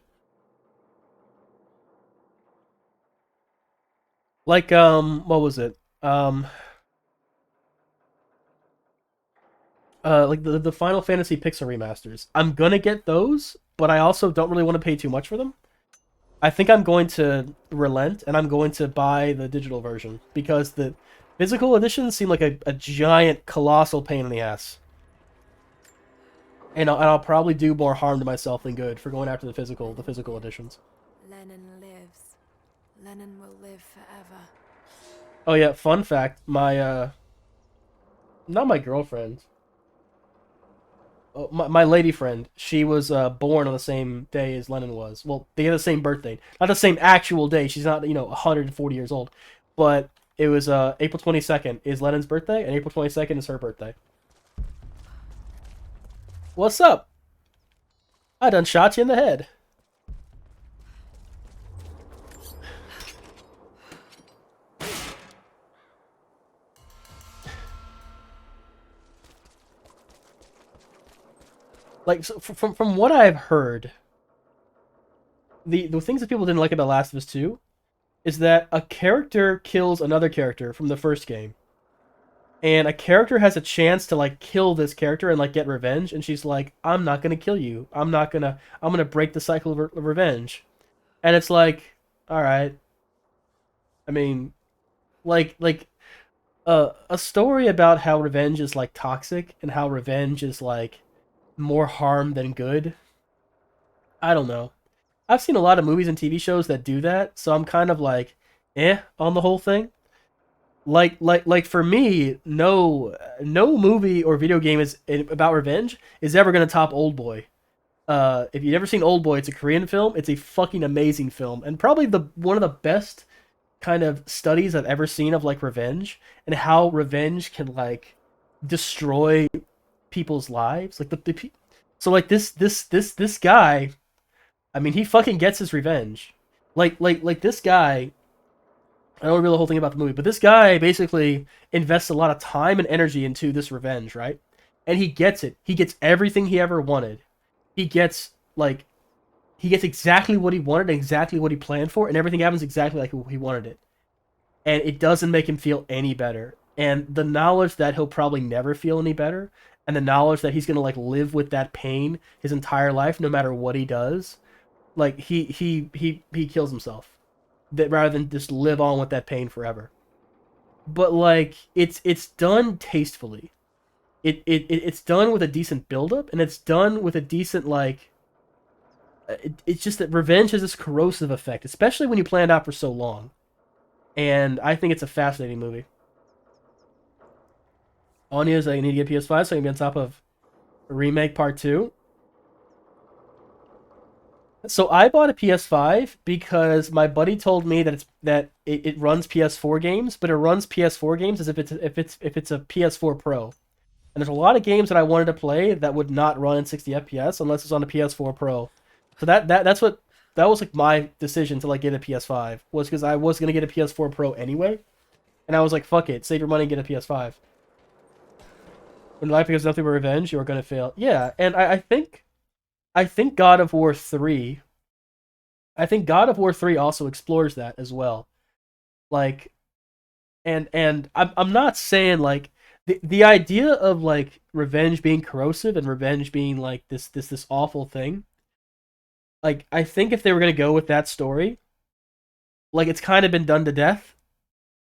Speaker 1: Like, what was it? Like the Final Fantasy Pixel remasters. I'm gonna get those, but I also don't really want to pay too much for them. I think I'm going to relent, and I'm going to buy the digital version, because the physical editions seem like a giant, colossal pain in the ass. And I'll probably do more harm to myself than good for going after the physical editions.
Speaker 8: Lennon lives. Lennon will live forever.
Speaker 1: Oh yeah, fun fact, my not my girlfriend. Oh, my lady friend, she was born on the same day as Lennon was. Well, they had the same birthday. Not the same actual day. She's not, 140 years old. But it was April 22nd is Lennon's birthday, and April 22nd is her birthday. What's up? I done shot you in the head. Like, so from what I've heard, the things that people didn't like about Last of Us 2 is that a character kills another character from the first game. And a character has a chance to, like, kill this character and, like, get revenge, and she's like, I'm not gonna kill you. I'm gonna break the cycle of revenge. And it's like, alright. I mean, a story about how revenge is, like, toxic, and how revenge is, like, more harm than good. I don't know. I've seen a lot of movies and TV shows that do that, so I'm kind of like, on the whole thing. Like for me, no movie or video game is about revenge is ever gonna top Oldboy. If you've never seen Oldboy, it's a Korean film. It's a fucking amazing film, and probably one of the best kind of studies I've ever seen of like revenge and how revenge can like destroy people's lives. Like so like this guy, I mean, he fucking gets his revenge. Like this guy, I don't reveal the whole thing about the movie, but this guy basically invests a lot of time and energy into this revenge, right? And he gets it. He gets everything he ever wanted. He gets exactly what he wanted, exactly what he planned for, and everything happens exactly like he wanted it. And it doesn't make him feel any better. And the knowledge that he'll probably never feel any better, and the knowledge that he's gonna like live with that pain his entire life, no matter what he does, like he kills himself, that rather than just live on with that pain forever. But like it's done tastefully. It's done with a decent build-up, and it's done with a decent like. It's just that revenge has this corrosive effect, especially when you plan it out for so long. And I think it's a fascinating movie. All I need is I need to get PS5 so I can be on top of Remake Part 2. So I bought a PS5 because my buddy told me that it runs PS4 games, but it runs PS4 games as if it's a PS4 Pro. And there's a lot of games that I wanted to play that would not run in 60 FPS unless it's on a PS4 Pro. So that was like my decision to like get a PS5 was because I was gonna get a PS4 Pro anyway, and I was like, fuck it, save your money and get a PS5. When life becomes nothing but revenge, you are gonna fail. Yeah, and I think God of War 3. I think God of War 3 also explores that as well. Like, and I'm not saying like the idea of like revenge being corrosive and revenge being like this awful thing. Like, I think if they were gonna go with that story, like it's kind of been done to death.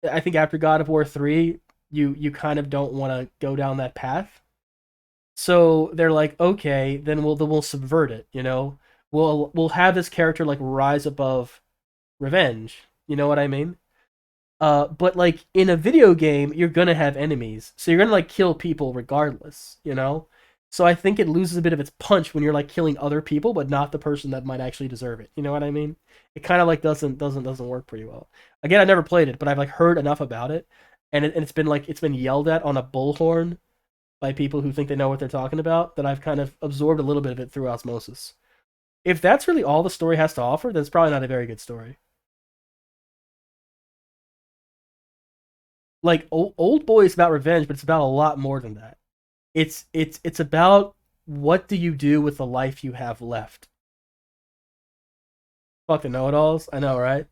Speaker 1: I think after God of War 3, you kind of don't want to go down that path. So they're like, okay, then we'll subvert it, you know? We'll have this character like rise above revenge. You know what I mean? But like in a video game, you're gonna have enemies. So you're gonna like kill people regardless, you know? So I think it loses a bit of its punch when you're like killing other people, but not the person that might actually deserve it. You know what I mean? It kind of like doesn't work pretty well. Again, I never played it, but I've like heard enough about it, and it's been yelled at on a bullhorn by people who think they know what they're talking about, that I've kind of absorbed a little bit of it through osmosis. If that's really all the story has to offer, then it's probably not a very good story. Like Old Boy is about revenge, but it's about a lot more than that. It's about what do you do with the life you have left. Fucking know-it-alls, I know, right?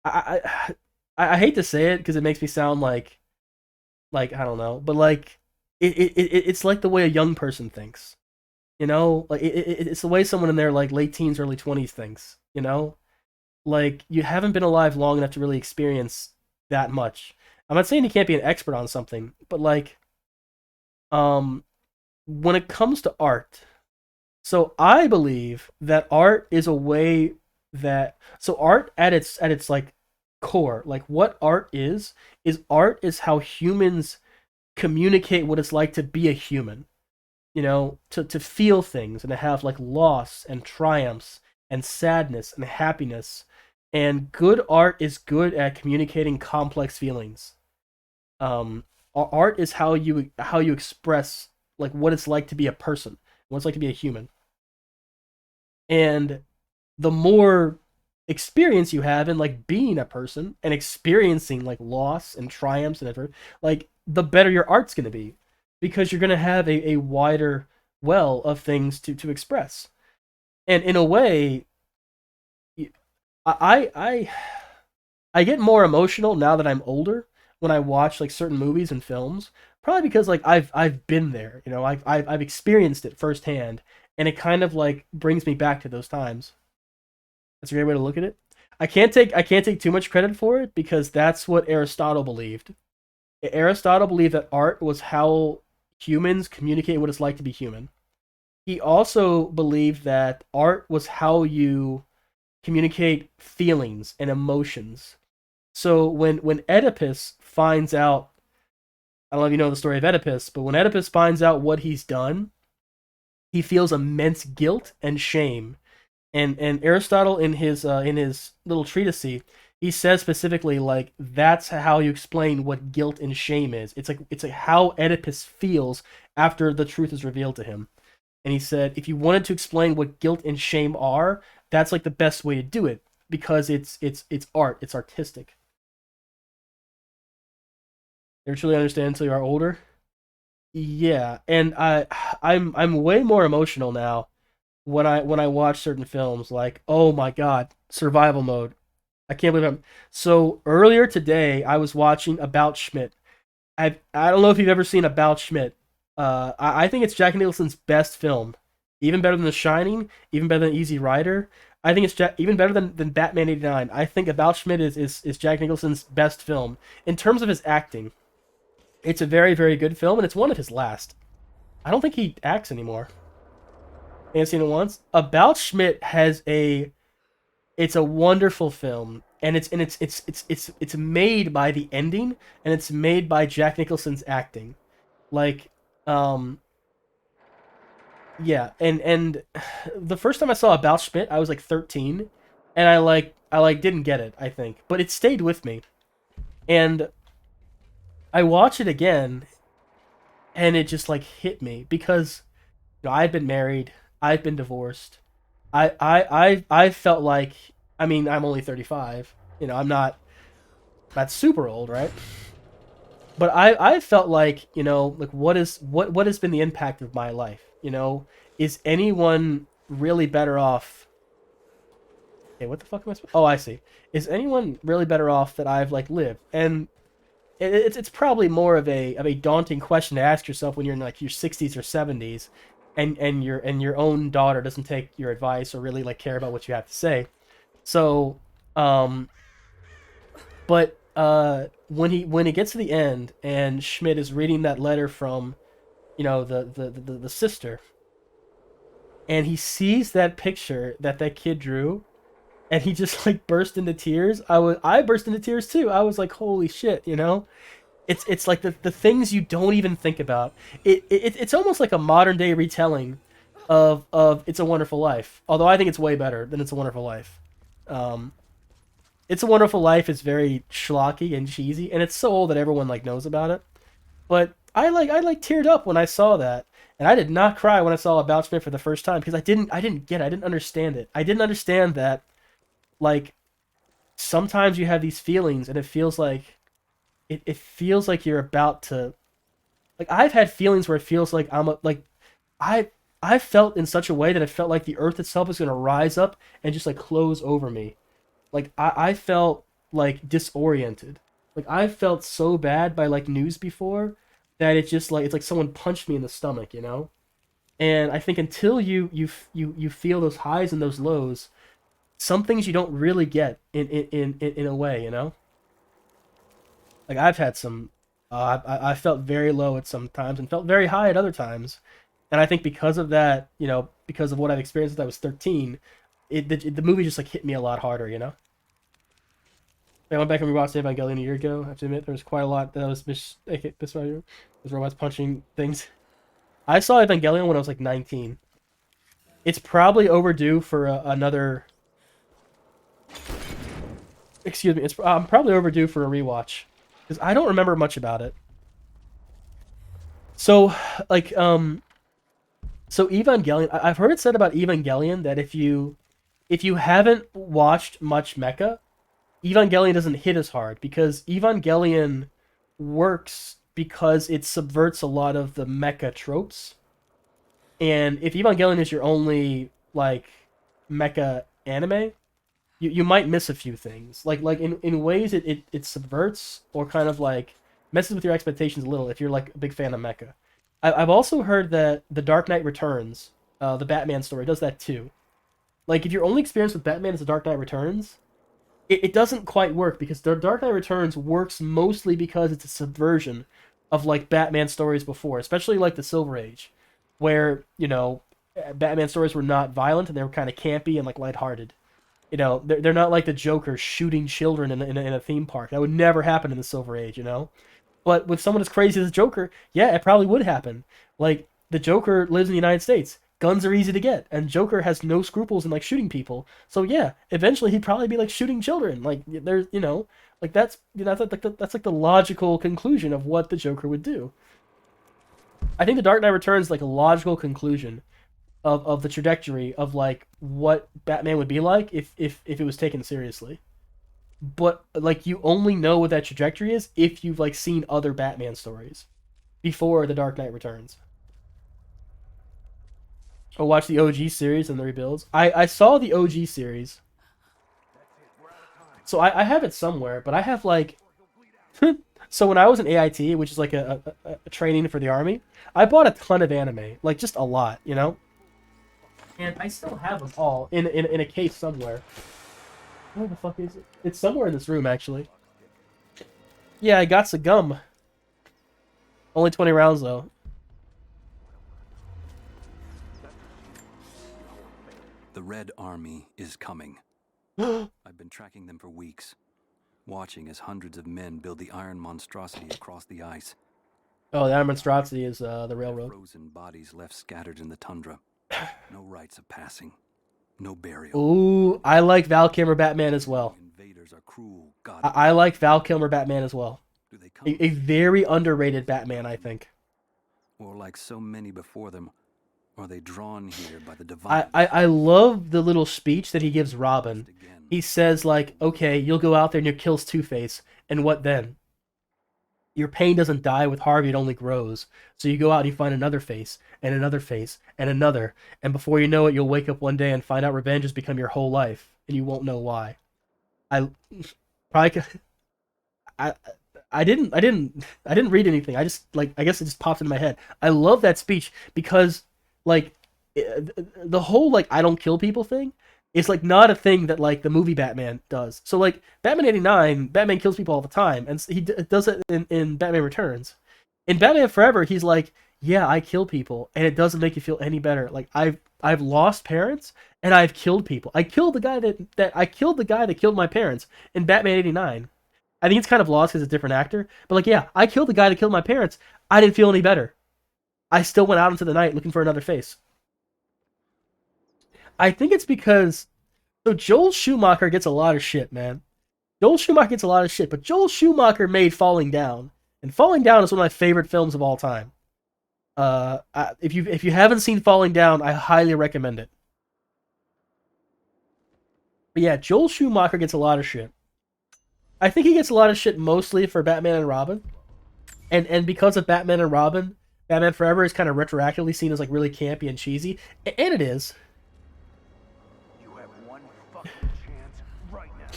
Speaker 1: I hate to say it because it makes me sound like I don't know, but like it's like the way a young person thinks, you know, like it's the way someone in their like late teens, early 20s thinks, you know, like you haven't been alive long enough to really experience that much. I'm not saying you can't be an expert on something, but like, when it comes to art, so I believe that art is a way that so art at its like core, like what art is how humans communicate what it's like to be a human. To feel things and to have like loss and triumphs and sadness and happiness. And good art is good at communicating complex feelings. Art is how you express like what it's like to be a person, what it's like to be a human. And the more experience you have in like being a person and experiencing like loss and triumphs and ever, like the better your art's going to be, because you're going to have a wider well of things to express. And in a way, I get more emotional now that I'm older when I watch like certain movies and films, probably because like I've been there, I've experienced it firsthand, and it kind of like brings me back to those times. That's a great way to look at it. I can't take too much credit for it, because that's what Aristotle believed. Aristotle believed that art was how humans communicate what it's like to be human. He also believed that art was how you communicate feelings and emotions. So when Oedipus finds out, I don't know if you know the story of Oedipus, but when Oedipus finds out what he's done, he feels immense guilt and shame. And Aristotle in his little treatise, he says specifically like that's how you explain what guilt and shame is. It's like how Oedipus feels after the truth is revealed to him. And he said if you wanted to explain what guilt and shame are, that's like the best way to do it, because it's art, it's artistic. You truly understand until you are older. Yeah, and I'm way more emotional now when I watch certain films. Like, oh my god, survival mode. I can't believe I'm so earlier today I was watching About Schmidt. I don't know if you've ever seen About Schmidt. I think it's Jack Nicholson's best film. Even better than The Shining, even better than Easy Rider. I think it's even better than Batman '89. I think About Schmidt is Jack Nicholson's best film in terms of his acting. It's a very, very good film, and it's one of his last. I don't think he acts anymore. I haven't seen it once. About Schmidt it's a wonderful film, and it's made by the ending, and it's made by Jack Nicholson's acting. Like, yeah, and the first time I saw About Schmidt, I was like 13, and I didn't get it, I think, but it stayed with me. And I watch it again, and it just like hit me, because I've been married, I've been divorced. I felt like, I mean, I'm only 35. I'm not super old, right? But I felt like, like what has been the impact of my life? Is anyone really better off? Okay, what the fuck am I? Oh, I see. Is anyone really better off that I've like lived? And it's probably more of a daunting question to ask yourself when you're in like your 60s or 70s, and your own daughter doesn't take your advice or really like care about what you have to say. So, but when it gets to the end and Schmidt is reading that letter from, the sister, and he sees that picture that kid drew, and he just like burst into tears. I burst into tears too. I was like, holy shit, It's like the things you don't even think about. It's almost like a modern day retelling of It's a Wonderful Life. Although I think it's way better than It's a Wonderful Life. It's a Wonderful Life is very schlocky and cheesy, and it's so old that everyone like knows about it. But I teared up when I saw that, and I did not cry when I saw About Schmidt for the first time, because I didn't get it. I didn't understand it. I didn't understand that, like, sometimes you have these feelings, and it feels like you're about to, like, I've had feelings where it feels like I felt in such a way that it felt like the earth itself is going to rise up and just like close over me. Like I felt like disoriented. Like I felt so bad by like news before that it's just like, it's like someone punched me in the stomach, And I think until you feel those highs and those lows, some things you don't really get in a way, Like I've had some, I felt very low at some times and felt very high at other times, and I think because of that, because of what I've experienced since I was 13, the movie just like hit me a lot harder, you know. I went back and rewatched Evangelion a year ago. I have to admit, there was quite a lot that was missed. Those robots punching things. I saw Evangelion when I was like 19. It's probably overdue for another. Excuse me. I'm probably overdue for a rewatch because I don't remember much about it. So, like, so Evangelion. I've heard it said about Evangelion that if you haven't watched much mecha, Evangelion doesn't hit as hard because Evangelion works because it subverts a lot of the mecha tropes. And if Evangelion is your only like mecha anime, you might miss a few things. Like in ways it subverts or kind of like messes with your expectations a little if you're like a big fan of mecha. I've also heard that The Dark Knight Returns, the Batman story, does that too. Like if your only experience with Batman is The Dark Knight Returns, it doesn't quite work because The Dark Knight Returns works mostly because it's a subversion of like Batman stories before, especially like the Silver Age, where, you know, Batman stories were not violent and they were kind of campy and like lighthearted. You know, they're not like the Joker shooting children in a theme park. That would never happen in the Silver Age, you know? But with someone as crazy as the Joker, yeah, it probably would happen. Like, the Joker lives in the United States. Guns are easy to get, and Joker has no scruples in like shooting people. So yeah, eventually he'd probably be like shooting children. Like there's, you know, like that's like the logical conclusion of what the Joker would do. I think The Dark Knight Returns is like a logical conclusion of the trajectory of like what Batman would be like if it was taken seriously. But like you only know what that trajectory is if you've like seen other Batman stories before The Dark Knight Returns. Or watch the OG series and the rebuilds. I saw the OG series. So I have it somewhere, but I have like... So when I was in AIT, which is like a training for the army, I bought a ton of anime. Like just a lot, you know? And I still have them all in a case somewhere. Where the fuck is it? It's somewhere in this room, actually. Yeah, I got some gum. Only 20 rounds, though.
Speaker 18: The Red Army is coming. I've been tracking them for weeks, watching as hundreds of men build the iron monstrosity across the ice.
Speaker 1: Oh, the iron monstrosity is the railroad.
Speaker 18: Frozen bodies left scattered in the tundra. No rites of passing. No burial.
Speaker 1: Ooh, I like Val Kilmer Batman as well.
Speaker 18: Invaders are cruel.
Speaker 1: I like Val Kilmer Batman as well. A very underrated Batman, I think.
Speaker 18: Or like so many before them, are they drawn here by the divine?
Speaker 1: I love the little speech that he gives Robin. He says like, okay, you'll go out there and you'll kill Two-Face, and what then? Your pain doesn't die with Harvey, it only grows. So you go out and you find another face, and another face, and another, and before you know it, you'll wake up one day and find out revenge has become your whole life, and you won't know why. I didn't read anything. I just like, I guess it just popped into my head. I love that speech because like the whole like I don't kill people thing is like not a thing that like the movie Batman does. So like Batman 89, Batman kills people all the time, and he does it in Batman Returns. In Batman Forever, he's like, yeah, I kill people, and it doesn't make you feel any better. Like I've lost parents, and I've killed people. I killed the guy that killed my parents in Batman 89. I think it's kind of lost because it's a different actor, but like, yeah, I killed the guy that killed my parents. I didn't feel any better. I still went out into the night looking for another face. I think it's because... So Joel Schumacher gets a lot of shit, man. Joel Schumacher gets a lot of shit, but Joel Schumacher made Falling Down. And Falling Down is one of my favorite films of all time. If you haven't seen Falling Down, I highly recommend it. But yeah, Joel Schumacher gets a lot of shit. I think he gets a lot of shit mostly for Batman and Robin. And because of Batman and Robin, Batman Forever is kind of retroactively seen as like really campy and cheesy. And it is.
Speaker 12: You have one fucking chance right now.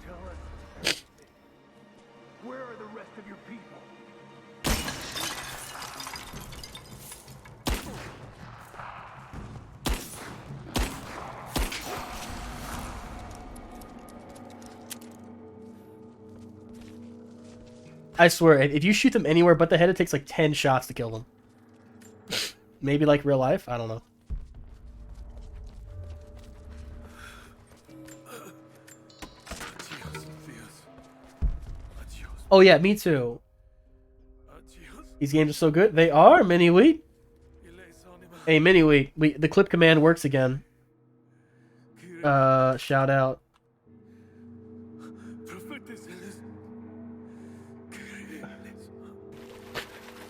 Speaker 12: Tell us, where are the rest of your people?
Speaker 1: I swear, if you shoot them anywhere but the head, it takes like 10 shots to kill them. Maybe like real life? I don't know. Oh yeah, me too. These games are so good. They are, Mini Wheat. Hey, Mini Wheat. The clip command works again. Shout out.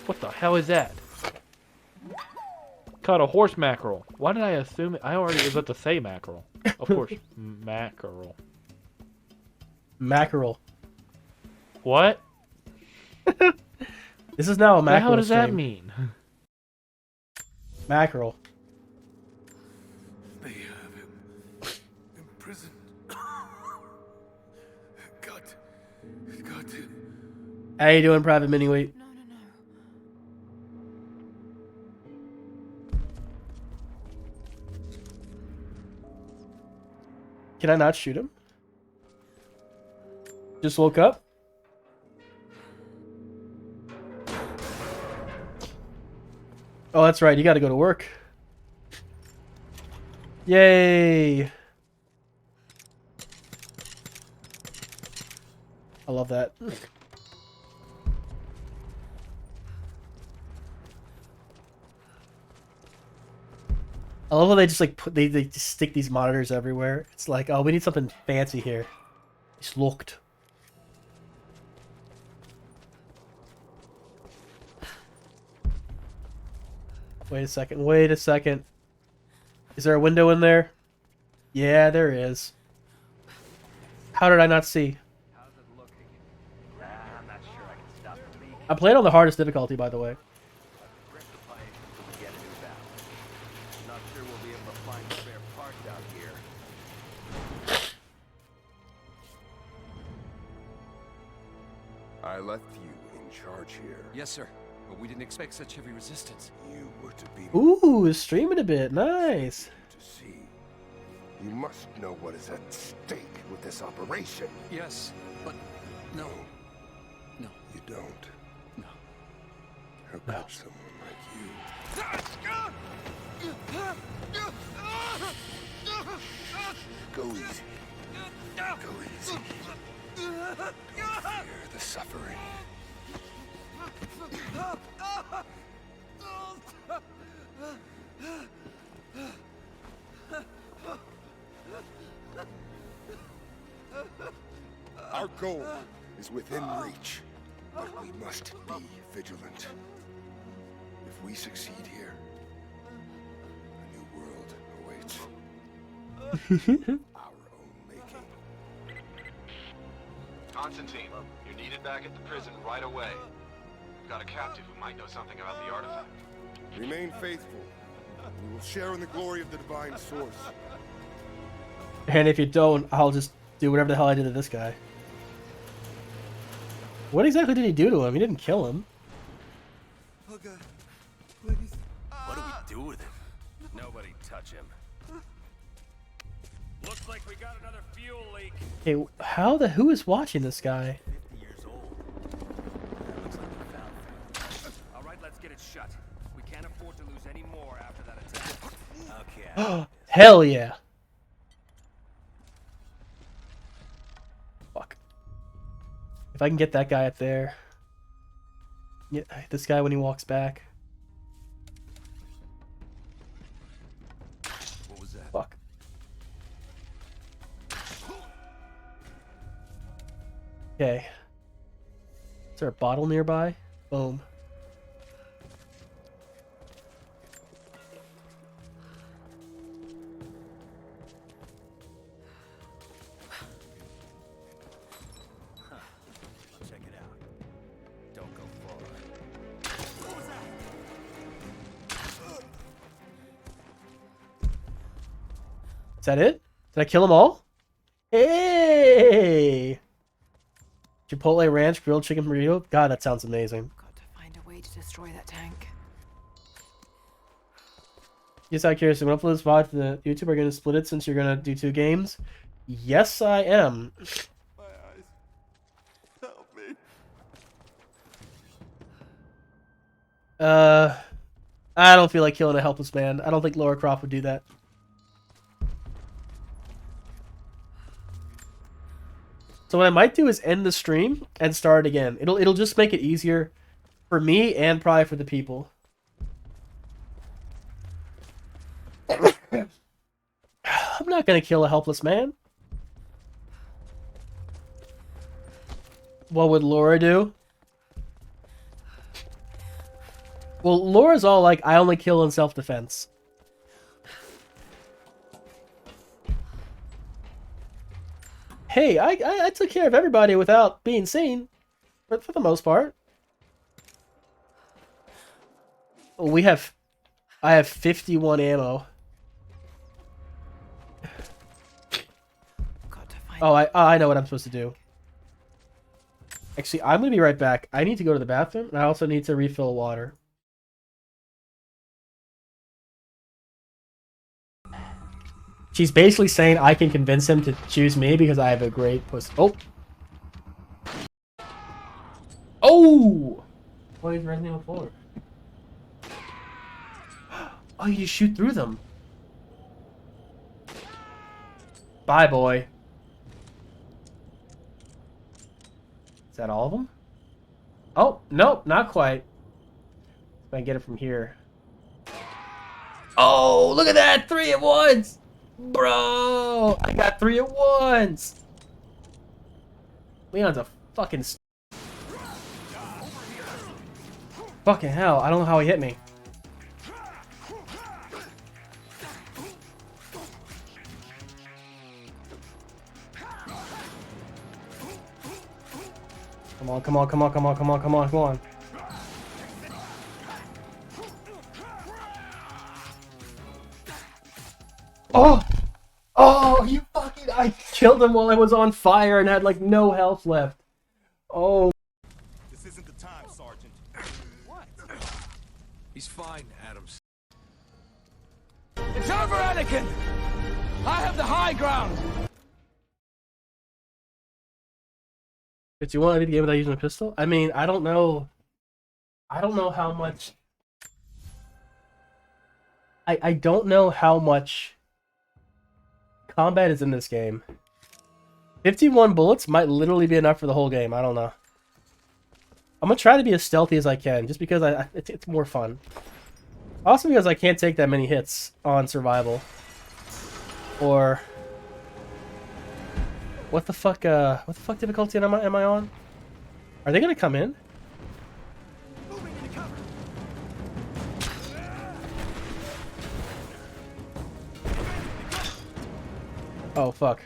Speaker 19: What the hell is that? Caught a horse mackerel. Why did I assume it? I already was about to say mackerel. Of course, mackerel.
Speaker 1: Mackerel.
Speaker 19: What?
Speaker 1: This is now a mackerel.
Speaker 19: What does that
Speaker 1: stream.
Speaker 19: mean?
Speaker 1: Mackerel.
Speaker 10: They have him imprisoned. Got to.
Speaker 1: How you doing, Private Mini Wheat? Can I not shoot him? Just woke up? Oh, that's right. You gotta go to work. Yay! I love that. I love how they just like they just stick these monitors everywhere. It's like, oh, we need something fancy here. It's locked. Wait a second. Wait a second. Is there a window in there? Yeah, there is. How did I not see? I'm playing on the hardest difficulty, by the way.
Speaker 12: I left you in charge here.
Speaker 13: Yes, sir. But we didn't expect such heavy resistance.
Speaker 12: You were to be
Speaker 1: Ooh, streaming a bit. Nice.
Speaker 12: to see. You must know what is at stake with this operation.
Speaker 13: Yes, but no. No.
Speaker 12: You don't.
Speaker 13: No.
Speaker 12: How could someone like you? Go easy. Go easy. Don't fear the suffering. Our goal is within reach, but we must be vigilant. If we succeed here, a new world awaits. Our own making.
Speaker 20: Constantine, you're needed back at the prison right away. We've got a captive who might know something about the artifact.
Speaker 12: Remain faithful. We will share in the glory of the divine source.
Speaker 1: And if you don't, I'll just do whatever the hell I did to this guy. What exactly did he do to him? He didn't kill him.
Speaker 15: Oh God, please. What do we do with him? Nobody touch him.
Speaker 14: Looks like we got another fuel leak.
Speaker 1: Hey, who is watching this guy?
Speaker 15: 50 years old. That looks like a foul thing.
Speaker 14: All right, let's get it shut. We can't afford to lose any more after that attack.
Speaker 15: Okay.
Speaker 1: Hell yeah. Fuck. If I can get that guy up there. Yeah, this guy when he walks back.
Speaker 15: What was that?
Speaker 1: Fuck. Okay. Is there a bottle nearby? Boom.
Speaker 15: Check it out. Don't go far. What was that?
Speaker 1: Is that it? Did I kill them all? Hey! Chipotle Ranch grilled chicken burrito. God, that sounds amazing.
Speaker 8: Find a way to destroy that tank.
Speaker 1: Just out of curiosity, when I upload this VOD to the YouTube, are you going to split it since you're going to do 2 games? Yes, I am.
Speaker 15: My eyes. Help me.
Speaker 1: I don't feel like killing a helpless man. I don't think Lara Croft would do that. So what I might do is end the stream and start again. It'll just make it easier for me and probably for the people. I'm not gonna kill a helpless man. What would Laura do? Well, Laura's all like, I only kill in self-defense. Hey, I took care of everybody without being seen, for the most part. Oh, I have 51 ammo. Oh, I know what I'm supposed to do. Actually, I'm gonna be right back. I need to go to the bathroom, and I also need to refill water. She's basically saying I can convince him to choose me because I have a great pussy. Oh! Oh! What is Resident Evil 4? Oh, you just shoot through them. Bye, boy. Is that all of them? Oh, nope, not quite. If I can get it from here. Oh, look at that! 3 at once! Bro! I got 3 at once! Leon's a fucking... Fucking hell, I don't know how he hit me. Come on, come on, come on, come on, come on, come on, come on. Oh! Oh, you fucking... I killed him while I was on fire and had, like, no health left. Oh.
Speaker 7: This isn't the time, Sergeant.
Speaker 15: What? He's fine, Adams.
Speaker 21: It's over, Anakin! I have the high ground!
Speaker 1: Did you want to beat the game without using a pistol? I mean, I don't know. I don't know how much... I don't know how much combat is in this game. 51 bullets might literally be enough for the whole game. I don't know. I'm gonna try to be as stealthy as I can, just because it's more fun. Also because I can't take that many hits on survival. Or... What the fuck difficulty am I on? Are they gonna come in? Oh, fuck.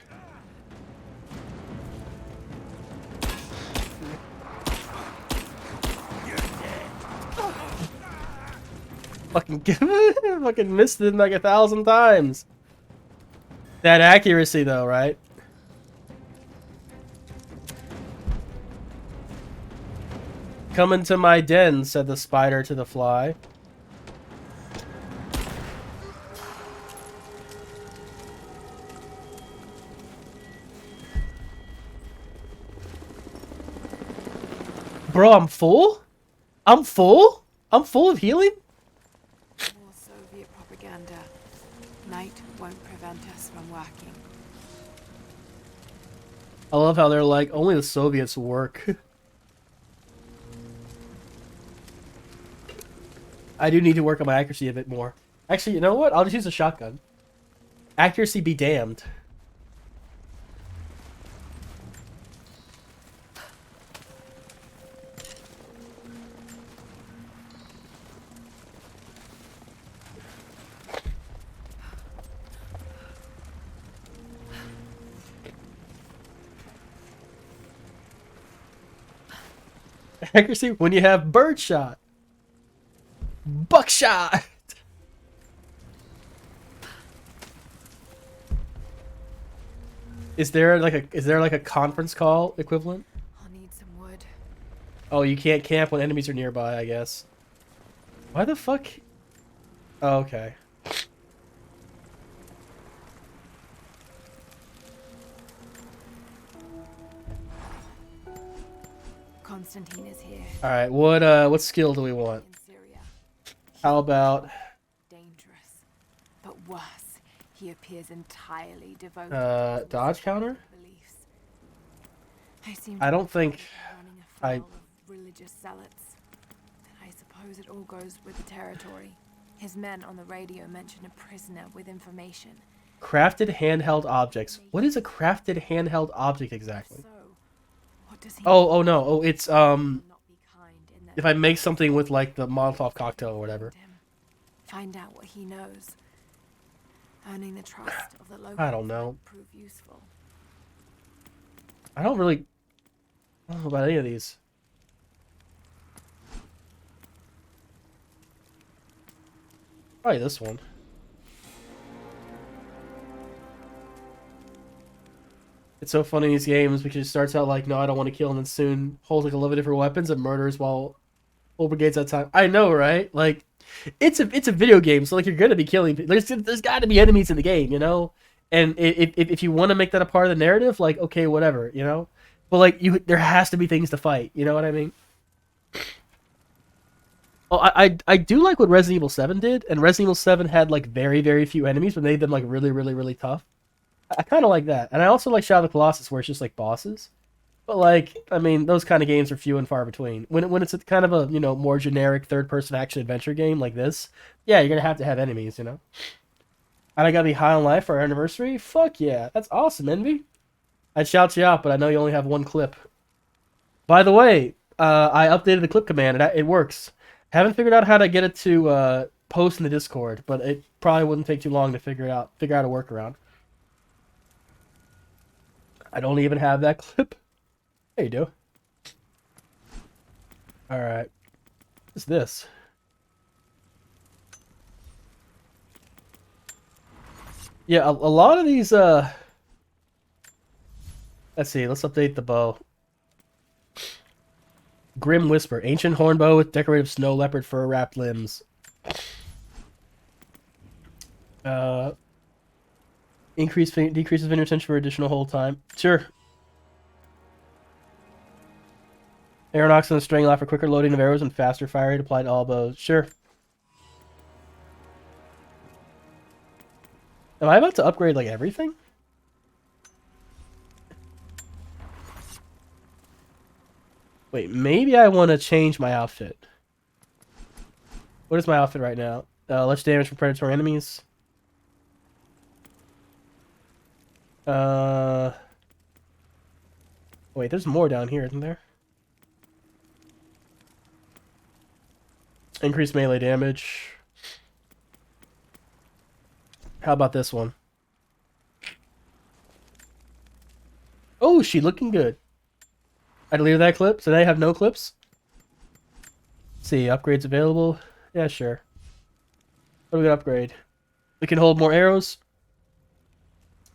Speaker 1: Fucking missed it like 1,000 times. That accuracy though, right? Come into my den, said the spider to the fly. Bro, I'm full? I'm full? I'm full of healing?
Speaker 8: More Soviet propaganda. Night won't prevent us from working.
Speaker 1: I love how they're like, only the Soviets work. I do need to work on my accuracy a bit more. Actually, you know what? I'll just use a shotgun. Accuracy be damned. Accuracy when you have birdshot. Buckshot. Is there like a conference call equivalent?
Speaker 8: I'll need some wood.
Speaker 1: Oh, you can't camp when enemies are nearby, I guess. Why the fuck? Oh, okay.
Speaker 8: Constantine is here.
Speaker 1: All right, what skill do we want? How about
Speaker 8: Dangerous, but worse. He appears entirely devoted.
Speaker 1: Dodge counter?
Speaker 8: Beliefs.
Speaker 1: I don't think I.
Speaker 8: Religious zealots. I suppose it all goes with the territory. His men on the radio mentioned a prisoner with information.
Speaker 1: Crafted handheld objects. What is a crafted handheld object exactly? Oh no. Oh, it's if I make something with like the Molotov cocktail or whatever.
Speaker 8: Find out what he knows. Earning the trust of the locals
Speaker 1: I don't know.
Speaker 8: Prove useful.
Speaker 1: I don't know about any of these. Probably this one. It's so funny in these games because it starts out like, no, I don't want to kill, and then soon holds like 11 different weapons and murders while whole brigades at a time. I know, right? Like, it's a video game, so like you're gonna be killing people. There's got to be enemies in the game, you know. And if you want to make that a part of the narrative, like, okay, whatever, you know. But like there has to be things to fight. You know what I mean? Well, I do like what Resident Evil 7 did, and Resident Evil 7 had like very few enemies, but made them like really tough. I kind of like that, and I also like Shadow of the Colossus, where it's just like bosses. But like, I mean, those kind of games are few and far between. When it's a kind of a more generic third-person action adventure game like this, yeah, you're gonna have to have enemies, you know. And I gotta be high on life for our anniversary. Fuck yeah, that's awesome, Envy. I'd shout you out, but I know you only have one clip. By the way, I updated the clip command, and it works. Haven't figured out how to get it to post in the Discord, but it probably wouldn't take too long to figure out a workaround. I don't even have that clip. There you do. Alright. What's this? Yeah, a lot of these, let's see, let's update the bow. Grim Whisper, ancient horn bow with decorative snow leopard fur wrapped limbs. Decreases vendor attention for additional hold time. Sure. Aeronox and the string allow for quicker loading of arrows and faster fire rate applied to all bows. Sure. Am I about to upgrade like everything? Wait, maybe I want to change my outfit. What is my outfit right now? Less damage from predatory enemies. Wait, there's more down here, isn't there? Increased melee damage. How about this one? Oh, she looking good. I deleted that clip, so now I have no clips. Let's see, upgrades available. Yeah, sure. What do we got upgrade? We can hold more arrows.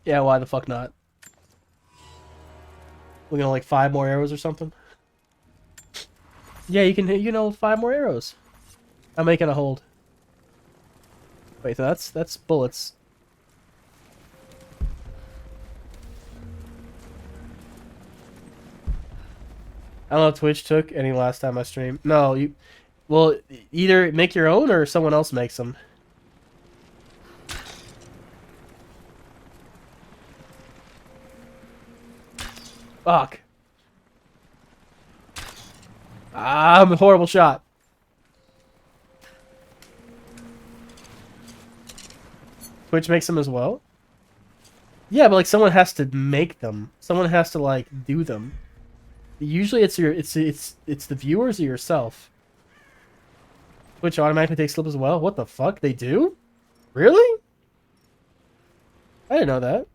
Speaker 1: Yeah, why the fuck not? We're gonna like 5 more arrows or something. Yeah, you can hold 5 more arrows. I'm making a hold. Wait, so that's bullets. I don't know if Twitch took any last time I streamed. No, you... Well, either make your own or someone else makes them. Fuck. Ah, I'm a horrible shot. Twitch makes them as well? Yeah, but like someone has to make them. Someone has to like do them. Usually it's the viewers or yourself. Twitch automatically takes clip as well. What the fuck? They do? Really? I didn't know that.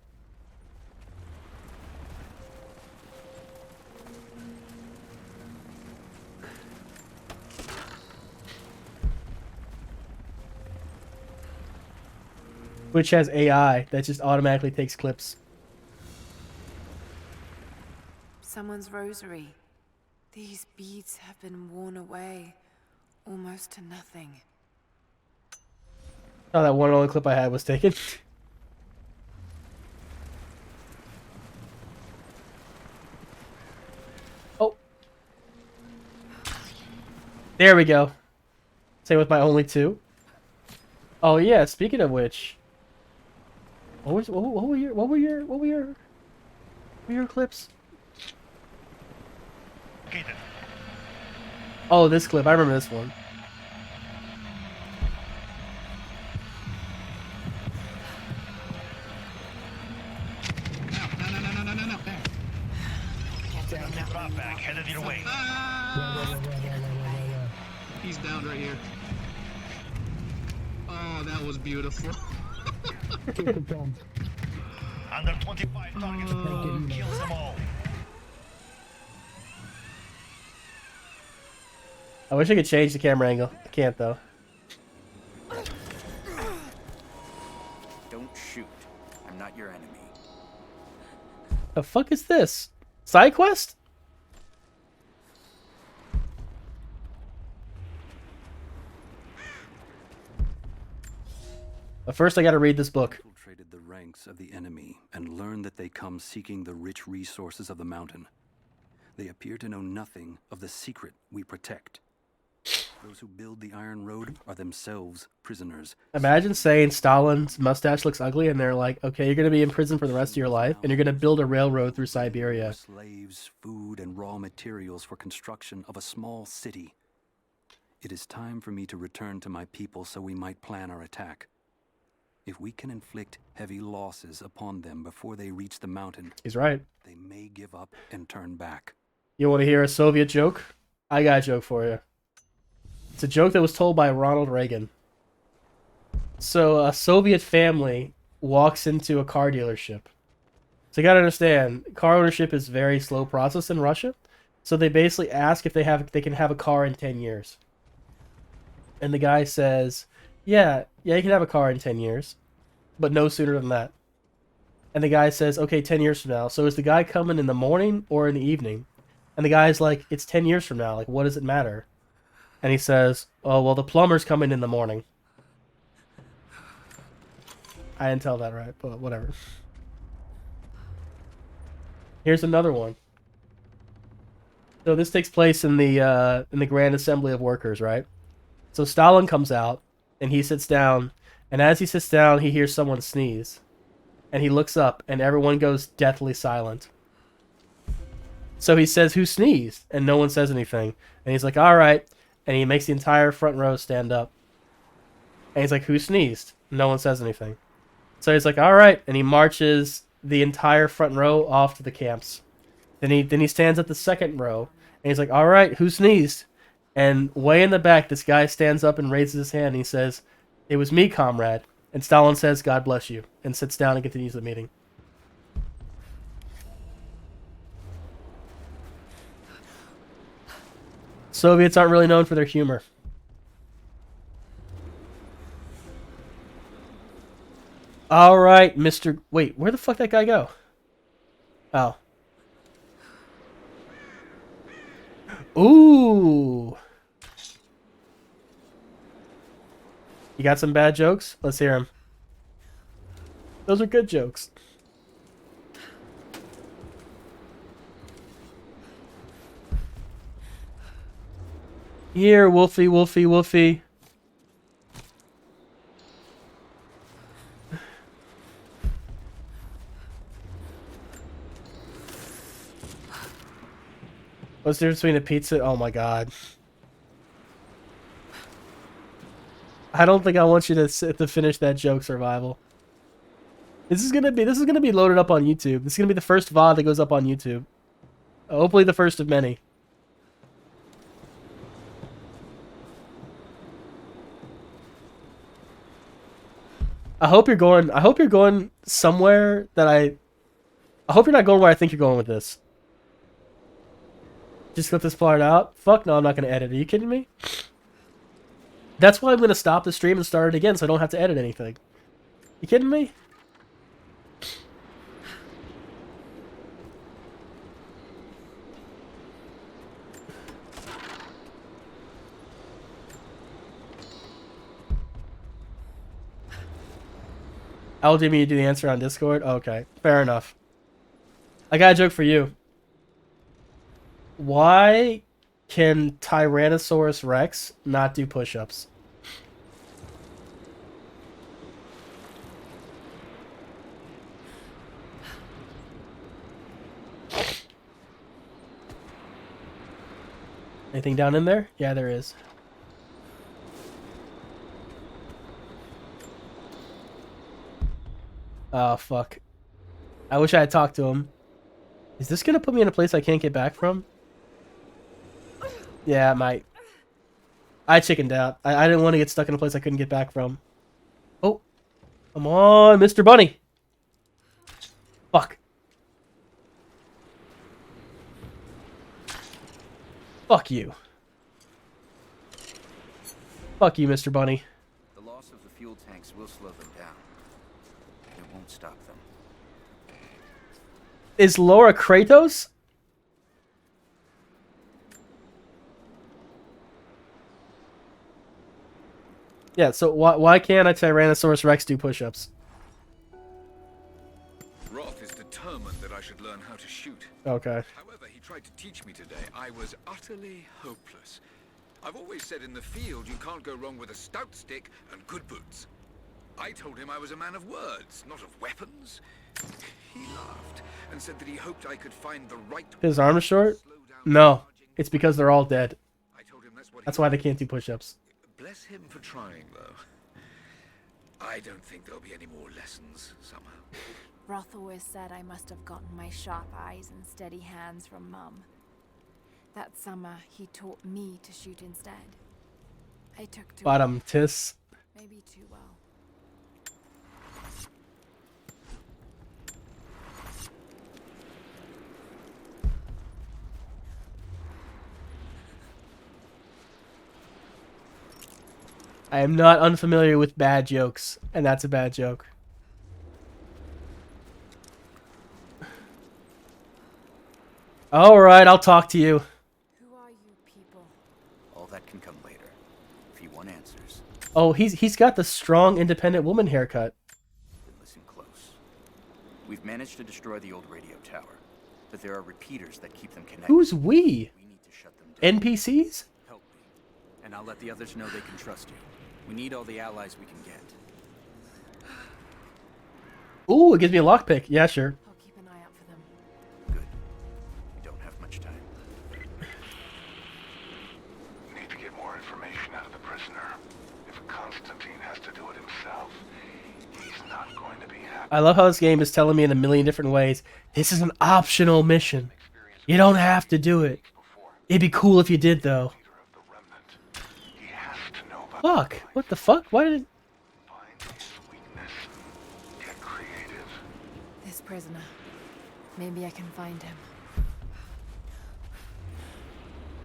Speaker 1: Twitch has AI that just automatically takes clips.
Speaker 8: Someone's rosary. These beads have been worn away, almost to nothing.
Speaker 1: Oh, that one only clip I had was taken. Oh. There we go. Same with my only 2. Oh yeah, speaking of which. What were your clips? Oh, this clip. I remember this one.
Speaker 4: Back, headed your way.
Speaker 22: He's down right here. Oh, that was beautiful.
Speaker 4: Under 25 targets, kills them all.
Speaker 1: I wish I could change the camera angle. I can't though.
Speaker 11: Don't shoot. I'm not your enemy.
Speaker 1: The fuck is this? Side quest? But first I gotta read this book.
Speaker 18: Infiltrated the ranks of the enemy and learned that they come seeking the rich resources of the mountain. They appear to know nothing of the secret we protect. Those who build the Iron Road are themselves prisoners.
Speaker 1: Imagine saying Stalin's mustache looks ugly and they're like, okay, you're gonna be in prison for the rest of your life and you're gonna build a railroad through Siberia.
Speaker 18: Slaves, food, and raw materials for construction of a small city. It is time for me to return to my people so we might plan our attack. If we can inflict heavy losses upon them before they reach the mountain,
Speaker 1: he's right.
Speaker 18: They may give up and turn back.
Speaker 1: You want to hear a Soviet joke? I got a joke for you. It's a joke that was told by Ronald Reagan. So a Soviet family walks into a car dealership. So you gotta understand, car ownership is a very slow process in Russia. So they basically ask if they can have a car in 10 years. And the guy says, yeah, you can have a car in 10 years, but no sooner than that. And the guy says, okay, 10 years from now. So is the guy coming in the morning or in the evening? And the guy's like, it's 10 years from now. Like, what does it matter? And he says, oh, well, the plumber's coming in the morning. I didn't tell that right, but whatever. Here's another one. So this takes place in the Grand Assembly of Workers, right? So Stalin comes out, and he sits down, and as he sits down, he hears someone sneeze. And he looks up, and everyone goes deathly silent. So he says, who sneezed? And no one says anything. And he's like, all right. And he makes the entire front row stand up. And he's like, who sneezed? No one says anything. So he's like, all right. And he marches the entire front row off to the camps. Then he stands at the second row. And he's like, all right, who sneezed? And way in the back, this guy stands up and raises his hand. And he says, it was me, comrade. And Stalin says, God bless you. And sits down and continues the meeting. Soviets aren't really known for their humor. All right, Mr. Wait, where the fuck that guy go? Oh. Ooh. You got some bad jokes? Let's hear them. Those are good jokes. Here, Wolfie, Wolfie, Wolfie. What's the difference between a pizza? Oh my god. I don't think I want you to finish that joke, Survival. This is gonna be loaded up on YouTube. This is gonna be the first VOD that goes up on YouTube. Hopefully the first of many. I hope you're going somewhere that I hope you're not going where I think you're going with this. Just cut this part out? Fuck no, I'm not going to edit. Are you kidding me? That's why I'm going to stop the stream and start it again so I don't have to edit anything. You kidding me? I'll do me do the answer on Discord? Okay, fair enough. I got a joke for you. Why can Tyrannosaurus Rex not do push-ups? Anything down in there? Yeah, there is. Oh, fuck. I wish I had talked to him. Is this gonna put me in a place I can't get back from? Yeah, it might. I chickened out. I didn't want to get stuck in a place I couldn't get back from. Oh. Come on, Mr. Bunny. Fuck. Fuck you. Fuck you, Mr. Bunny.
Speaker 11: The loss of the fuel tanks will slow them down. It won't stop them.
Speaker 1: Is Laura Kratos? Yeah, so why can't a Tyrannosaurus Rex do push-ups?
Speaker 6: Roth is determined that I should learn how to shoot.
Speaker 1: Okay.
Speaker 6: However, he tried to teach me today. I was utterly hopeless. I've always said in the field you can't go wrong with a stout stick and good boots. I told him I was a man of words, not of weapons. He laughed and said that he hoped I could find the right...
Speaker 1: His arm is short? No, it's because they're all dead. That's why they can't do push-ups.
Speaker 6: Bless him for trying, though. I don't think there'll be any more lessons, somehow.
Speaker 8: Roth always said I must have gotten my sharp eyes and steady hands from Mum. That summer, he taught me to shoot instead. I took to
Speaker 1: Bottom tis.
Speaker 8: maybe too well.
Speaker 1: I am not unfamiliar with bad jokes, and that's a bad joke. Alright, I'll talk to you.
Speaker 8: Who are you people?
Speaker 11: All that can come later, if you want answers.
Speaker 1: Oh, he's got the strong, independent woman haircut.
Speaker 11: Then listen close. We've managed to destroy the old radio tower, but there are repeaters that keep them connected.
Speaker 1: Who's we?
Speaker 11: We need to shut them down.
Speaker 1: NPCs?
Speaker 11: Help me, and I'll let the others know they can trust you. We need all the allies we can get.
Speaker 1: Ooh, it gives me a lockpick. Yeah, sure.
Speaker 8: I'll keep an eye out for them.
Speaker 11: Good. We don't have much time.
Speaker 12: Need to get more information out of the prisoner. If Constantine has to do it himself, he's not going to be happy.
Speaker 1: I love how this game is telling me in a million different ways, this is an optional mission. You don't have to do it. It'd be cool if you did, though. Fuck. What the fuck? Why did it...
Speaker 8: This prisoner. Maybe I can find him.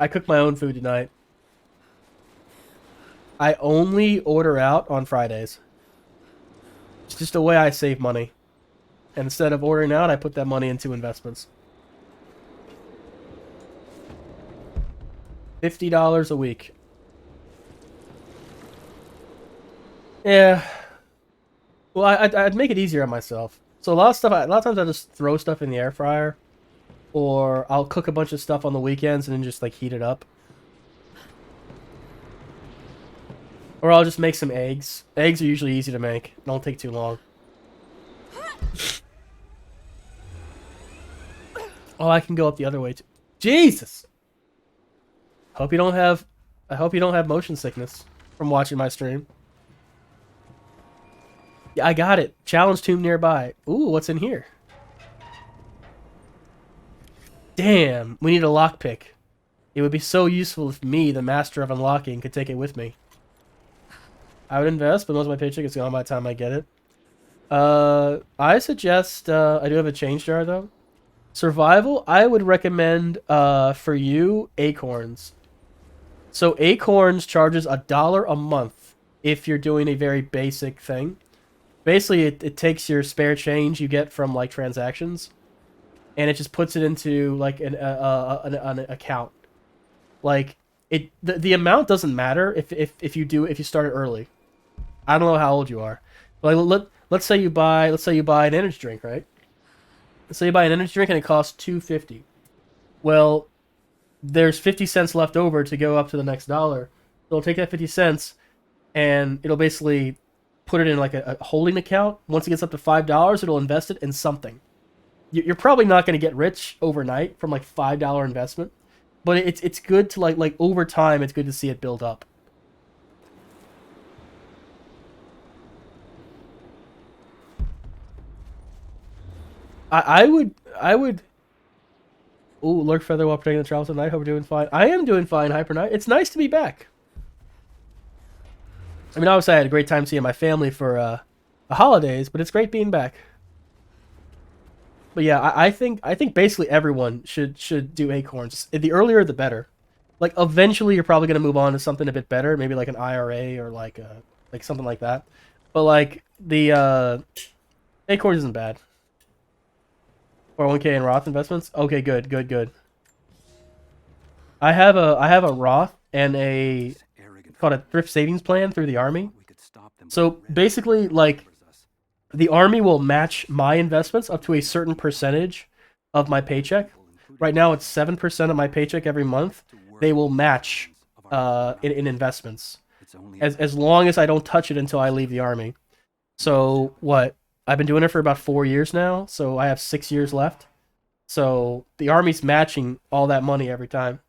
Speaker 1: I cook my own food tonight. I only order out on Fridays. It's just a way I save money. And instead of ordering out, I put that money into investments. $50 a week. Yeah. Well, I'd make it easier on myself. So a lot of times I just throw stuff in the air fryer, or I'll cook a bunch of stuff on the weekends and then just like heat it up. Or I'll just make some eggs. Eggs are usually easy to make. Don't take too long. Oh, I can go up the other way too. Jesus. I hope you don't have motion sickness from watching my stream. Yeah, I got it. Challenge tomb nearby. Ooh, what's in here? Damn, we need a lockpick. It would be so useful if me, the master of unlocking, could take it with me. I would invest, but most of my paycheck is gone by the time I get it. I suggest, I do have a change jar though. Survival, I would recommend, for you, Acorns. So Acorns charges $1 a month if you're doing a very basic thing. Basically, it takes your spare change you get from like transactions, and it just puts it into like an account. Like the amount doesn't matter if you start it early. I don't know how old you are. Like let's say you buy an energy drink, right? Let's say you buy an energy drink and it costs $2.50. Well, there's 50 cents left over to go up to the next dollar. So it'll take that 50 cents and it'll basically put it in like a holding account. Once it gets up to $5, it'll invest it in something. You're probably not going to get rich overnight from like $5 investment, but it's good to like over time. It's good to see it build up. I would. Ooh, Lurk Feather while protecting the travels tonight. Hope we're doing fine. I am doing fine, Hyper Knight. It's nice to be back. I mean, obviously I had a great time seeing my family for the holidays, but it's great being back. But yeah, I think basically everyone should do Acorns. The earlier the better. Like eventually you're probably gonna move on to something a bit better, maybe like an IRA or like something like that. But like the Acorns isn't bad. 401k and Roth investments. Okay, good. I have a Roth and a called a thrift savings plan through the Army. So basically, like, the Army will match my investments up to a certain percentage of my paycheck. Right now, it's 7% of my paycheck every month. They will match in investments as long as I don't touch it until I leave the Army. So what? I've been doing it for about 4 years now, so I have 6 years left. So the Army's matching all that money every time.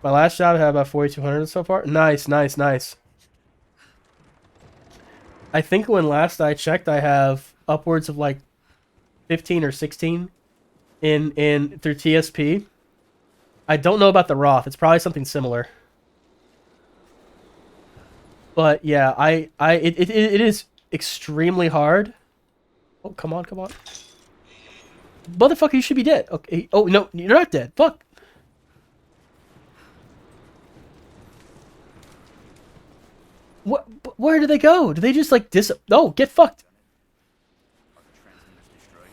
Speaker 1: My last job I had about 4,200 so far. Nice. I think when last I checked, I have upwards of like 15 or 16 in through TSP. I don't know about the Roth. It's probably something similar. But yeah, it is extremely hard. Oh, come on. Motherfucker, you should be dead. Okay. Oh, no, you're not dead. Fuck. What? Where do they go? Do they just like No, get fucked.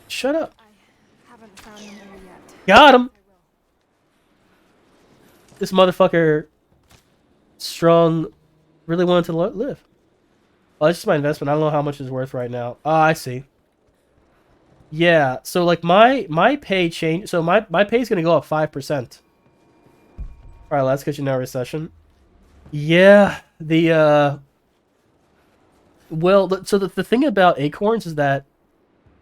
Speaker 1: Shut up. Got him. This motherfucker, strong, really wanted to live. Oh, that's just my investment. I don't know how much it's worth right now. Ah, I see. Yeah, so like my pay change. So my pay is gonna go up 5%. All right, let's get you now recession. Yeah, so the thing about Acorns is that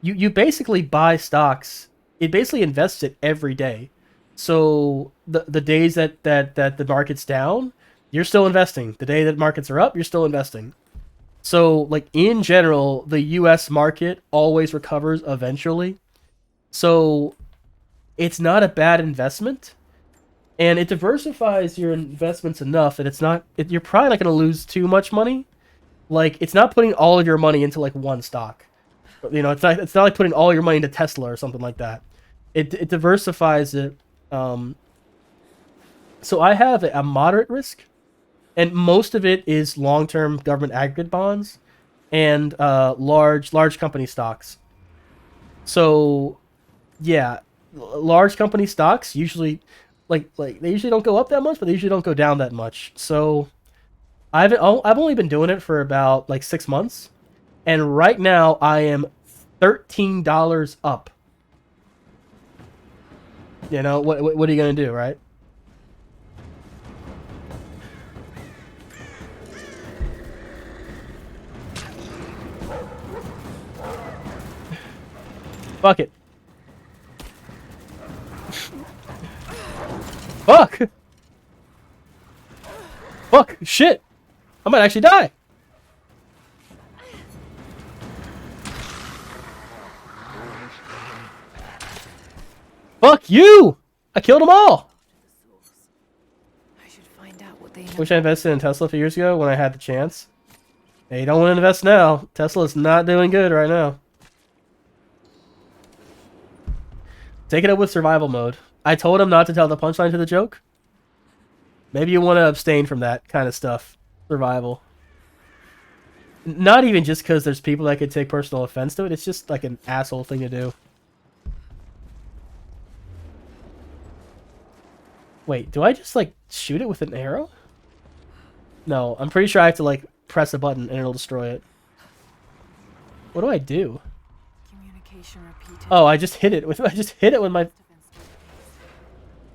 Speaker 1: you basically buy stocks. It basically invests it every day. So the days that the market's down, you're still investing. The day that markets are up, you're still investing. So like in general, the US market always recovers eventually. So it's not a bad investment. And it diversifies your investments enough that you're probably not going to lose too much money. Like, it's not putting all of your money into like one stock. You know, it's not like putting all your money into Tesla or something like that. It diversifies it. So I have a moderate risk, and most of it is long-term government aggregate bonds and large company stocks. So yeah, large company stocks usually like they usually don't go up that much, but they usually don't go down that much. So I've only been doing it for about like 6 months, and right now I am $13 up. You know what are you gonna do, right? Fuck it. Fuck! Fuck! Shit! I might actually die! Fuck you! I killed them all! Wish I invested in Tesla a few years ago when I had the chance. Hey, you don't want to invest now. Tesla's not doing good right now. Take it up with survival mode. I told him not to tell the punchline to the joke. Maybe you want to abstain from that kind of stuff. Survival. Not even just because there's people that could take personal offense to it. It's just like an asshole thing to do. Wait, do I just like shoot it with an arrow? No, I'm pretty sure I have to like press a button and it'll destroy it. What do I do?
Speaker 8: Communication repeated.
Speaker 1: Oh, I just hit it with my.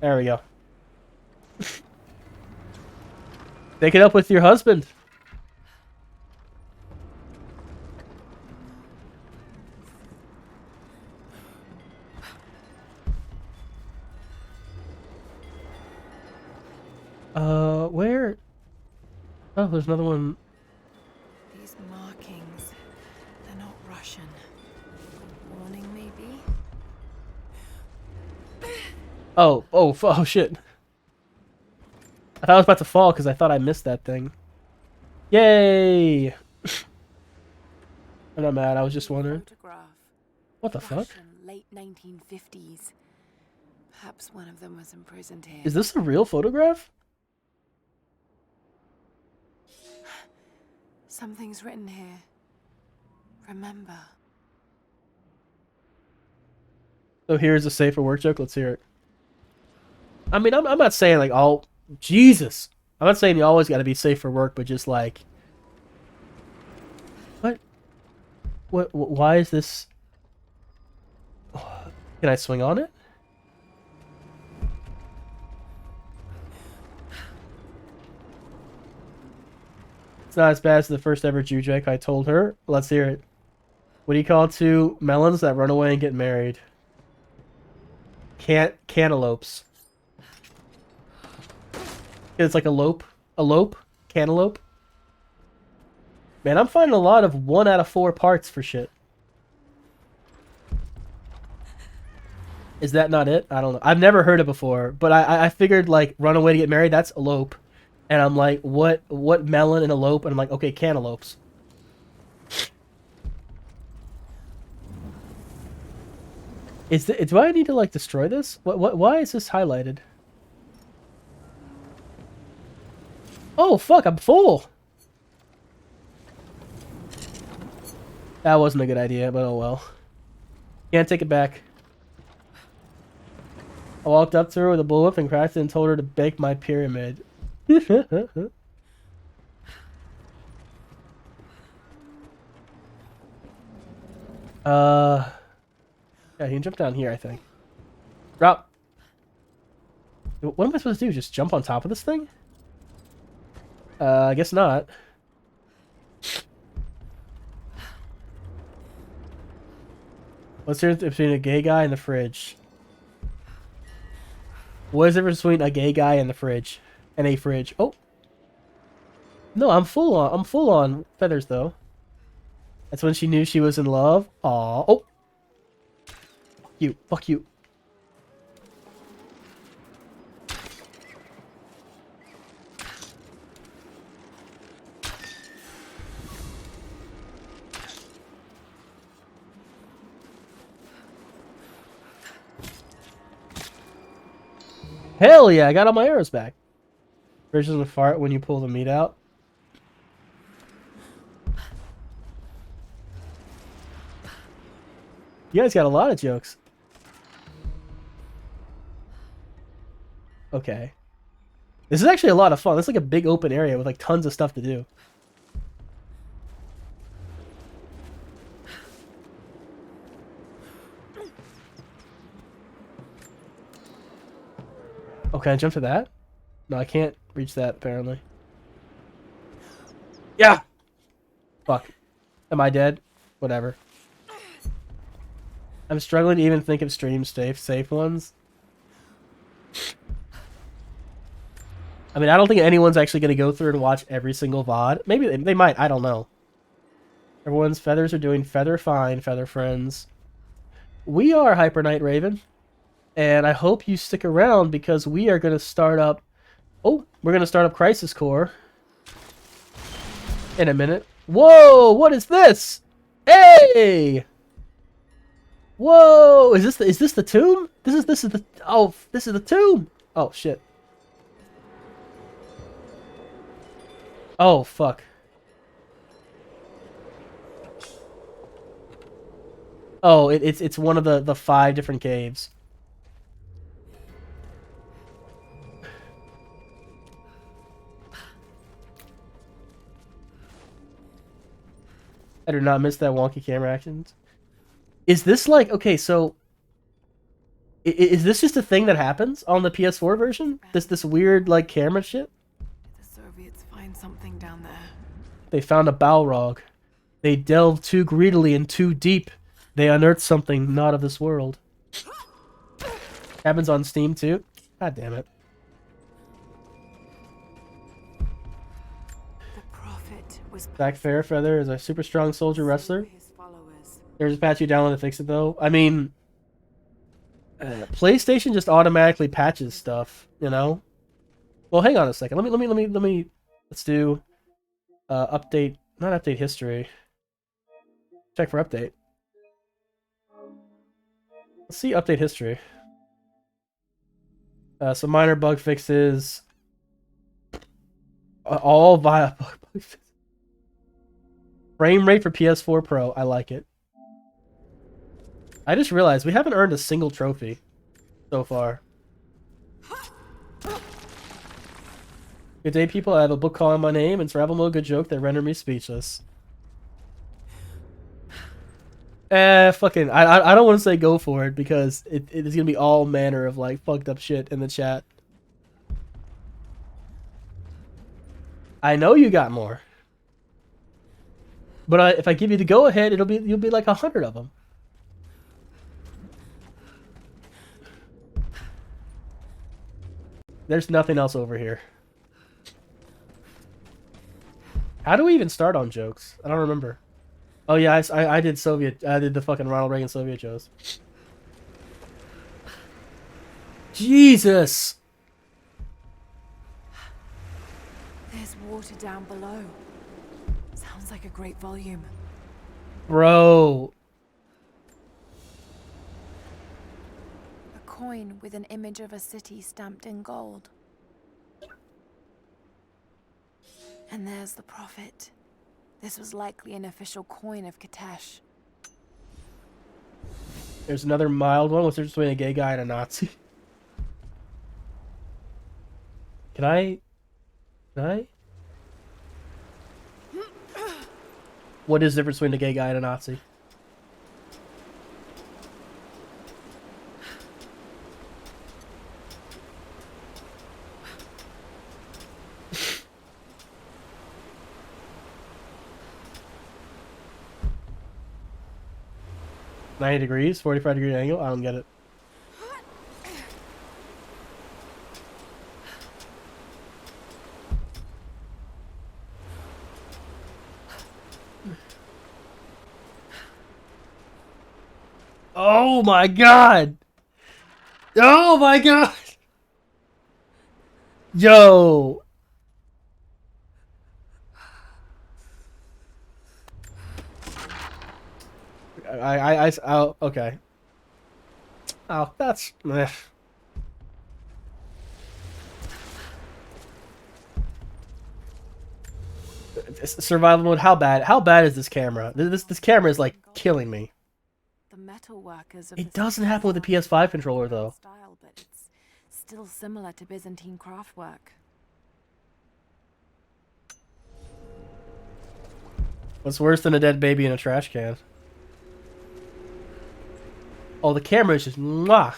Speaker 1: There we go. Take it up with your husband. Where? Oh, there's another one.
Speaker 8: These markings, they're not Russian. Warning, maybe?
Speaker 1: Oh, shit. I thought I was about to fall because I thought I missed that thing. Yay! I'm not mad, I was just wondering.
Speaker 8: Photograph.
Speaker 1: What the fuck?
Speaker 8: Russian, late 1950s. Perhaps one of them was imprisoned here.
Speaker 1: Is this a real photograph?
Speaker 8: Something's written here. Remember.
Speaker 1: So here's a safer work joke. Let's hear it. I mean, I'm not saying like all Jesus. I'm not saying you always got to be safe for work, but just like what? Why is this? Can I swing on it? It's not as bad as the first ever Jujek. I told her. Let's hear it. What do you call two melons that run away and get married? Cantaloupes. It's like a lope. Cantaloupe. Man, I'm finding a lot of 1 out of 4 parts for shit. Is that not it? I don't know. I've never heard it before, but I figured like run away to get married, that's elope. And I'm like, what melon and elope? And I'm like, okay, cantaloupes. Do I need to like destroy this? Why is this highlighted? Oh fuck, I'm full. That wasn't a good idea, but oh well. Can't take it back. I walked up to her with a bullwhip and cracked it and told her to bake my pyramid. Yeah, you can jump down here, I think. Drop. What am I supposed to do? Just jump on top of this thing? I guess not. What's the difference between a gay guy and the fridge? What is the difference between a gay guy and the fridge? And a fridge. Oh. No, I'm full on feathers though. That's when she knew she was in love. Aw. Oh. You. Fuck you. Hell yeah, I got all my arrows back. Bridge doesn't fart when you pull the meat out. You guys got a lot of jokes. Okay. This is actually a lot of fun. This is like a big open area with like tons of stuff to do. Oh, can I jump to that? No, I can't reach that, apparently. Yeah! Fuck. Am I dead? Whatever. I'm struggling to even think of stream safe ones. I mean, I don't think anyone's actually going to go through and watch every single VOD. Maybe they might, I don't know. Everyone's feathers are doing feather fine, feather friends. We are Hyper Knight Raven. And I hope you stick around because we are going to start up... Oh, we're going to start up Crisis Core in a minute. Whoa, what is this? Hey! Whoa, is this the tomb? This is the... Oh, this is the tomb! Oh, shit. Oh, fuck. Oh, it's one of the 5 different caves. I do not miss that wonky camera actions. Is this like... Okay, so... Is this just a thing that happens on the PS4 version? This weird, like, camera shit?
Speaker 8: The Soviets find something down there.
Speaker 1: They found a Balrog. They delved too greedily and too deep. They unearthed something not of this world. Happens on Steam, too? God damn it.
Speaker 8: was
Speaker 1: Zach Fairfeather is a super strong soldier wrestler.
Speaker 8: his followers.
Speaker 1: There's a patch you download to fix it though. I mean, PlayStation just automatically patches stuff, you know. Well, hang on a second. Let's do update, not update history. Check for update. Let's see update history. Some minor bug fixes. All via bug fixes. Frame rate for PS4 Pro. I like it. I just realized we haven't earned a single trophy so far. Good day, people. I have a book calling my name and survival mode good joke that render me speechless. Fucking, I don't want to say go for it because it is gonna be all manner of like fucked up shit in the chat. I know you got more, but if I give you the go ahead, you'll be like 100 of them. There's nothing else over here. How do we even start on jokes? I don't remember. Oh yeah, I did the fucking Ronald Reagan Soviet shows. Jesus!
Speaker 8: There's water down below. Sounds like a great volume.
Speaker 1: Bro.
Speaker 8: A coin with an image of a city stamped in gold. And there's the prophet. This was likely an official coin of Kitezh.
Speaker 1: There's another mild one. What's the difference between a gay guy and a Nazi? Can I? What is the difference between a gay guy and a Nazi? $90 degrees, 45-degree angle. I don't get it. Oh my god! Oh my god! Yo! Oh, okay. Oh, that's meh. Survival mode. How bad? How bad is this camera? This camera is like killing me.
Speaker 8: The metal workers of
Speaker 1: It doesn't happen with the PS5 controller though.
Speaker 8: Style, but it's still similar to Byzantine craftwork.
Speaker 1: What's worse than a dead baby in a trash can? Oh, the camera is just mwah.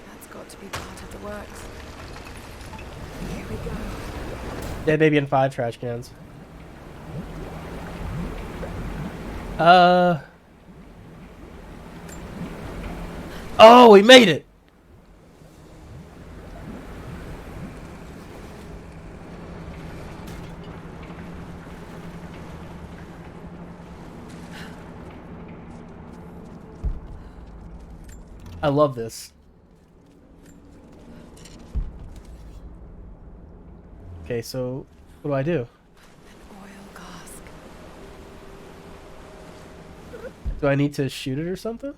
Speaker 8: That's got to be part of the works. Here we go.
Speaker 1: Dead baby in 5 trash cans. Oh, we made it! I love this. Okay, so what do I do?
Speaker 8: Oil cask.
Speaker 1: Do I need to shoot it or something?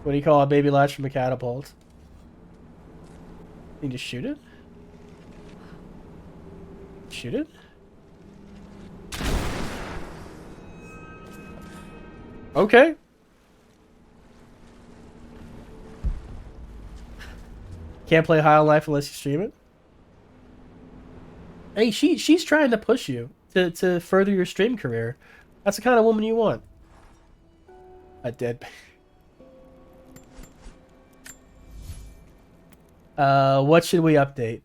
Speaker 1: What do you call a baby latch from a catapult? You just shoot it? Shoot it? Okay. Can't play High on Life unless you stream it. Hey, she's trying to push you to further your stream career. That's the kind of woman you want. A dead. What should we update?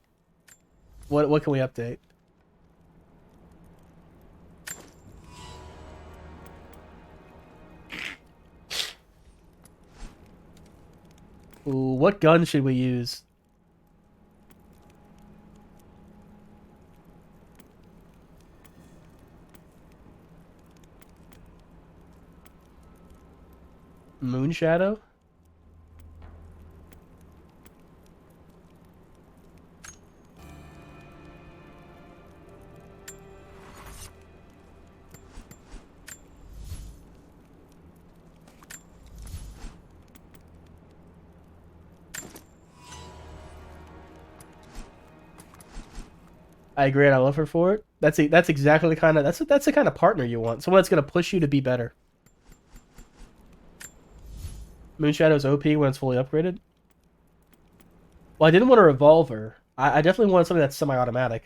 Speaker 1: What can we update? Ooh, what gun should we use? Moonshadow? I agree, and I love her for it. That's exactly the kind of that's the kind of partner you want. Someone that's gonna push you to be better. Moonshadow's OP when it's fully upgraded. Well, I didn't want a revolver. I definitely wanted something that's semi-automatic.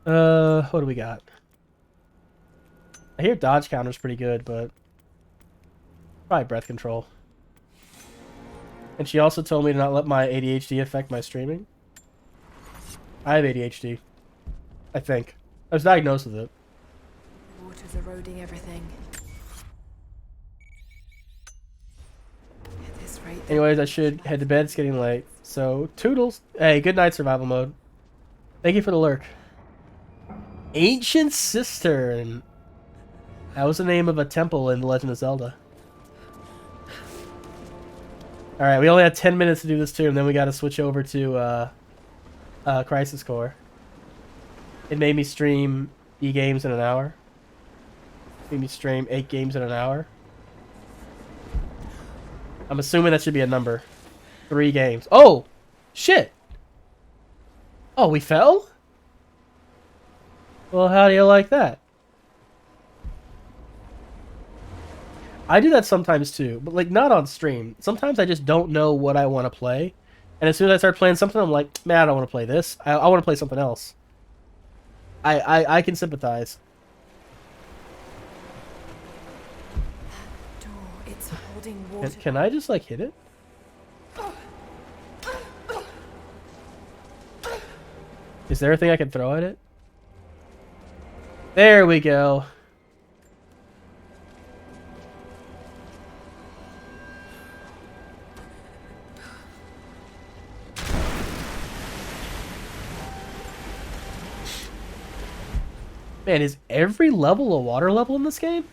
Speaker 1: What do we got? I hear dodge counter's pretty good, but probably breath control. And she also told me to not let my ADHD affect my streaming. I have ADHD. I think. I was diagnosed with it.
Speaker 8: The water's eroding everything. At this rate,
Speaker 1: Anyways, I should head to bed. It's getting late. So, toodles. Hey, good night, survival mode. Thank you for the lurk. Ancient Cistern. That was the name of a temple in The Legend of Zelda. Alright, we only had 10 minutes to do this too, and then we gotta switch over to, Crisis Core. It made me stream E-games in an hour. Made me stream 8 games in an hour. I'm assuming that should be a number. 3 games. Oh! Shit! Oh, we fell? Well, how do you like that? I do that sometimes too, but like not on stream. Sometimes I just don't know what I want to play. And as soon as I start playing something, I'm like, man, I don't want to play this. I want to play something else. I can sympathize.
Speaker 8: door, it's holding water.
Speaker 1: Can I just like hit it? Is there a thing I can throw at it? There we go. Man, is every level a water level in this game?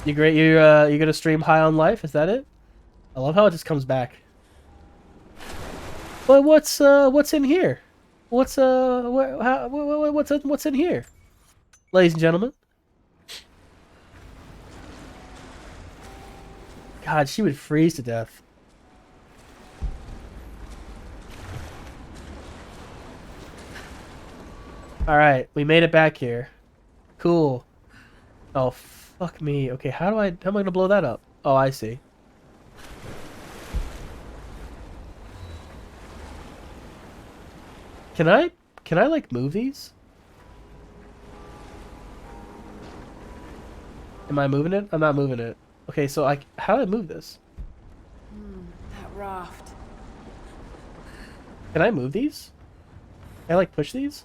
Speaker 1: You great? You gonna stream High on Life? Is that it? I love how it just comes back. But what's in here? What's in here, ladies and gentlemen? God, she would freeze to death. Alright, we made it back here. Cool. Oh, fuck me. Okay, how am I gonna blow that up? Oh, I see. Can I like move these? Am I moving it? I'm not moving it. Okay, so how do I move this?
Speaker 8: That raft.
Speaker 1: Can I move these? Can I like push these?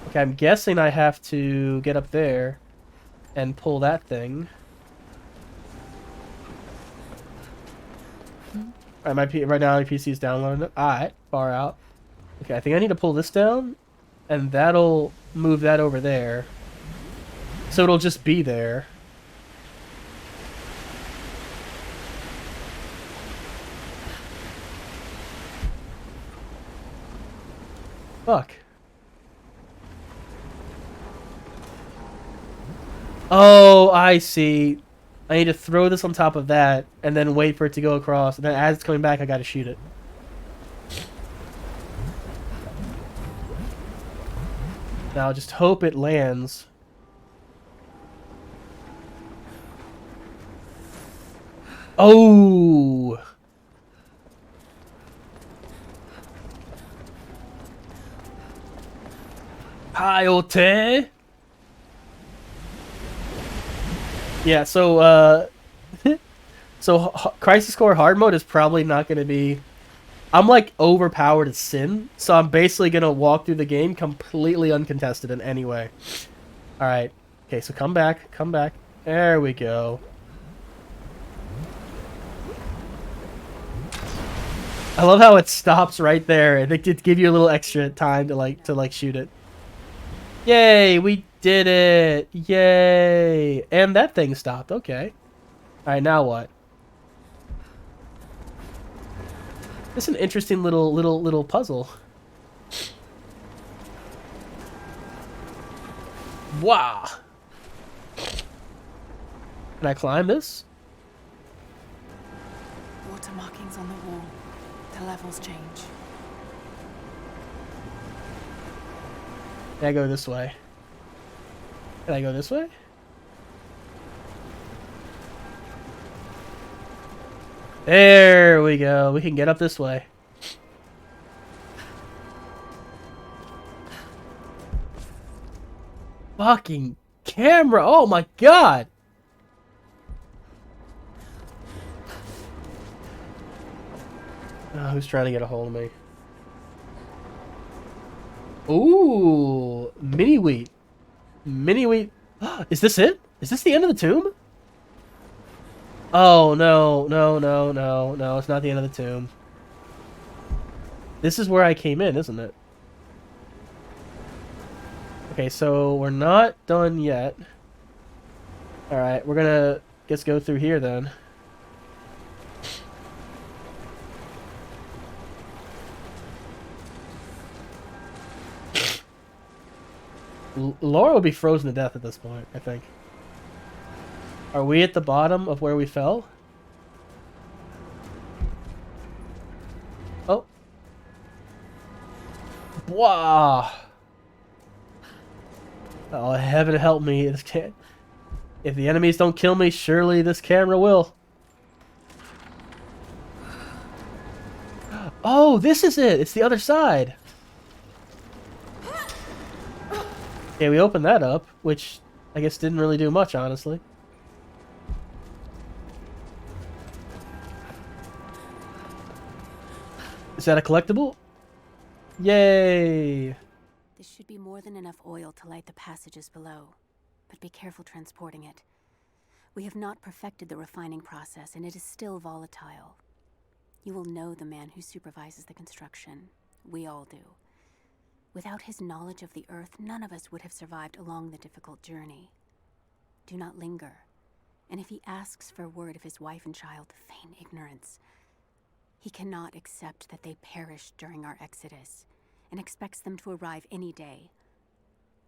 Speaker 1: Okay, I'm guessing I have to get up there and pull that thing. Alright, right now my PC is downloading it. Alright, far out. Okay, I think I need to pull this down, and that'll move that over there. So it'll just be there. Fuck. Oh, I see. I need to throw this on top of that, and then wait for it to go across, and then as it's coming back, I gotta shoot it. Now, just hope it lands. Oh! Peyote! Yeah, so, Crisis Core hard mode is probably not going to be I'm like overpowered at Sin, so I'm basically gonna walk through the game completely uncontested in any way. Alright. Okay, so come back, come back. There we go. I love how it stops right there, and it did give you a little extra time to shoot it. Yay, we did it! Yay! And that thing stopped. Okay. All right, now what? It's an interesting little puzzle. Wow. Can I climb this?
Speaker 8: Water markings on the wall. The levels change.
Speaker 1: Can I go this way? Can I go this way? There we go. We can get up this way. Fucking camera. Oh my god. Who's trying to get a hold of me? Ooh, mini wheat. Mini wheat. Is this it? Is this the end of the tomb? Oh, no, no, no, no, no, it's not the end of the tomb. This is where I came in, isn't it? Okay, so we're not done yet. Alright, we're gonna just go through here then. Laura will be frozen to death at this point, I think. Are we at the bottom of where we fell? Oh. Wow. Oh, heaven help me. This can't... If the enemies don't kill me, surely this camera will. Oh, this is it. It's the other side. Yeah, we opened that up, which I guess didn't really do much, honestly. Is that a collectible? Yay!
Speaker 2: This should be more than enough oil to light the passages below, but be careful transporting it. We have not perfected the refining process, and it is still volatile. You will know the man who supervises the construction. We all do. Without his knowledge of the Earth, none of us would have survived along the difficult journey. Do not linger, and if he asks for word of his wife and child, feign ignorance. He cannot accept that they perished during our exodus, and expects them to arrive any day.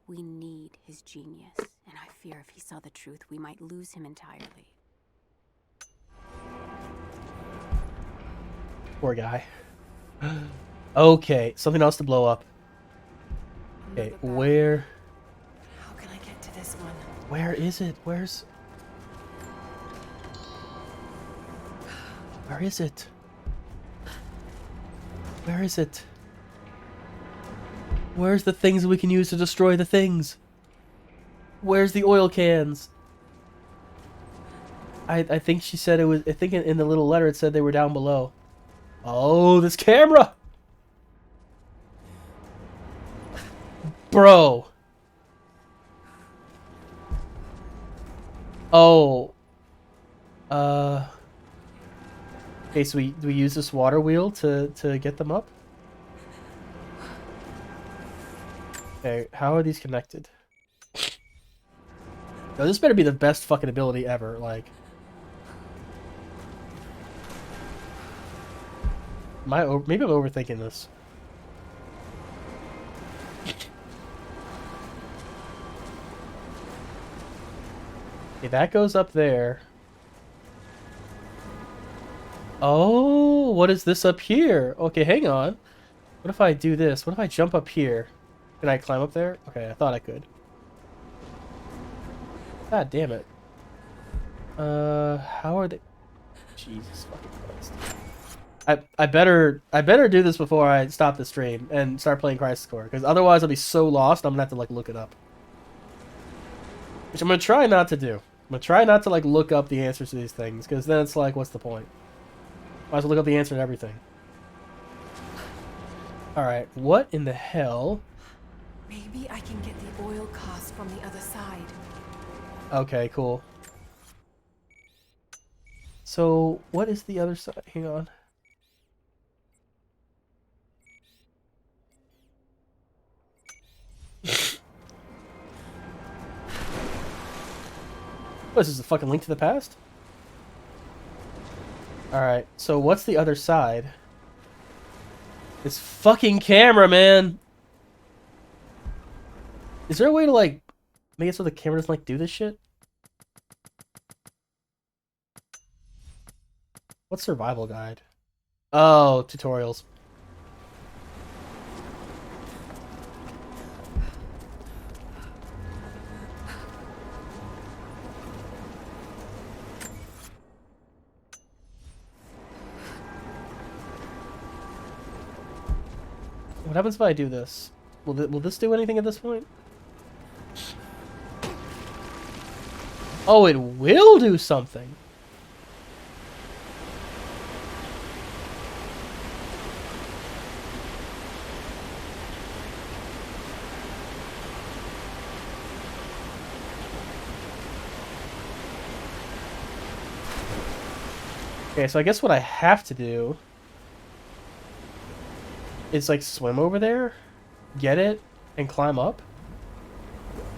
Speaker 2: We need his genius, and I fear if he saw the truth, we might lose him entirely.
Speaker 1: Poor guy. Okay, something else to blow up. Okay, where...
Speaker 8: How can I get to this one?
Speaker 1: Where is it? Where's... Where is it? Where is it? Where's the things we can use to destroy the things? Where's the oil cans? I think she said it was... I think in the little letter it said they were down below. Oh, this camera! Bro. Oh. Okay, so we use this water wheel to get them up? Okay, how are these connected? No, this better be the best fucking ability ever, like... Maybe I'm overthinking this. Okay, that goes up there. Oh, what is this up here? Okay, hang on. What if I do this? What if I jump up here? Can I climb up there? Okay, I thought I could. God damn it. How are they... Jesus fucking Christ. I better do this before I stop the stream and start playing Crisis Core, because otherwise I'll be so lost I'm gonna have to like look it up. Which I'm gonna try not to do. I'm gonna try not to like look up the answers to these things, because then it's like, what's the point? Might as well look up the answer to everything. Alright, what in the hell?
Speaker 8: Maybe I can get the oil cask from the other side.
Speaker 1: Okay, cool. So, what is the other side? Hang on. What is this, a fucking Link to the Past? Alright, so what's the other side? This fucking camera, man! Is there a way to, like, make it so the camera doesn't, like, do this shit? What's survival guide? Oh, tutorials. What happens if I do this? Will this do anything at this point? Oh, it will do something. Okay, so I guess what I have to do is like swim over there, get it, and climb up.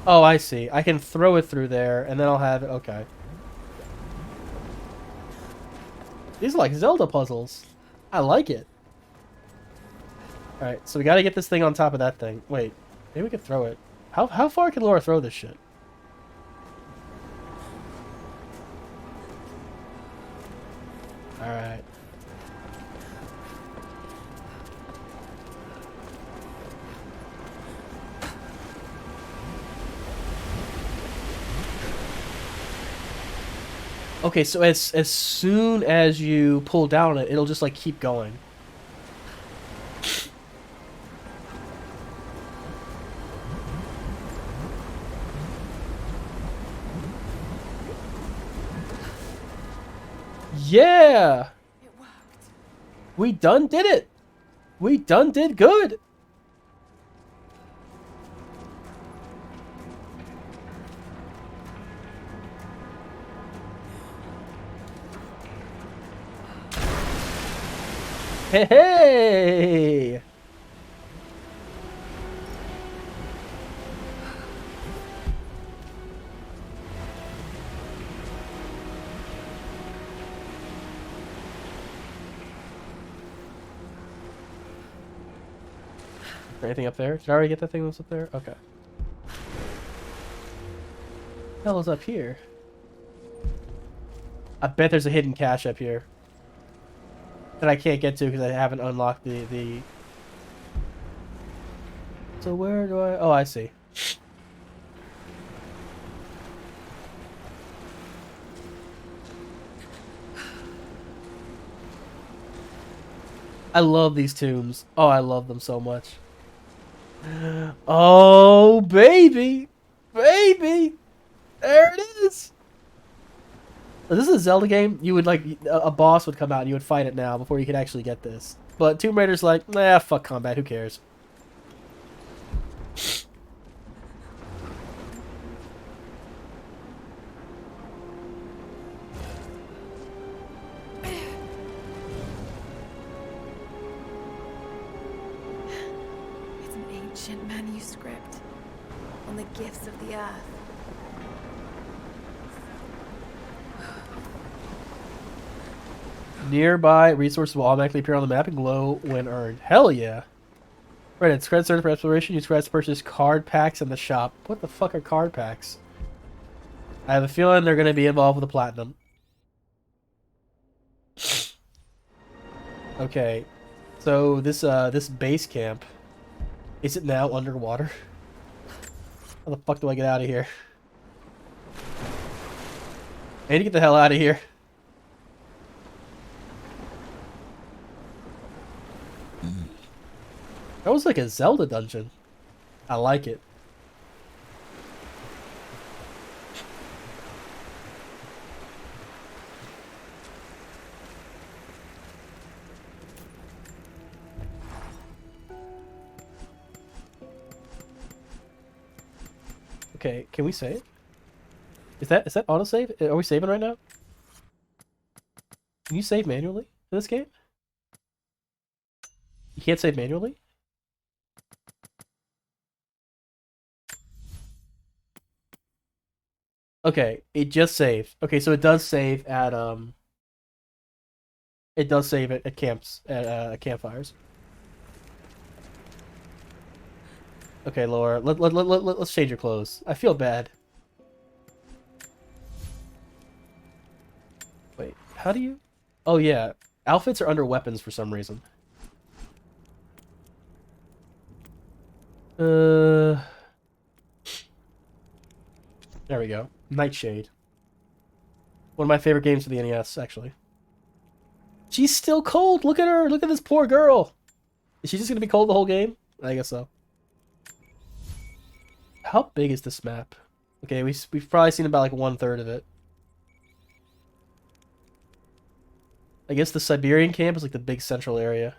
Speaker 1: Oh, I see. I can throw it through there, and then I'll have it. Okay. These are like Zelda puzzles. I like it. Alright, so we gotta get this thing on top of that thing. Wait, maybe we could throw it. How far can Laura throw this shit? Alright. Okay, so as soon as you pull down it, it'll just like keep going. Yeah!
Speaker 8: It worked.
Speaker 1: We done did it! We done did good! Hey, hey! Anything up there? Did I already get that thing that's up there? Okay. What the hell is up here? I bet there's a hidden cache up here that I can't get to because I haven't unlocked the... So where do I... Oh, I see. I love these tombs. Oh, I love them so much. Oh, baby! Baby! There it is! If this is a Zelda game, you would like a boss would come out and you would fight it now before you could actually get this. But Tomb Raider's like, nah, fuck combat, who cares?
Speaker 8: It's an ancient manuscript on the gifts of the earth.
Speaker 1: Nearby resources will automatically appear on the map and glow when earned. Hell yeah. Right, it's credits earned for exploration. Use credits to purchase card packs in the shop. What the fuck are card packs? I have a feeling they're going to be involved with the platinum. Okay. So this this base camp, is it now underwater? How the fuck do I get out of here? I need to get the hell out of here. That was like a Zelda dungeon. I like it. Okay, can we save? Is that autosave? Are we saving right now? Can you save manually in this game? You can't save manually? Okay, it just saved. Okay, so it does save at it does save at camps at campfires. Okay, Laura, let's change your clothes. I feel bad. Wait, how do you? Oh yeah, outfits are under weapons for some reason. There we go. Nightshade. One of my favorite games for the NES, actually. She's still cold. Look at her. Look at this poor girl. Is she just gonna be cold the whole game? I guess so. How big is this map? Okay, we've probably seen about like 1/3 of it. I guess the Siberian camp is like the big central area.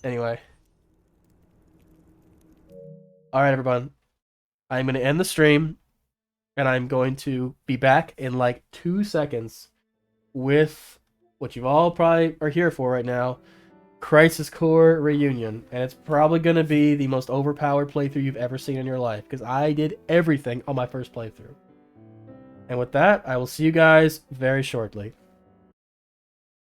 Speaker 1: Anyway. Alright, everyone. I'm going to end the stream. And I'm going to be back in like 2 seconds with what you all probably are here for right now. Crisis Core Reunion. And it's probably going to be the most overpowered playthrough you've ever seen in your life. Because I did everything on my first playthrough. And with that, I will see you guys very shortly.